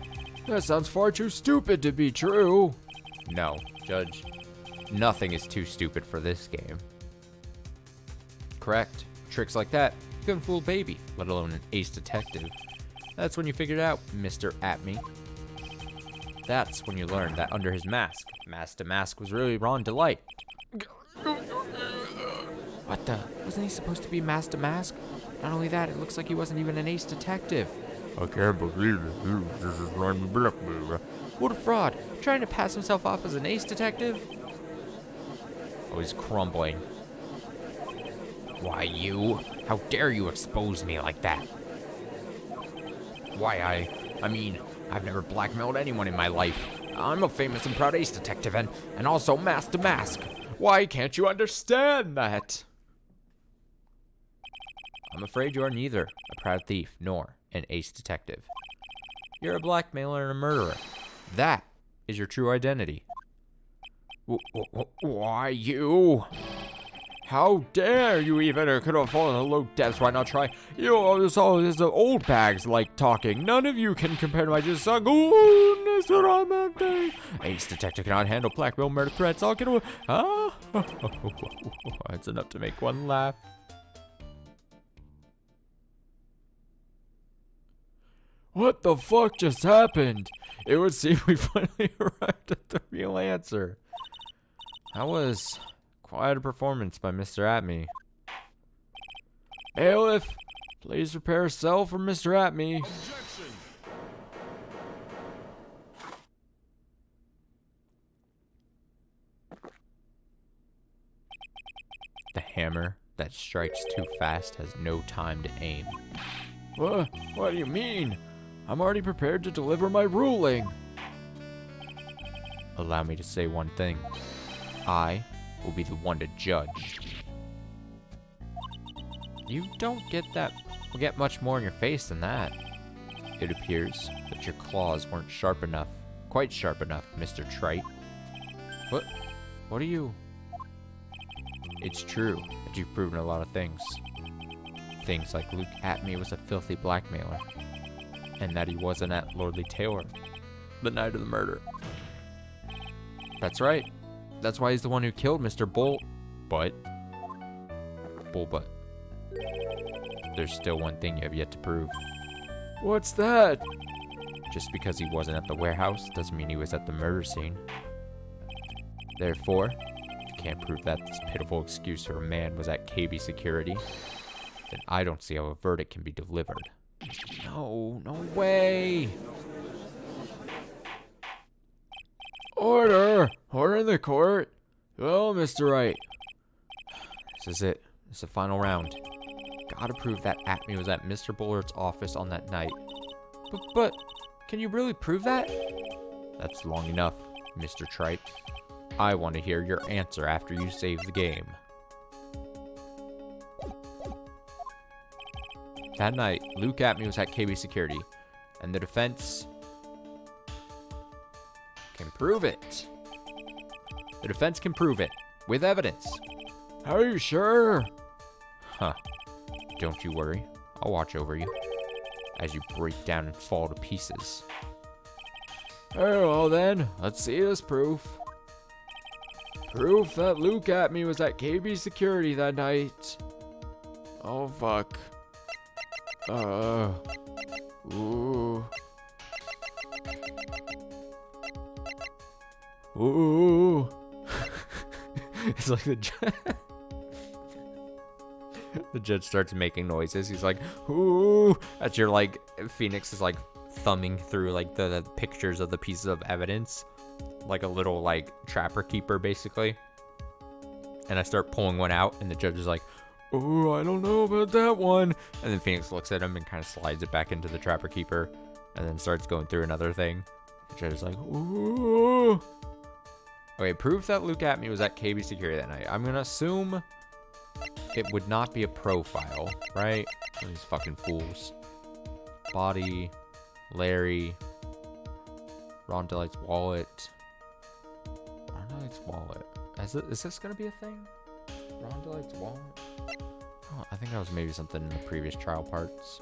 sounds far too stupid to be true. No, Judge. Nothing is too stupid for this game. Correct. Tricks like that, you couldn't fool a baby, let alone an ace detective. That's when you figured out, Mr. Atme. That's when you learned that under his mask, Mask was really Ron DeLay. What the? Wasn't he supposed to be Mask? Not only that, it looks like he wasn't even an ace detective. I can't believe it. This is Ron Blackmailer. What a fraud. Trying to pass himself off as an ace detective? Oh, he's crumbling. Why, you? How dare you expose me like that? Why, I mean, I've never blackmailed anyone in my life. I'm a famous and proud ace detective and also Mask. Why can't you understand that? I'm afraid you are neither a proud thief nor an ace detective. You're a blackmailer and a murderer. That is your true identity. Why, you? How dare you even? It could have fallen in low depths. Why not try? You know, this all is the old bags like talking. None of you can compare to my just Ace detective cannot handle blackmail, murder threats. I'll get away. Huh? It's enough to make one laugh. What the fuck just happened? It would seem we finally arrived at the real answer. That was quite a performance by Mr. Atme. Bailiff, please prepare a cell for Mr. Atme. The hammer that strikes too fast has no time to aim. What do you mean? I'm already prepared to deliver my ruling. Allow me to say one thing. I will be the one to judge. You don't get much more in your face than that. It appears that your claws weren't sharp enough. Quite sharp enough, Mr. Trite. What are you? It's true that you've proven a lot of things. Things like Luke Atme was a filthy blackmailer. And that he wasn't at Lordly Taylor the night of the murder. That's right. That's why he's the one who killed Mr. Bull. But there's still one thing you have yet to prove. What's that? Just because he wasn't at the warehouse doesn't mean he was at the murder scene. Therefore, if you can't prove that this pitiful excuse for a man was at KB Security, then I don't see how a verdict can be delivered. No way! Order! Order in the court. Well, Mr. Wright. This is it. This is the final round. Gotta prove that Atme was at Mr. Bullard's office on that night. But, can you really prove that? That's long enough, Mr. Trite. I want to hear your answer after you save the game. That night, Luke Atme was at KB Security, and the defense can prove it. The defense can prove it, with evidence. Are you sure? Huh. Don't you worry. I'll watch over you as you break down and fall to pieces. Very well then, let's see this proof. Proof that Luke Atme was at KB Security that night. Oh fuck. Ooh. It's like the judge starts making noises. He's like, ooh. As you're like, Phoenix is like thumbing through like the pictures of the pieces of evidence. Like a little like trapper keeper basically. And I start pulling one out and the judge is like, oh, I don't know about that one. And then Phoenix looks at him and kind of slides it back into the trapper keeper and then starts going through another thing. The judge is like, ooh. Okay, proof that Luke Atme was at KB Security that night. I'm gonna assume it would not be a profile, right? These fucking fools. Body, Larry, Ron Delight's wallet. Ron Delight's wallet. Is this gonna be a thing? Ron Delight's wallet? Oh, I think that was maybe something in the previous trial parts.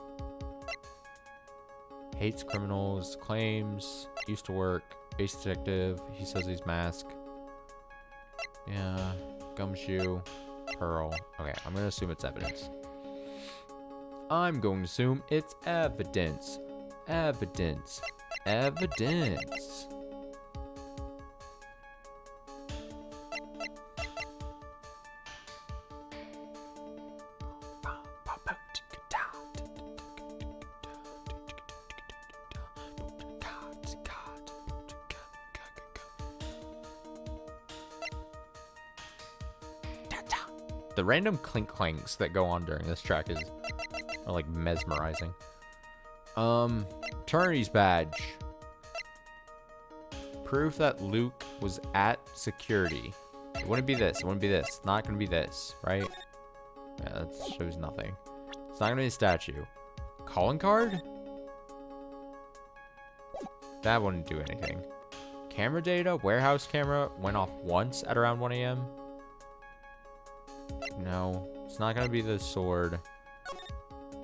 Hates criminals, claims, used to work, base detective, he says he's masked. Yeah, gumshoe, pearl. Okay, I'm gonna assume it's evidence. I'm going to assume it's evidence. Evidence. Evidence. The random clink clanks that go on during this track are like mesmerizing. Attorney's badge. Proof that Luke was at security. It wouldn't be this. It wouldn't be this. It's not gonna be this, right? Yeah, that shows nothing. It's not gonna be a statue. Calling card? That wouldn't do anything. Camera data, warehouse camera went off once at around 1 a.m. No, it's not gonna be the sword.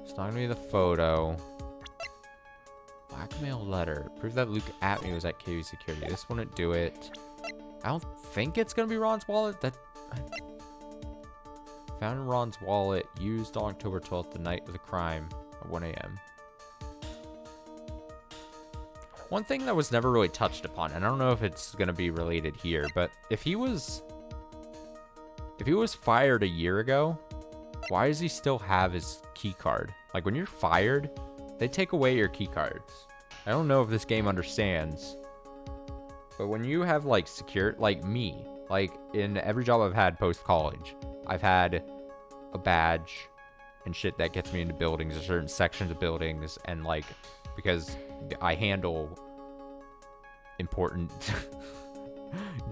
It's not gonna be the photo. Blackmail letter. Proof that Luke Atme was at KB Security. This wouldn't do it. I don't think it's gonna be Ron's wallet. Found in Ron's wallet, used on October 12th, the night of the crime, at 1 a.m. One thing that was never really touched upon, and I don't know if it's gonna be related here, but if he was fired a year ago, why does he still have his key card? Like, when you're fired, they take away your key cards. I don't know if this game understands, but when you have, like, like me, like, in every job I've had post-college, I've had a badge and shit that gets me into buildings or certain sections of buildings, and, like, because I handle important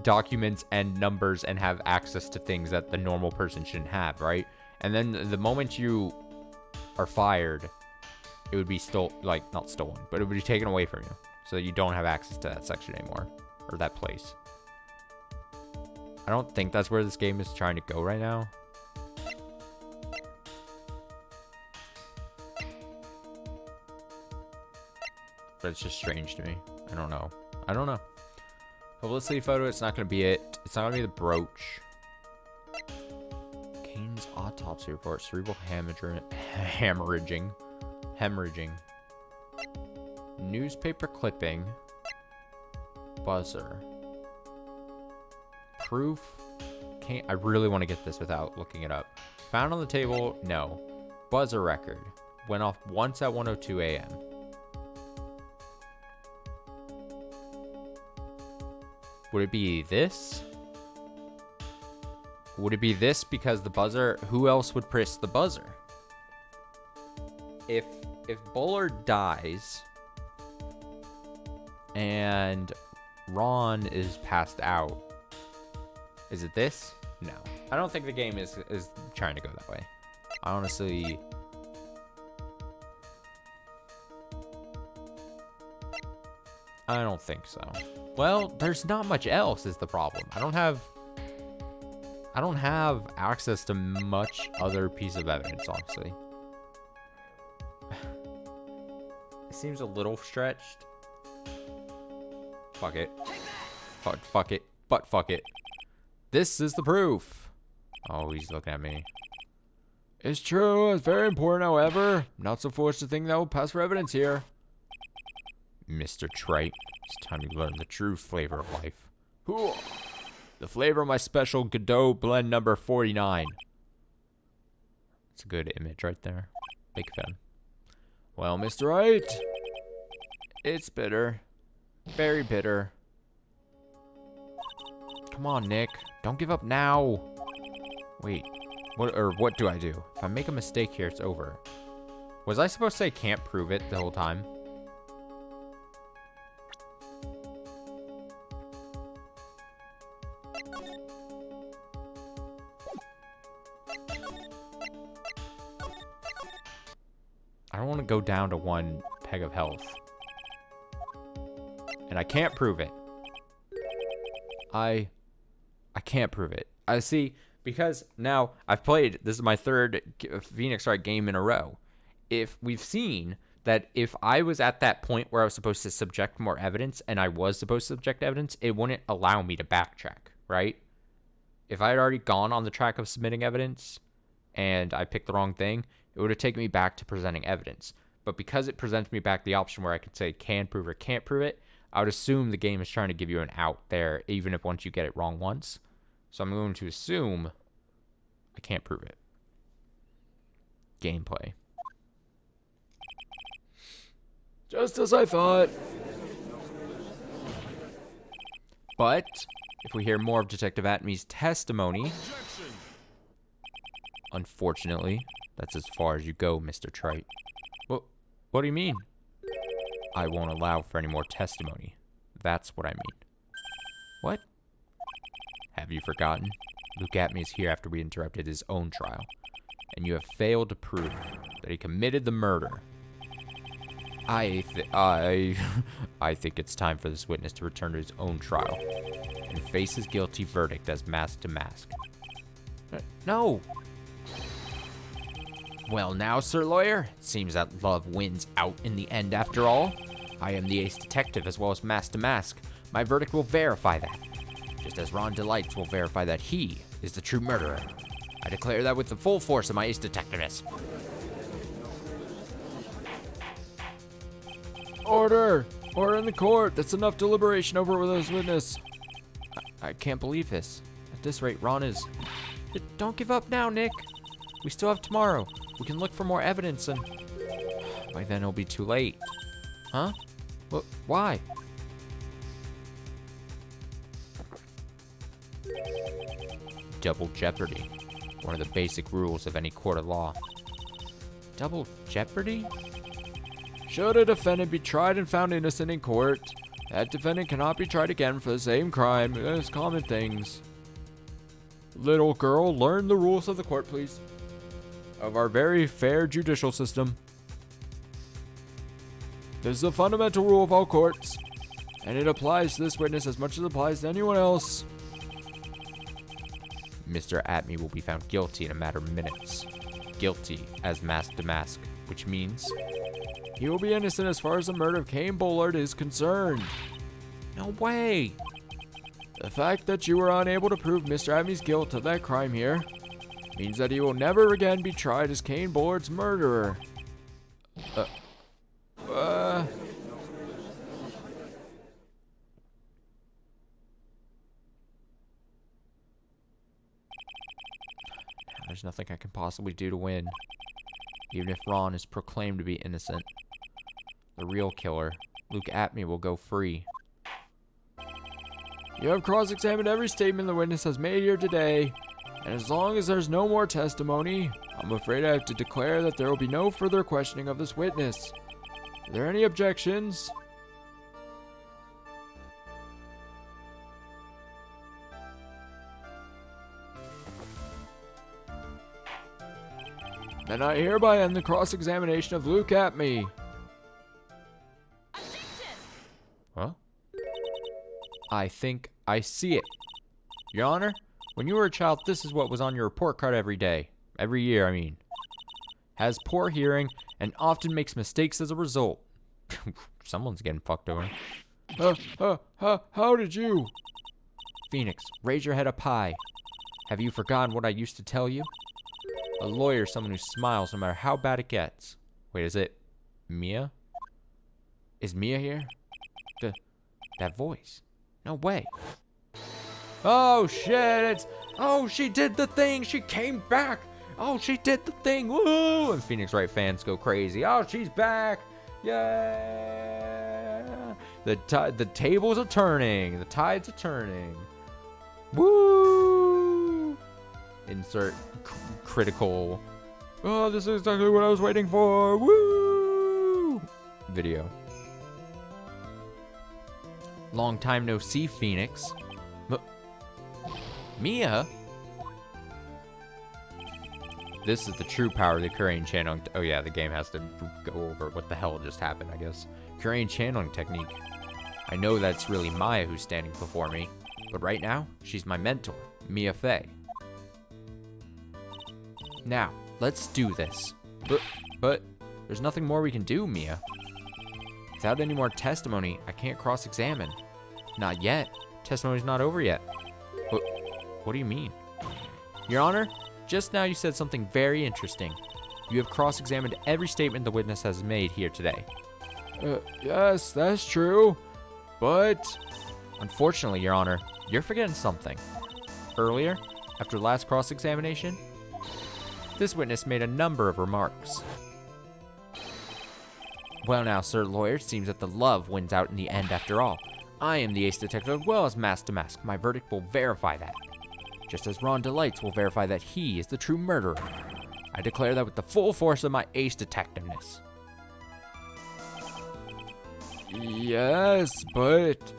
documents and numbers and have access to things that the normal person shouldn't have, right? And then the moment you are fired, it would be not stolen, but it would be taken away from you, so that you don't have access to that section anymore, or that place. I don't think that's where this game is trying to go right now. But it's just strange to me. I don't know. Publicity photo, it's not going to be it. It's not going to be the brooch. Kane's autopsy report. Cerebral hemorrhaging. Newspaper clipping. Buzzer. Proof. I really want to get this without looking it up. Found on the table. No. Buzzer record. Went off once at 1:02 a.m. Would it be this? Would it be this because the buzzer? Who else would press the buzzer? If Bullard dies and Ron is passed out, is it this? No. I don't think the game is trying to go that way. I honestly... I don't think so. Well, there's not much else is the problem. I don't have access to much other piece of evidence, honestly. It seems a little stretched. Fuck it. Fuck it. But fuck it. This is the proof. Oh, he's looking at me. It's true. It's very important, however. I'm not so foolish to think that will pass for evidence here. Mr. Trite, it's time you learn the true flavor of life. Ooh. The flavor of my special Godot blend number 49. It's a good image right there. Big fan. Well, Mr. Wright, it's bitter. Very bitter. Come on, Nick. Don't give up now. Wait. What do I do? If I make a mistake here, it's over. Was I supposed to say can't prove it the whole time? I don't want to go down to one peg of health. And I can't prove it. I can't prove it. I see, because now I've played, this is my third Phoenix Wright game in a row. If we've seen that if I was at that point where I was supposed to subject more evidence, and I was supposed to subject evidence, it wouldn't allow me to backtrack, right? If I had already gone on the track of submitting evidence and I picked the wrong thing, it would have taken me back to presenting evidence. But because it presents me back the option where I could say can prove or can't prove it, I would assume the game is trying to give you an out there, even if once you get it wrong once. So I'm going to assume I can't prove it. Gameplay. Just as I thought. But if we hear more of Detective Atmy's testimony, unfortunately, that's as far as you go, Mr. Trite. What do you mean? I won't allow for any more testimony. That's what I mean. What? Have you forgotten? Luke Atmy is here after we interrupted his own trial, and you have failed to prove that he committed the murder. I think it's time for this witness to return to his own trial and face his guilty verdict as mask to mask. No! Well now, Sir Lawyer, it seems that love wins out in the end after all. I am the ace detective as well as mask to mask. My verdict will verify that. Just as Ron Delights will verify that he is the true murderer. I declare that with the full force of my ace detectiveness. Order! Order in the court. That's enough deliberation over with this witness. I can't believe this. At this rate, Ron is... Don't give up now, Nick. We still have tomorrow. We can look for more evidence and... By then it'll be too late. Huh? What? Why? Double jeopardy. One of the basic rules of any court of law. Double jeopardy? Should a defendant be tried and found innocent in court, that defendant cannot be tried again for the same crime as common things. Little girl, learn the rules of the court, please. Of our very fair judicial system. This is a fundamental rule of all courts, and it applies to this witness as much as it applies to anyone else. Mr. Atme will be found guilty in a matter of minutes. Guilty as mask to mask, which means... He will be innocent as far as the murder of Cain Bullard is concerned. No way! The fact that you were unable to prove Mr. Atme's guilt of that crime here means that he will never again be tried as Cain Bullard's murderer. There's nothing I can possibly do to win. Even if Ron is proclaimed to be innocent, the real killer, Luke Atme, will go free. You have cross-examined every statement the witness has made here today, and as long as there's no more testimony, I'm afraid I have to declare that there will be no further questioning of this witness. Are there any objections? Then I hereby end the cross-examination of Luke Atme. Huh? I think I see it. Your Honor, when you were a child, this is what was on your report card every day. Every year, I mean. Has poor hearing and often makes mistakes as a result. Someone's getting fucked over. How did you? Phoenix, raise your head up high. Have you forgotten what I used to tell you? A lawyer is someone who smiles no matter how bad it gets. Wait, is it Mia? Is Mia here? That voice. No way. Oh shit, oh, she did the thing, she came back. Oh, she did the thing, woo! And Phoenix Wright fans go crazy. Oh, she's back, yeah! The tables are turning, the tides are turning. Woo! Insert critical. Oh, this is exactly what I was waiting for. Woo! Video. Long time no see, Phoenix. Mia? This is the true power of the Korean channeling. Oh yeah, the game has to go over what the hell just happened, I guess. Korean channeling technique. I know that's really Maya who's standing before me, but right now, she's my mentor, Mia Fey. Now, let's do this. But there's nothing more we can do, Mia. Without any more testimony, I can't cross-examine. Not yet. Testimony's not over yet. What do you mean? Your Honor, just now you said something very interesting. You have cross-examined every statement the witness has made here today. Yes, that's true. But... Unfortunately, Your Honor, you're forgetting something. Earlier, after the last cross-examination, this witness made a number of remarks. Well now, Sir Lawyer, it seems that the love wins out in the end after all. I am the ace detective as well as mask to mask. My verdict will verify that. Just as Ron Delights will verify that he is the true murderer. I declare that with the full force of my ace detectiveness. Yes, but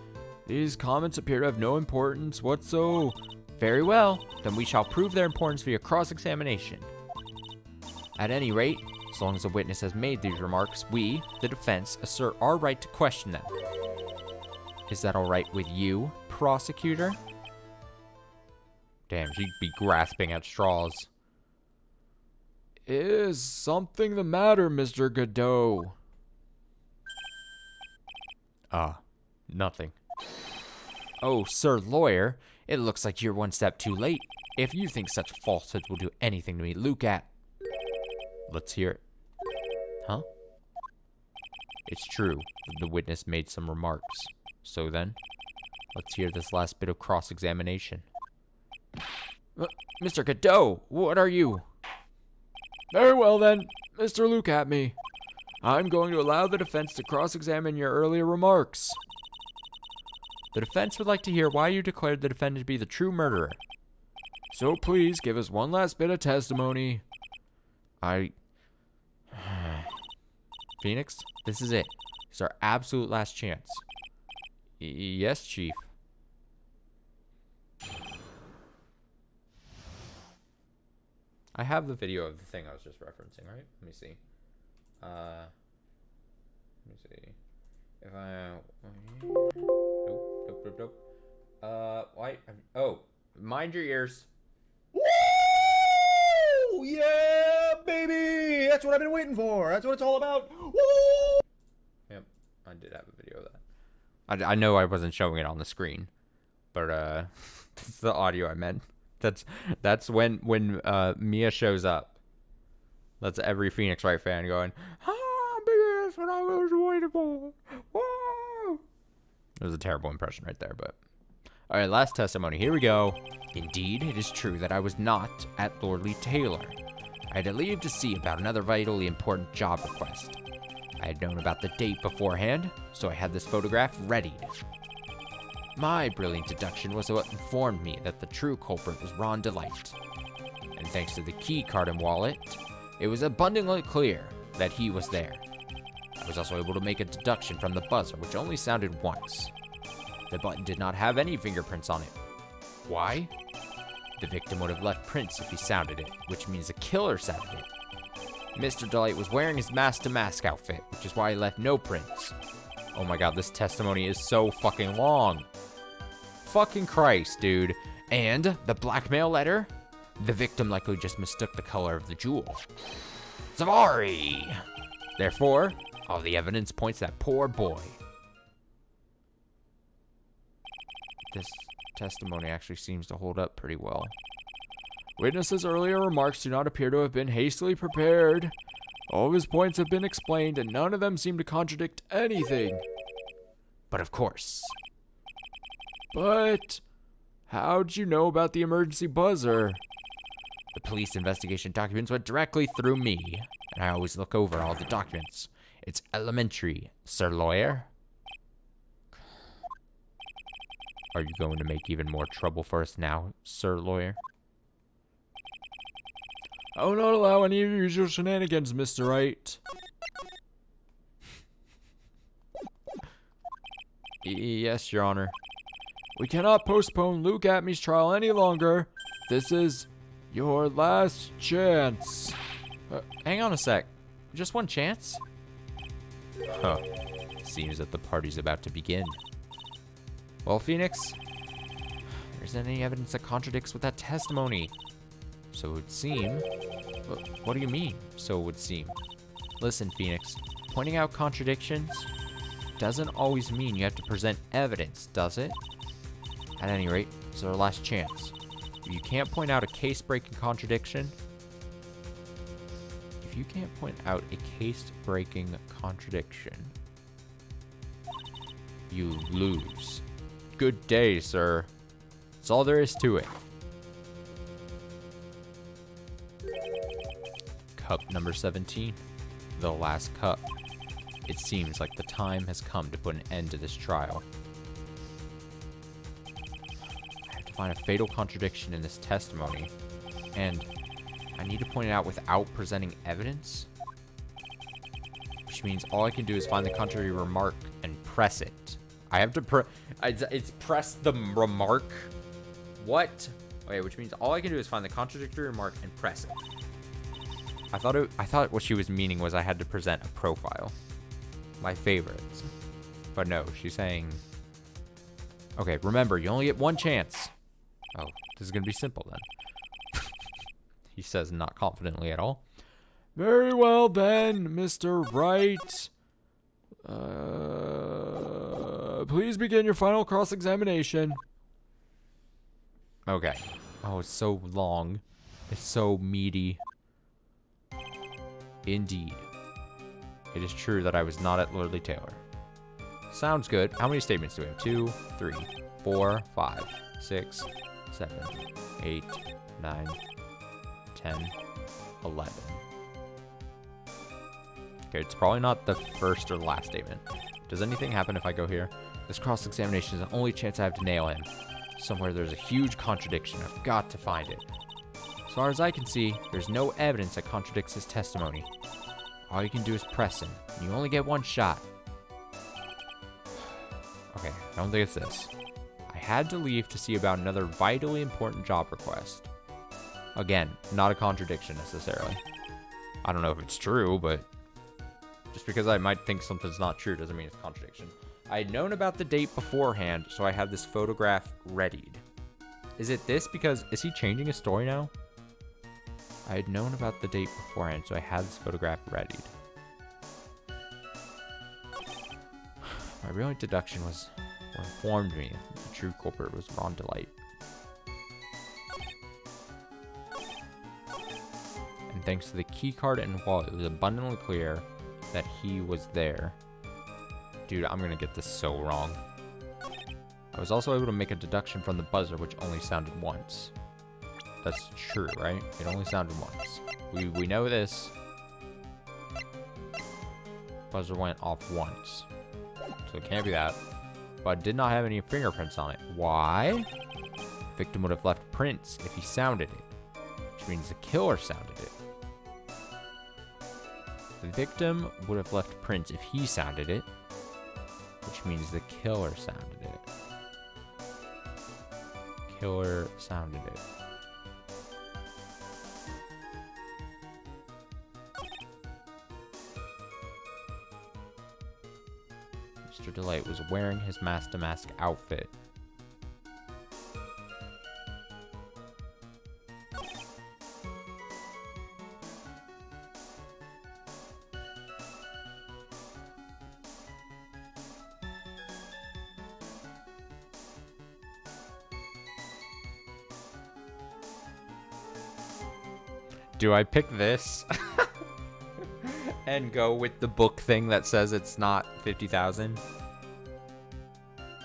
these comments appear to have no importance whatsoever. Very well, then we shall prove their importance via cross-examination. At any rate, as long as the witness has made these remarks, we, the defense, assert our right to question them. Is that all right with you, prosecutor? Damn, she'd be grasping at straws. Is something the matter, Mr. Godot? Nothing. Oh, Sir Lawyer, it looks like you're one step too late. If you think such falsehoods will do anything to me, Luke at... Let's hear it. Huh? It's true that the witness made some remarks. So then, let's hear this last bit of cross-examination. Mr. Cadeau, what are you? Very well then, Mr. Look at me. I'm going to allow the defense to cross-examine your earlier remarks. The defense would like to hear why you declared the defendant to be the true murderer. So please give us one last bit of testimony. Phoenix, this is it. It's our absolute last chance. Yes, Chief. I have the video of the thing I was just referencing, right? Let me see. Let me see. If I... Nope. Why? Oh, mind your ears. Woo! Yeah, baby! That's what I've been waiting for. That's what it's all about. Woo! Yep, I did have a video of that. I know I wasn't showing it on the screen, but that's the audio I meant. That's when Mia shows up. That's every Phoenix Wright fan going, "Ah, baby, that's what I was waiting for." Woo! It was a terrible impression right there, but all right, last testimony. Here we go. Indeed, it is true that I was not at Lordly Taylor. I had to leave to see about another vitally important job request. I had known about the date beforehand, so I had this photograph readied. My brilliant deduction was what informed me that the true culprit was Ron Delight. And thanks to the key card and wallet, it was abundantly clear that he was there. I was also able to make a deduction from the buzzer, which only sounded once. The button did not have any fingerprints on it. Why? The victim would have left prints if he sounded it, which means the killer sounded it. Mr. Delight was wearing his mask-to-mask outfit, which is why he left no prints. Oh my god, this testimony is so fucking long. Fucking Christ, dude. And the blackmail letter? The victim likely just mistook the color of the jewel. Zavari! Therefore, all the evidence points to that poor boy. This testimony actually seems to hold up pretty well. Witness's earlier remarks do not appear to have been hastily prepared. All of his points have been explained, and none of them seem to contradict anything. But of course. But how'd you know about the emergency buzzer? The police investigation documents went directly through me, and I always look over all the documents. It's elementary, Sir Lawyer. Are you going to make even more trouble for us now, Sir Lawyer? I will not allow any of your usual shenanigans, Mr. Wright. Yes, Your Honor. We cannot postpone Luke Atmey's trial any longer. This is your last chance. Hang on a sec. Just one chance? Huh. Seems that the party's about to begin. Well, Phoenix, there isn't any evidence that contradicts with that testimony. So it would seem... What do you mean, so it would seem? Listen, Phoenix, pointing out contradictions doesn't always mean you have to present evidence, does it? At any rate, it's our last chance. If you can't point out a case-breaking contradiction... If you can't point out a case-breaking contradiction... You lose. Good day, sir. That's all there is to it. Cup number 17. The last cup. It seems like the time has come to put an end to this trial. I have to find a fatal contradiction in this testimony, and I need to point it out without presenting evidence, which means all I can do is find the contrary remark and press it. I have to it's press the remark. What? Okay, which means all I can do is find the contradictory remark and press it. I thought what she was meaning was I had to present a profile. My favorites. But no, she's saying... Okay, remember, you only get one chance. Oh, this is going to be simple then. He says not confidently at all. Very well then, Mr. Wright. Please begin your final cross-examination. Okay. Oh, it's so long. It's so meaty. Indeed. It is true that I was not at Lordly Taylor. Sounds good. How many statements do we have? 2, 3, 4, 5, 6, 7, 8, 9, 10, 11. Okay, it's probably not the first or last statement. Does anything happen if I go here? This cross-examination is the only chance I have to nail him. Somewhere there's a huge contradiction. I've got to find it. As far as I can see, there's no evidence that contradicts his testimony. All you can do is press him, and you only get one shot. Okay, I don't think it's this. I had to leave to see about another vitally important job request. Again, not a contradiction necessarily. I don't know if it's true, but just because I might think something's not true doesn't mean it's a contradiction. I had known about the date beforehand, so I had this photograph readied. Is it this because, is he changing his story now? I had known about the date beforehand, so I had this photograph readied. My brilliant deduction was what informed me that the true culprit was Ron Delight. And thanks to the key card and wallet, it was abundantly clear that he was there. Dude, I'm gonna get this so wrong. I was also able to make a deduction from the buzzer, which only sounded once. That's true, right? It only sounded once. We know this. Buzzer went off once. So it can't be that. But it did not have any fingerprints on it. Why? Victim would have left prints if he sounded it. Which means the killer sounded it. The victim would have left prints if he sounded it. Which means the killer sounded it. Killer sounded it. Mr. Delight was wearing his mask-to-mask outfit. Do I pick this and go with the book thing that says it's not 50,000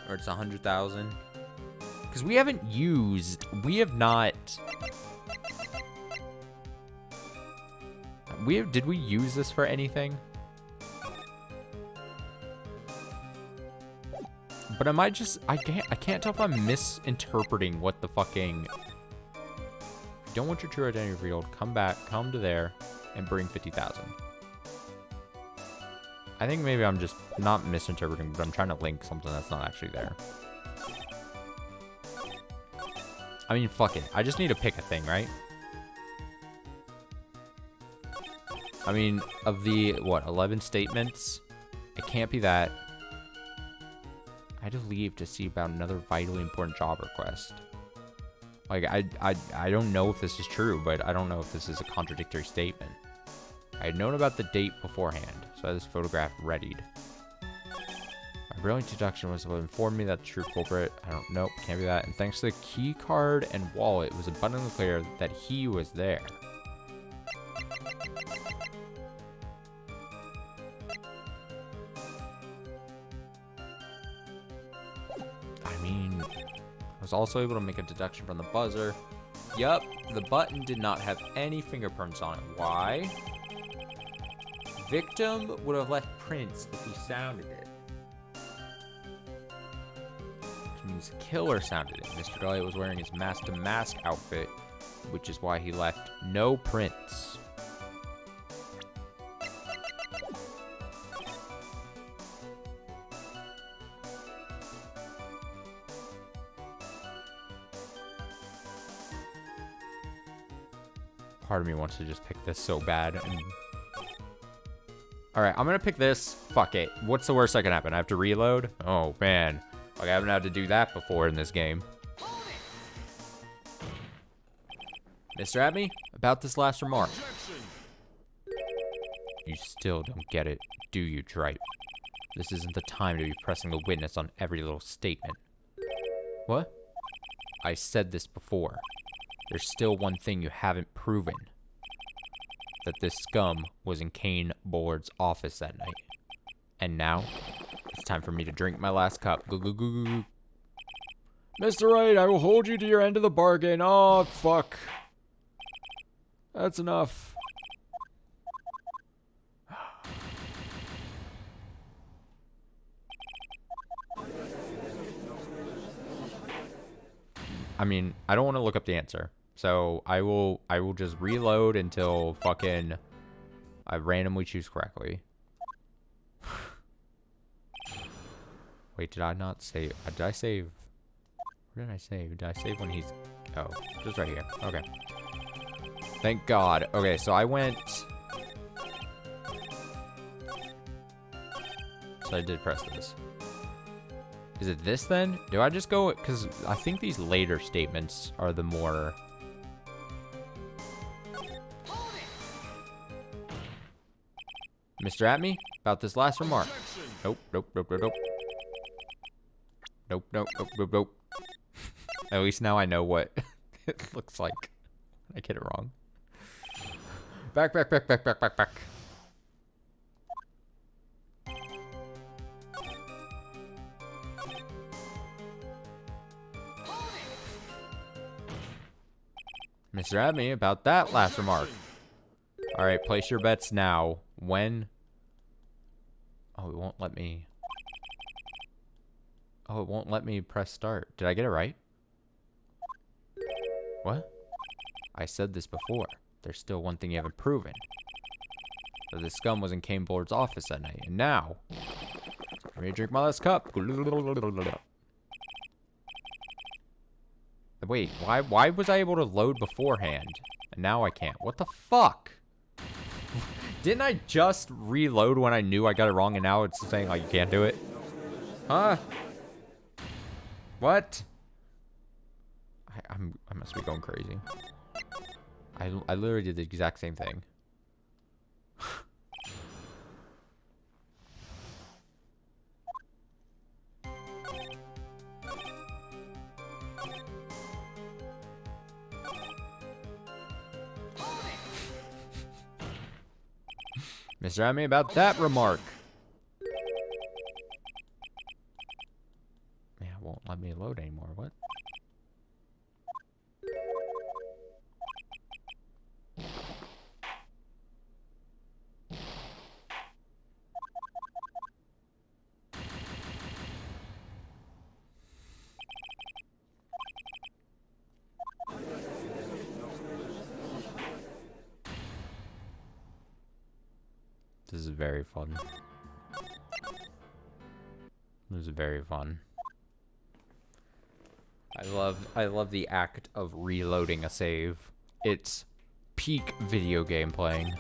or it's 100,000? Because we have not. Did we use this for anything? But am I just, I can't tell if I'm misinterpreting what the fucking. Don't want your true identity revealed. Come to there, and bring 50,000. I think maybe I'm just not misinterpreting, but I'm trying to link something that's not actually there. I mean, fuck it. I just need to pick a thing, right? I mean, of the, 11 statements? It can't be that. I had to leave to see about another vitally important job request. Like, I don't know if this is true, but I don't know if this is a contradictory statement. I had known about the date beforehand, so I had this photograph readied. My brilliant deduction was what informed me that the true culprit, nope, can't be that. And thanks to the key card and wallet, it was abundantly clear that he was there. Was also able to make a deduction from the buzzer. Yup, the button did not have any fingerprints on it. Why? Victim would have left prints if he sounded it. Which means the killer sounded it. Mr. Delight was wearing his mask-to-mask outfit, which is why he left no prints. Part of me wants to just pick this so bad. Alright, I'm gonna pick this. Fuck it. What's the worst that can happen? I have to reload? Oh, man. Like, I haven't had to do that before in this game. Mr. Abney, about this last remark. You still don't get it, do you, Tripe? This isn't the time to be pressing the witness on every little statement. What? I said this before. There's still one thing you haven't proven. that this scum was in Kane Board's office that night. And now, it's time for me to drink my last cup. Goo goo goo goo goo. Mr. Wright, I will hold you to your end of the bargain. Oh, fuck. That's enough. I mean, I don't want to look up the answer. So I will just reload until fucking I randomly choose correctly. Wait, did I not save? Did I save? Where did I save? Did I save when he's... Oh, just right here. Okay. Thank God. Okay, so I went... So I did press this. Is it this then? Do I just go... Because I think these later statements are the more... Mr. Atme, about this last remark. Nope, nope, nope, nope, nope. Nope, nope, nope, nope, nope. At least now I know what it looks like when I get it wrong. Back, back, back, back, back, back, back. Mr. Abney, about that last remark. Alright, place your bets now. When? Oh, it won't let me... Oh, it won't let me press start. Did I get it right? What? I said this before. There's still one thing you haven't proven. That the scum was in Kane Board's office that night. And now... I'm ready to drink my last cup. Wait, why was I able to load beforehand? And now I can't. What the fuck? Didn't I just reload when I knew I got it wrong and now it's saying like you can't do it? Huh? What? I must be going crazy. I literally did the exact same thing. Mr. Amy, about that remark. Yeah, it won't let me load anymore. What? This is very fun. This is very fun. I love the act of reloading a save. It's peak video game playing.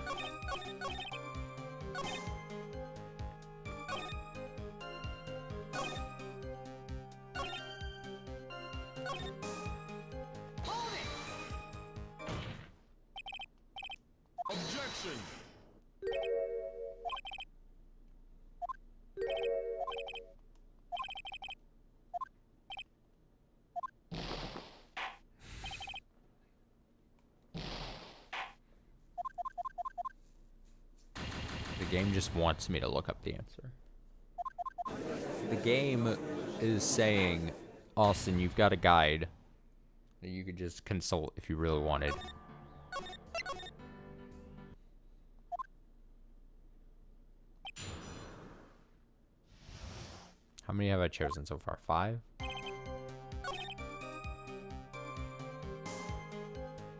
The game just wants me to look up the answer. The game is saying, Austin, you've got a guide that you could just consult if you really wanted. How many have I chosen so far? 5?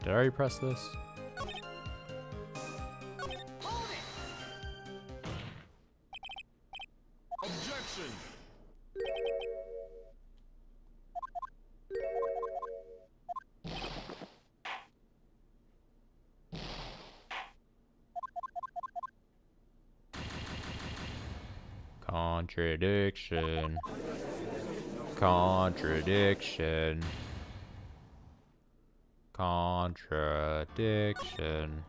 Did I already press this? Contradiction. Contradiction. Contradiction.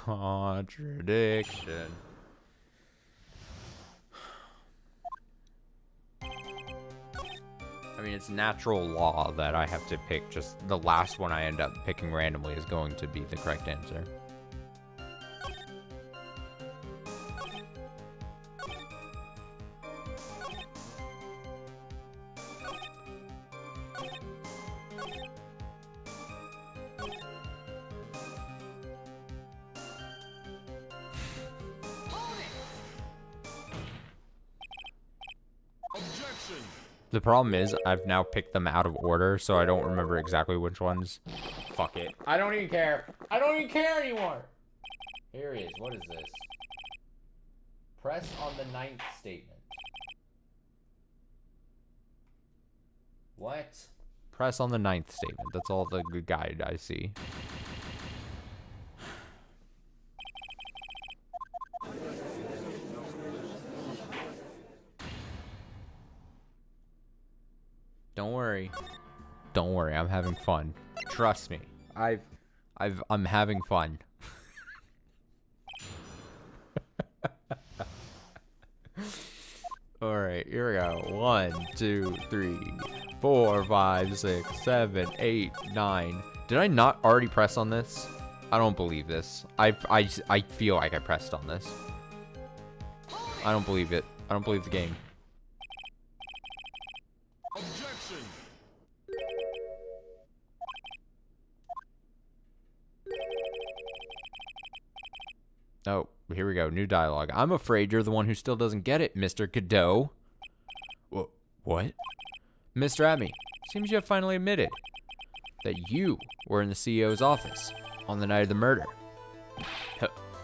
Contradiction. I mean, it's natural law that I have to pick just the last one I end up picking randomly is going to be the correct answer. The problem is, I've now picked them out of order, so I don't remember exactly which ones. Fuck it. I don't even care. I don't even care anymore. Here he is. What is this? Press on the 9th statement. What? Press on the 9th statement. That's all the good guide I see. Don't worry. Don't worry, I'm having fun. Trust me. I'm having fun. Alright, here we go. 1, 2, 3, 4, 5, 6, 7, 8, 9. Did I not already press on this? I don't believe this. I feel like I pressed on this. I don't believe it. I don't believe the game. Oh, here we go. New dialogue. I'm afraid you're the one who still doesn't get it, Mr. Godot. What? Mr. Atme, seems you have finally admitted that you were in the CEO's office on the night of the murder.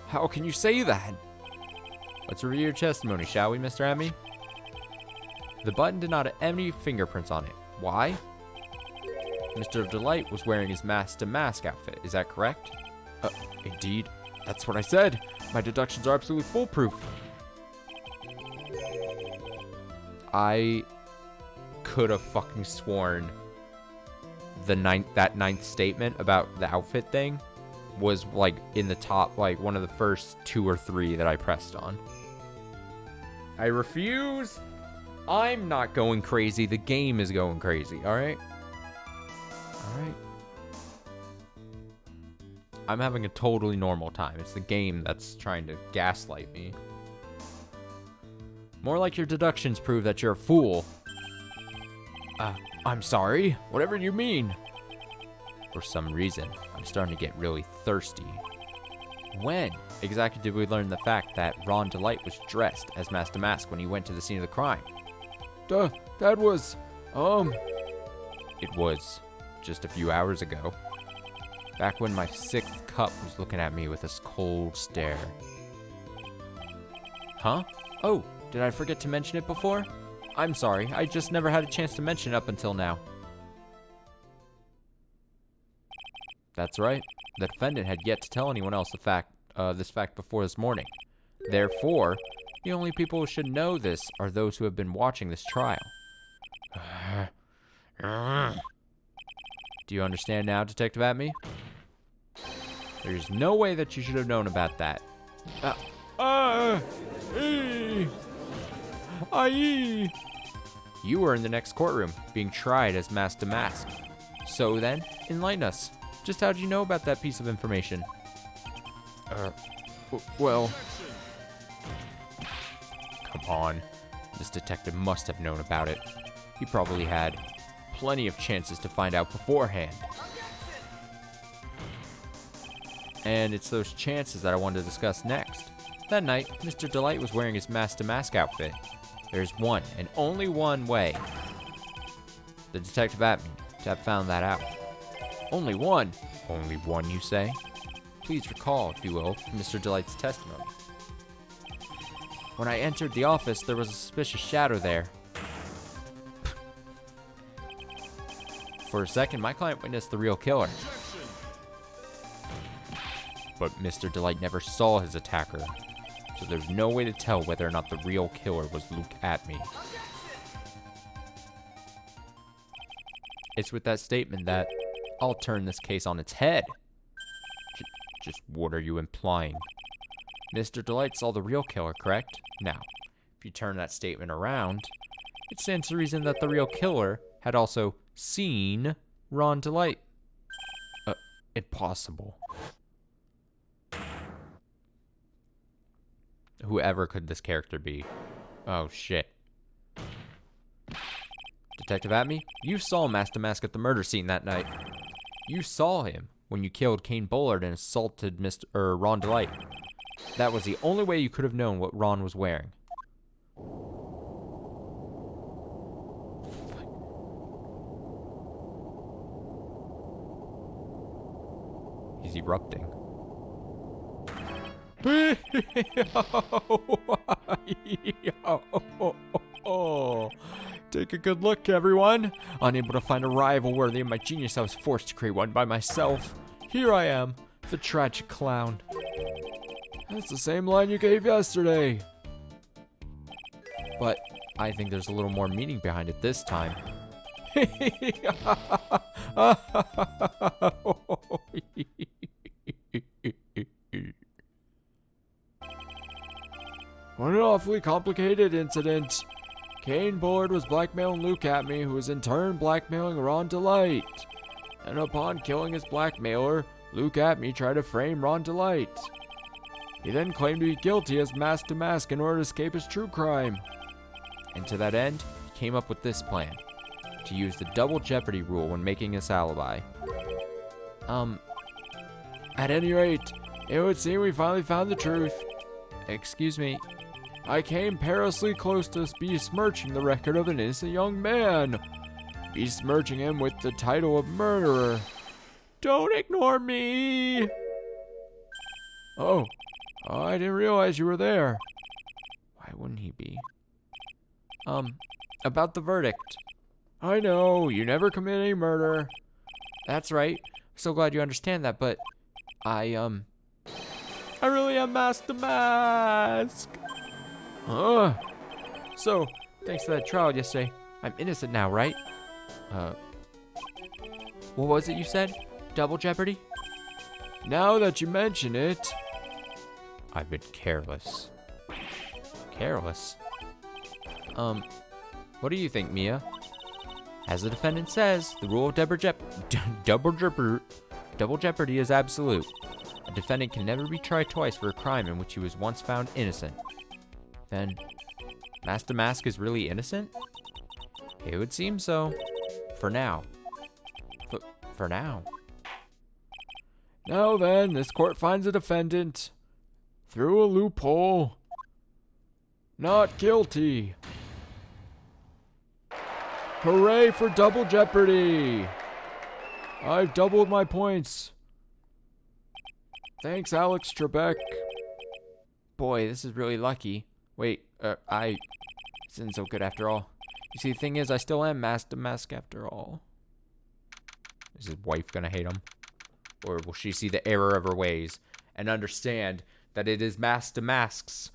How can you say that? Let's review your testimony, shall we, Mr. Atme? The button did not have any fingerprints on it. Why? Mr. Delight was wearing his mask-to-mask outfit. Is that correct? Indeed. That's what I said. My deductions are absolutely foolproof. I could have fucking sworn that 9th statement about the outfit thing was like in the top, like one of the first 2 or 3 that I pressed on. I refuse. I'm not going crazy. The game is going crazy. All right. All right. I'm having a totally normal time. It's the game that's trying to gaslight me. More like your deductions prove that you're a fool. I'm sorry. Whatever you mean. For some reason, I'm starting to get really thirsty. When exactly did we learn the fact that Ron Delight was dressed as Master Mask when he went to the scene of the crime? That was, It was just a few hours ago. Back when my 6th cup was looking at me with this cold stare. Huh? Oh, did I forget to mention it before? I'm sorry, I just never had a chance to mention it up until now. That's right. The defendant had yet to tell anyone else this fact before this morning. Therefore, the only people who should know this are those who have been watching this trial. Do you understand now, Detective Atme? There's no way that you should have known about that. You were in the next courtroom, being tried as Master Mask. So then, enlighten us. Just how'd you know about that piece of information? Well... Come on. This detective must have known about it. He probably had plenty of chances to find out beforehand. And it's those chances that I wanted to discuss next. That night, Mr. Delight was wearing his Master Mask outfit. There's one and only one way the Detective Atme to have found that out. Only one. Only one, you say? Please recall, if you will, Mr. Delight's testimony. When I entered the office, there was a suspicious shadow there. For a second, my client witnessed the real killer. But Mr. Delight never saw his attacker, so there's no way to tell whether or not the real killer was Luke Atme. It's with that statement that I'll turn this case on its head. Just what are you implying? Mr. Delight saw the real killer, correct? Now, if you turn that statement around, it stands to reason that the real killer had also seen Ron Delight. Impossible. Whoever could this character be? Oh, shit. Detective Atme, you saw Master Mask at the murder scene that night. You saw him when you killed Kane Bullard and assaulted Ron Delight. That was the only way you could have known what Ron was wearing. He's erupting. Take a good look, everyone. Unable to find a rival worthy of my genius, I was forced to create one by myself. Here I am, the tragic clown. That's the same line you gave yesterday. But I think there's a little more meaning behind it this time. What an awfully complicated incident. Kane Bullard was blackmailing Luke Atme, who was in turn blackmailing Ron Delight. And upon killing his blackmailer, Luke Atme tried to frame Ron Delight. He then claimed to be guilty as mask to mask in order to escape his true crime. And to that end, he came up with this plan. To use the double jeopardy rule when making his alibi. At any rate, it would seem we finally found the truth. Excuse me. I came perilously close to besmirching the record of an innocent young man. Besmirching him with the title of murderer. Don't ignore me! Oh, I didn't realize you were there. Why wouldn't he be? About the verdict. I know, you never committed any murder. That's right. So glad you understand that, but I really am Master Mask. So, Thanks to that trial yesterday, I'm innocent now, right? What was it you said? Double jeopardy? now that you mention it, I've been careless. Careless? What do you think, Mia? As the defendant says, the rule of double jeopardy is absolute. A defendant can never be tried twice for a crime in which he was once found innocent. Then, Master Mask is really innocent? It would seem so. For now. For now. now then, this court finds the defendant, through a loophole, not guilty. Hooray for double jeopardy! I've doubled my points. Thanks, Alex Trebek. Boy, this is really lucky. Wait, this isn't so good after all. You see, the thing is, I still am Master Mask after all. Is his wife gonna hate him? Or will she see the error of her ways and understand that it is Master Mask's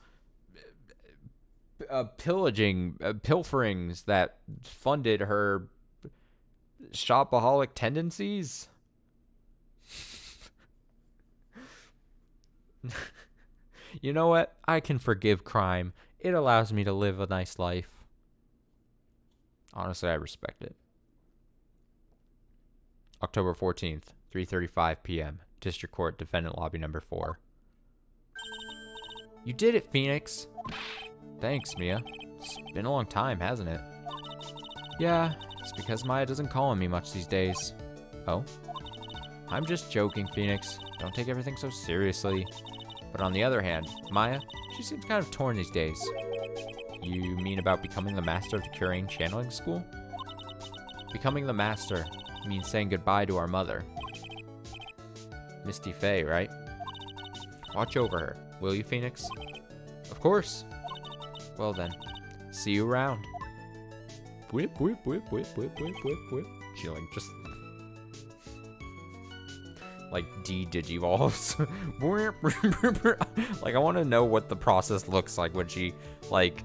pilferings that funded her shopaholic tendencies? You know what? I can forgive crime. It allows me to live a nice life. Honestly, I respect it. October 14th, 3:35 p.m. District Court, Defendant Lobby Number 4. You did it, Phoenix. Thanks, Mia. It's been a long time, hasn't it? Yeah, it's because Maya doesn't call on me much these days. Oh? I'm just joking, Phoenix. Don't take everything so seriously. But on the other hand, Maya, she seems kind of torn these days. You mean about becoming the master of the Curain Channeling School? Becoming the master means saying goodbye to our mother. Misty Faye, right? Watch over her, will you, Phoenix? Of course. Well then, see you around. Whip, whip, whip, whip, whip, whip, whip, whip. She like just like de-digivolves. Like I want to know what the process looks like when she like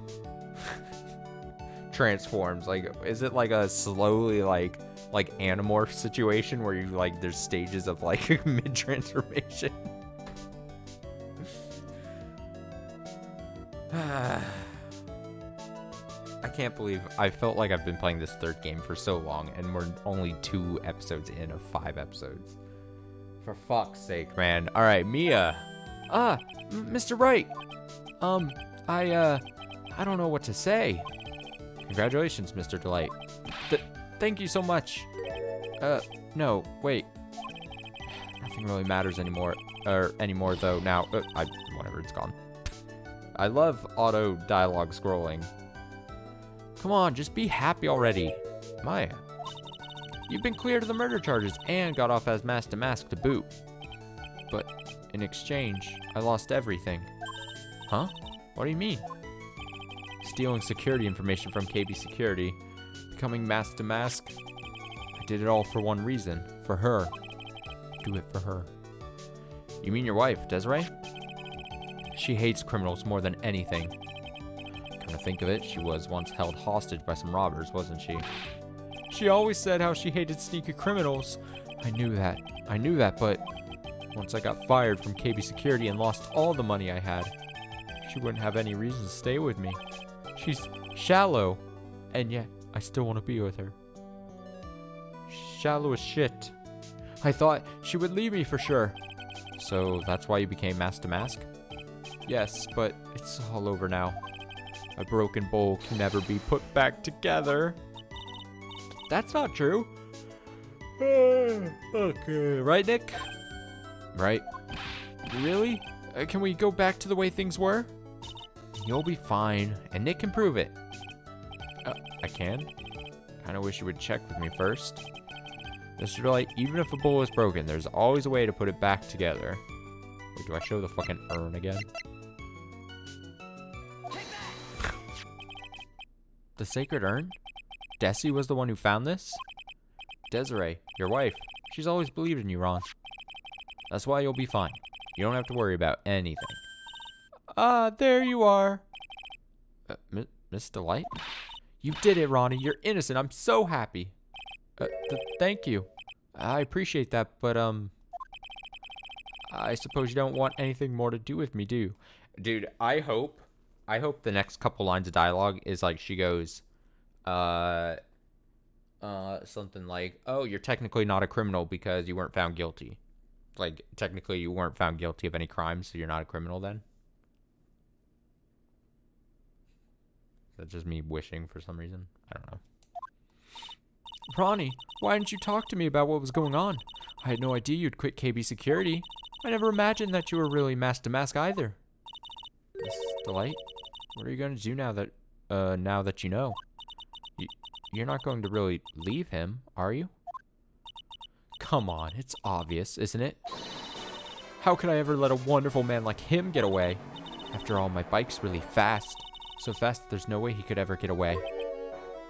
transforms. Like is it like a slowly like Animorph situation where you like there's stages of like mid transformation? I can't believe I felt like I've been playing this third game for so long, and we're only 2 episodes in of 5 episodes. For fuck's sake, man. All right, Mia. Mr. Wright. I don't know what to say. Congratulations, Mr. Delight. Thank you so much. No, wait. Nothing really matters anymore. Anymore though. Now, whatever, it's gone. I love auto dialogue scrolling. Come on, just be happy already. Maya. You've been cleared of the murder charges and got off as mask to mask to boot. But in exchange, I lost everything. Huh? What do you mean? Stealing security information from KB Security, becoming mask to mask. I did it all for one reason, for her. Do it for her. You mean your wife, Desiree? She hates criminals more than anything. Come to think of it, she was once held hostage by some robbers, wasn't she? She always said how she hated sneaky criminals. I knew that, but once I got fired from KB Security and lost all the money I had, she wouldn't have any reason to stay with me. She's shallow, and yet I still want to be with her. Shallow as shit. I thought she would leave me for sure. So that's why you became mask to mask? Yes, but it's all over now. A broken bowl can never be put back together. That's not true. Okay, right, Nick? Right. Really? Can we go back to the way things were? You'll be fine, and Nick can prove it. I can? Kinda wish you would check with me first. Mr. Delight, even if a bowl is broken, there's always a way to put it back together. Wait, do I show the fucking urn again? The sacred urn? Desi was the one who found this? Desiree, your wife, she's always believed in you, Ron. That's why you'll be fine. You don't have to worry about anything. There you are. Miss Delight? You did it, Ronnie. You're innocent. I'm so happy. Thank you. I appreciate that, but, I suppose you don't want anything more to do with me, do you? Dude, I hope the next couple lines of dialogue is like she goes, something like, oh, you're technically not a criminal because you weren't found guilty. Like, technically you weren't found guilty of any crime, so you're not a criminal then? Is that just me wishing for some reason? I don't know. Ronnie, why didn't you talk to me about what was going on? I had no idea you'd quit KB Security. I never imagined that you were really mask to mask either. Miss Delight, What are you going to do now that you know? you're not going to really leave him, are you? Come on, it's obvious, isn't it? How could I ever let a wonderful man like him get away? After all, my bike's really fast. So fast that there's no way he could ever get away.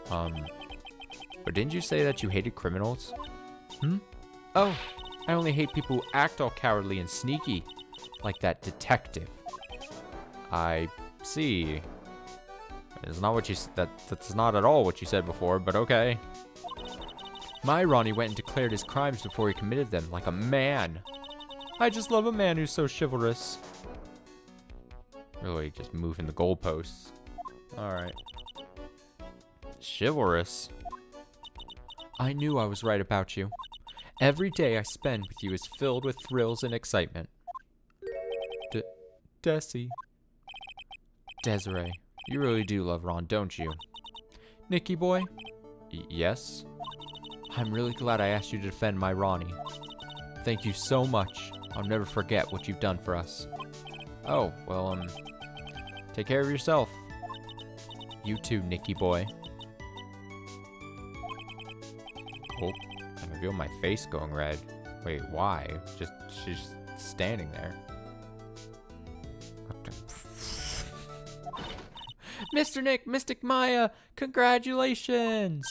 But didn't you say that you hated criminals? Oh, I only hate people who act all cowardly and sneaky. Like that detective. I see. It's not what you that's not at all what you said before, but okay. My Ronnie went and declared his crimes before he committed them, like a man. I just love a man who's so chivalrous. Really just moving the goalposts. Alright. Chivalrous? I knew I was right about you. Every day I spend with you is filled with thrills and excitement. Desi. Desiree, you really do love Ron, don't you? Nicky boy, Yes? I'm really glad I asked you to defend my Ronnie. Thank you so much. I'll never forget what you've done for us. Oh, well, take care of yourself. You too, Nicky boy. Oh, I feel my face going red. Wait, why? She's just standing there. What the Mr. Nick, Mystic Maya, congratulations!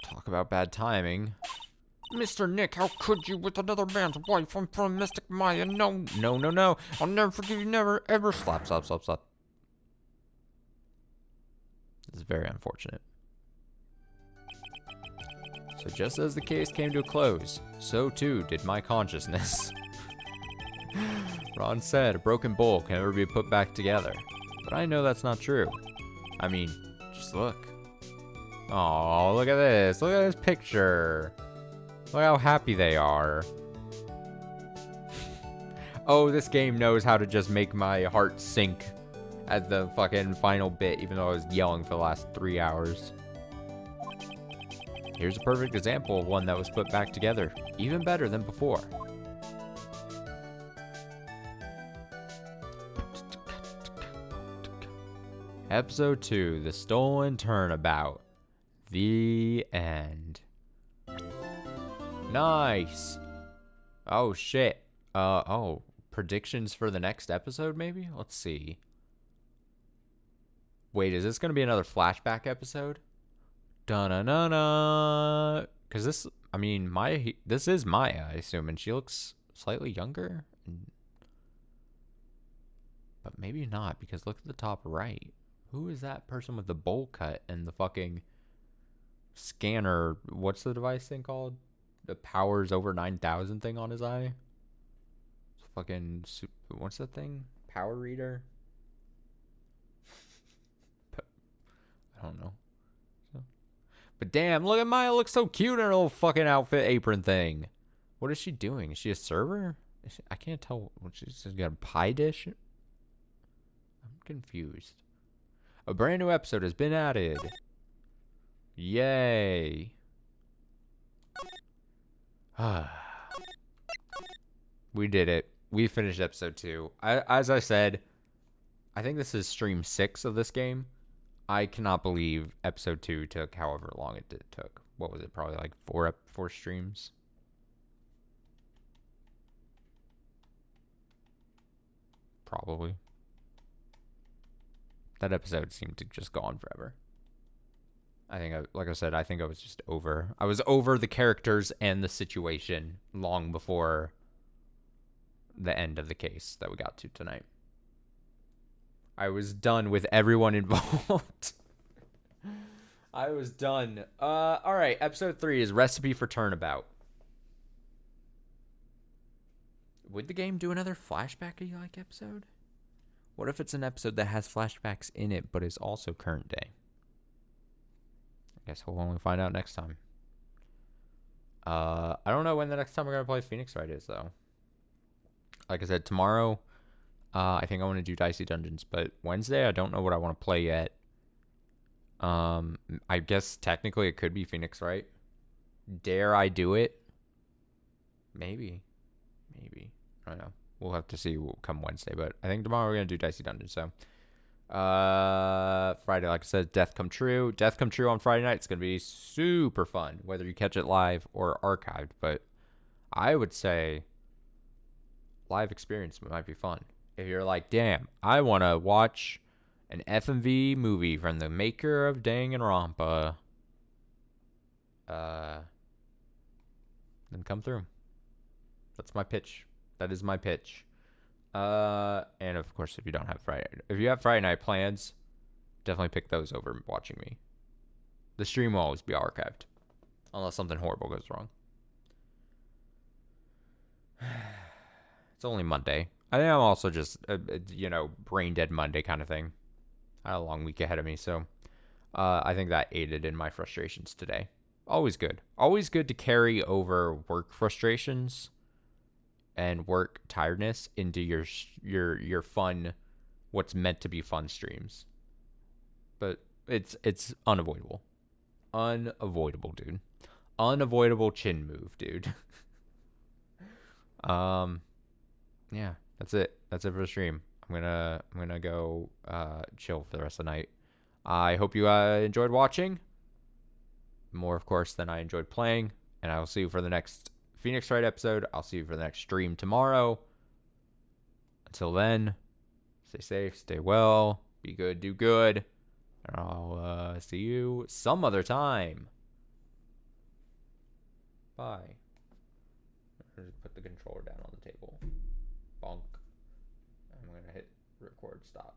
Talk about bad timing. Mr. Nick, how could you with another man's wife? I'm from Mystic Maya. No. I'll never forgive you, never, ever. Stop. This is very unfortunate. So just as the case came to a close, so too did my consciousness. Ron said a broken bowl can never be put back together. But I know that's not true. I mean, just look. Oh, look at this. Look at this picture. Look how happy they are. Oh, this game knows how to just make my heart sink at the fucking final bit, even though I was yelling for the last 3 hours. Here's a perfect example of one that was put back together, even better than before. Episode 2, The Stolen Turnabout. The end. Nice. Oh, shit. Predictions for the next episode, maybe? Let's see. Wait, is this going to be another flashback episode? Dun-na-na-na. Because this, I mean, this is Maya, I assume, and she looks slightly younger. But maybe not, because look at the top right. Who is that person with the bowl cut and the fucking scanner? What's the device thing called? The powers over 9,000 thing on his eye? Fucking, what's that thing? Power reader? I don't know. But damn, look at Maya, looks so cute in her little fucking outfit apron thing. What is she doing? Is she a server? I can't tell. She's got a pie dish? I'm confused. A brand new episode has been added. Yay. We did it. We finished episode 2. As I said, I think this is stream 6 of this game. I cannot believe episode 2 took however long it took. What was it? Probably like 4 streams. Probably. That episode seemed to just go on forever. Like I said, I think I was just over. I was over the characters and the situation long before the end of the case that we got to tonight. I was done with everyone involved. I was done. All right, episode 3 is Recipe for Turnabout. Would the game do another flashback-y-like episode? What if it's an episode that has flashbacks in it, but is also current day? I guess we'll only find out next time. I don't know when the next time we're going to play Phoenix Wright is, though. Like I said, tomorrow, I think I want to do Dicey Dungeons, but Wednesday, I don't know what I want to play yet. I guess technically it could be Phoenix Wright. Dare I do it? Maybe. I don't know. We'll have to see come Wednesday, but I think tomorrow we're going to do Dicey Dungeons, so. Friday, like I said, Death Come True. Death Come True on Friday night. It's going to be super fun, whether you catch it live or archived, but I would say live experience might be fun. If you're like, damn, I want to watch an FMV movie from the maker of Danganronpa, then come through. That's my pitch. That is my pitch. And of course, if you have Friday night plans, definitely pick those over watching me. The stream will always be archived, unless something horrible goes wrong. It's only Monday. I think I'm also just, brain dead Monday kind of thing. I had a long week ahead of me, so I think that aided in my frustrations today. Always good. Always good to carry over work frustrations and work tiredness into your fun, what's meant to be fun streams. But it's unavoidable. Unavoidable, dude. Unavoidable chin move, dude. Yeah, that's it. That's it for the stream. I'm gonna go chill for the rest of the night. I hope you enjoyed watching. More, of course, than I enjoyed playing. And I will see you for the next Phoenix Wright episode. I'll see you for the next stream tomorrow. Until then, stay safe, stay well, be good, do good. And I'll see you some other time. Bye. Just put the controller down on the table. Bonk. I'm going to hit record stop.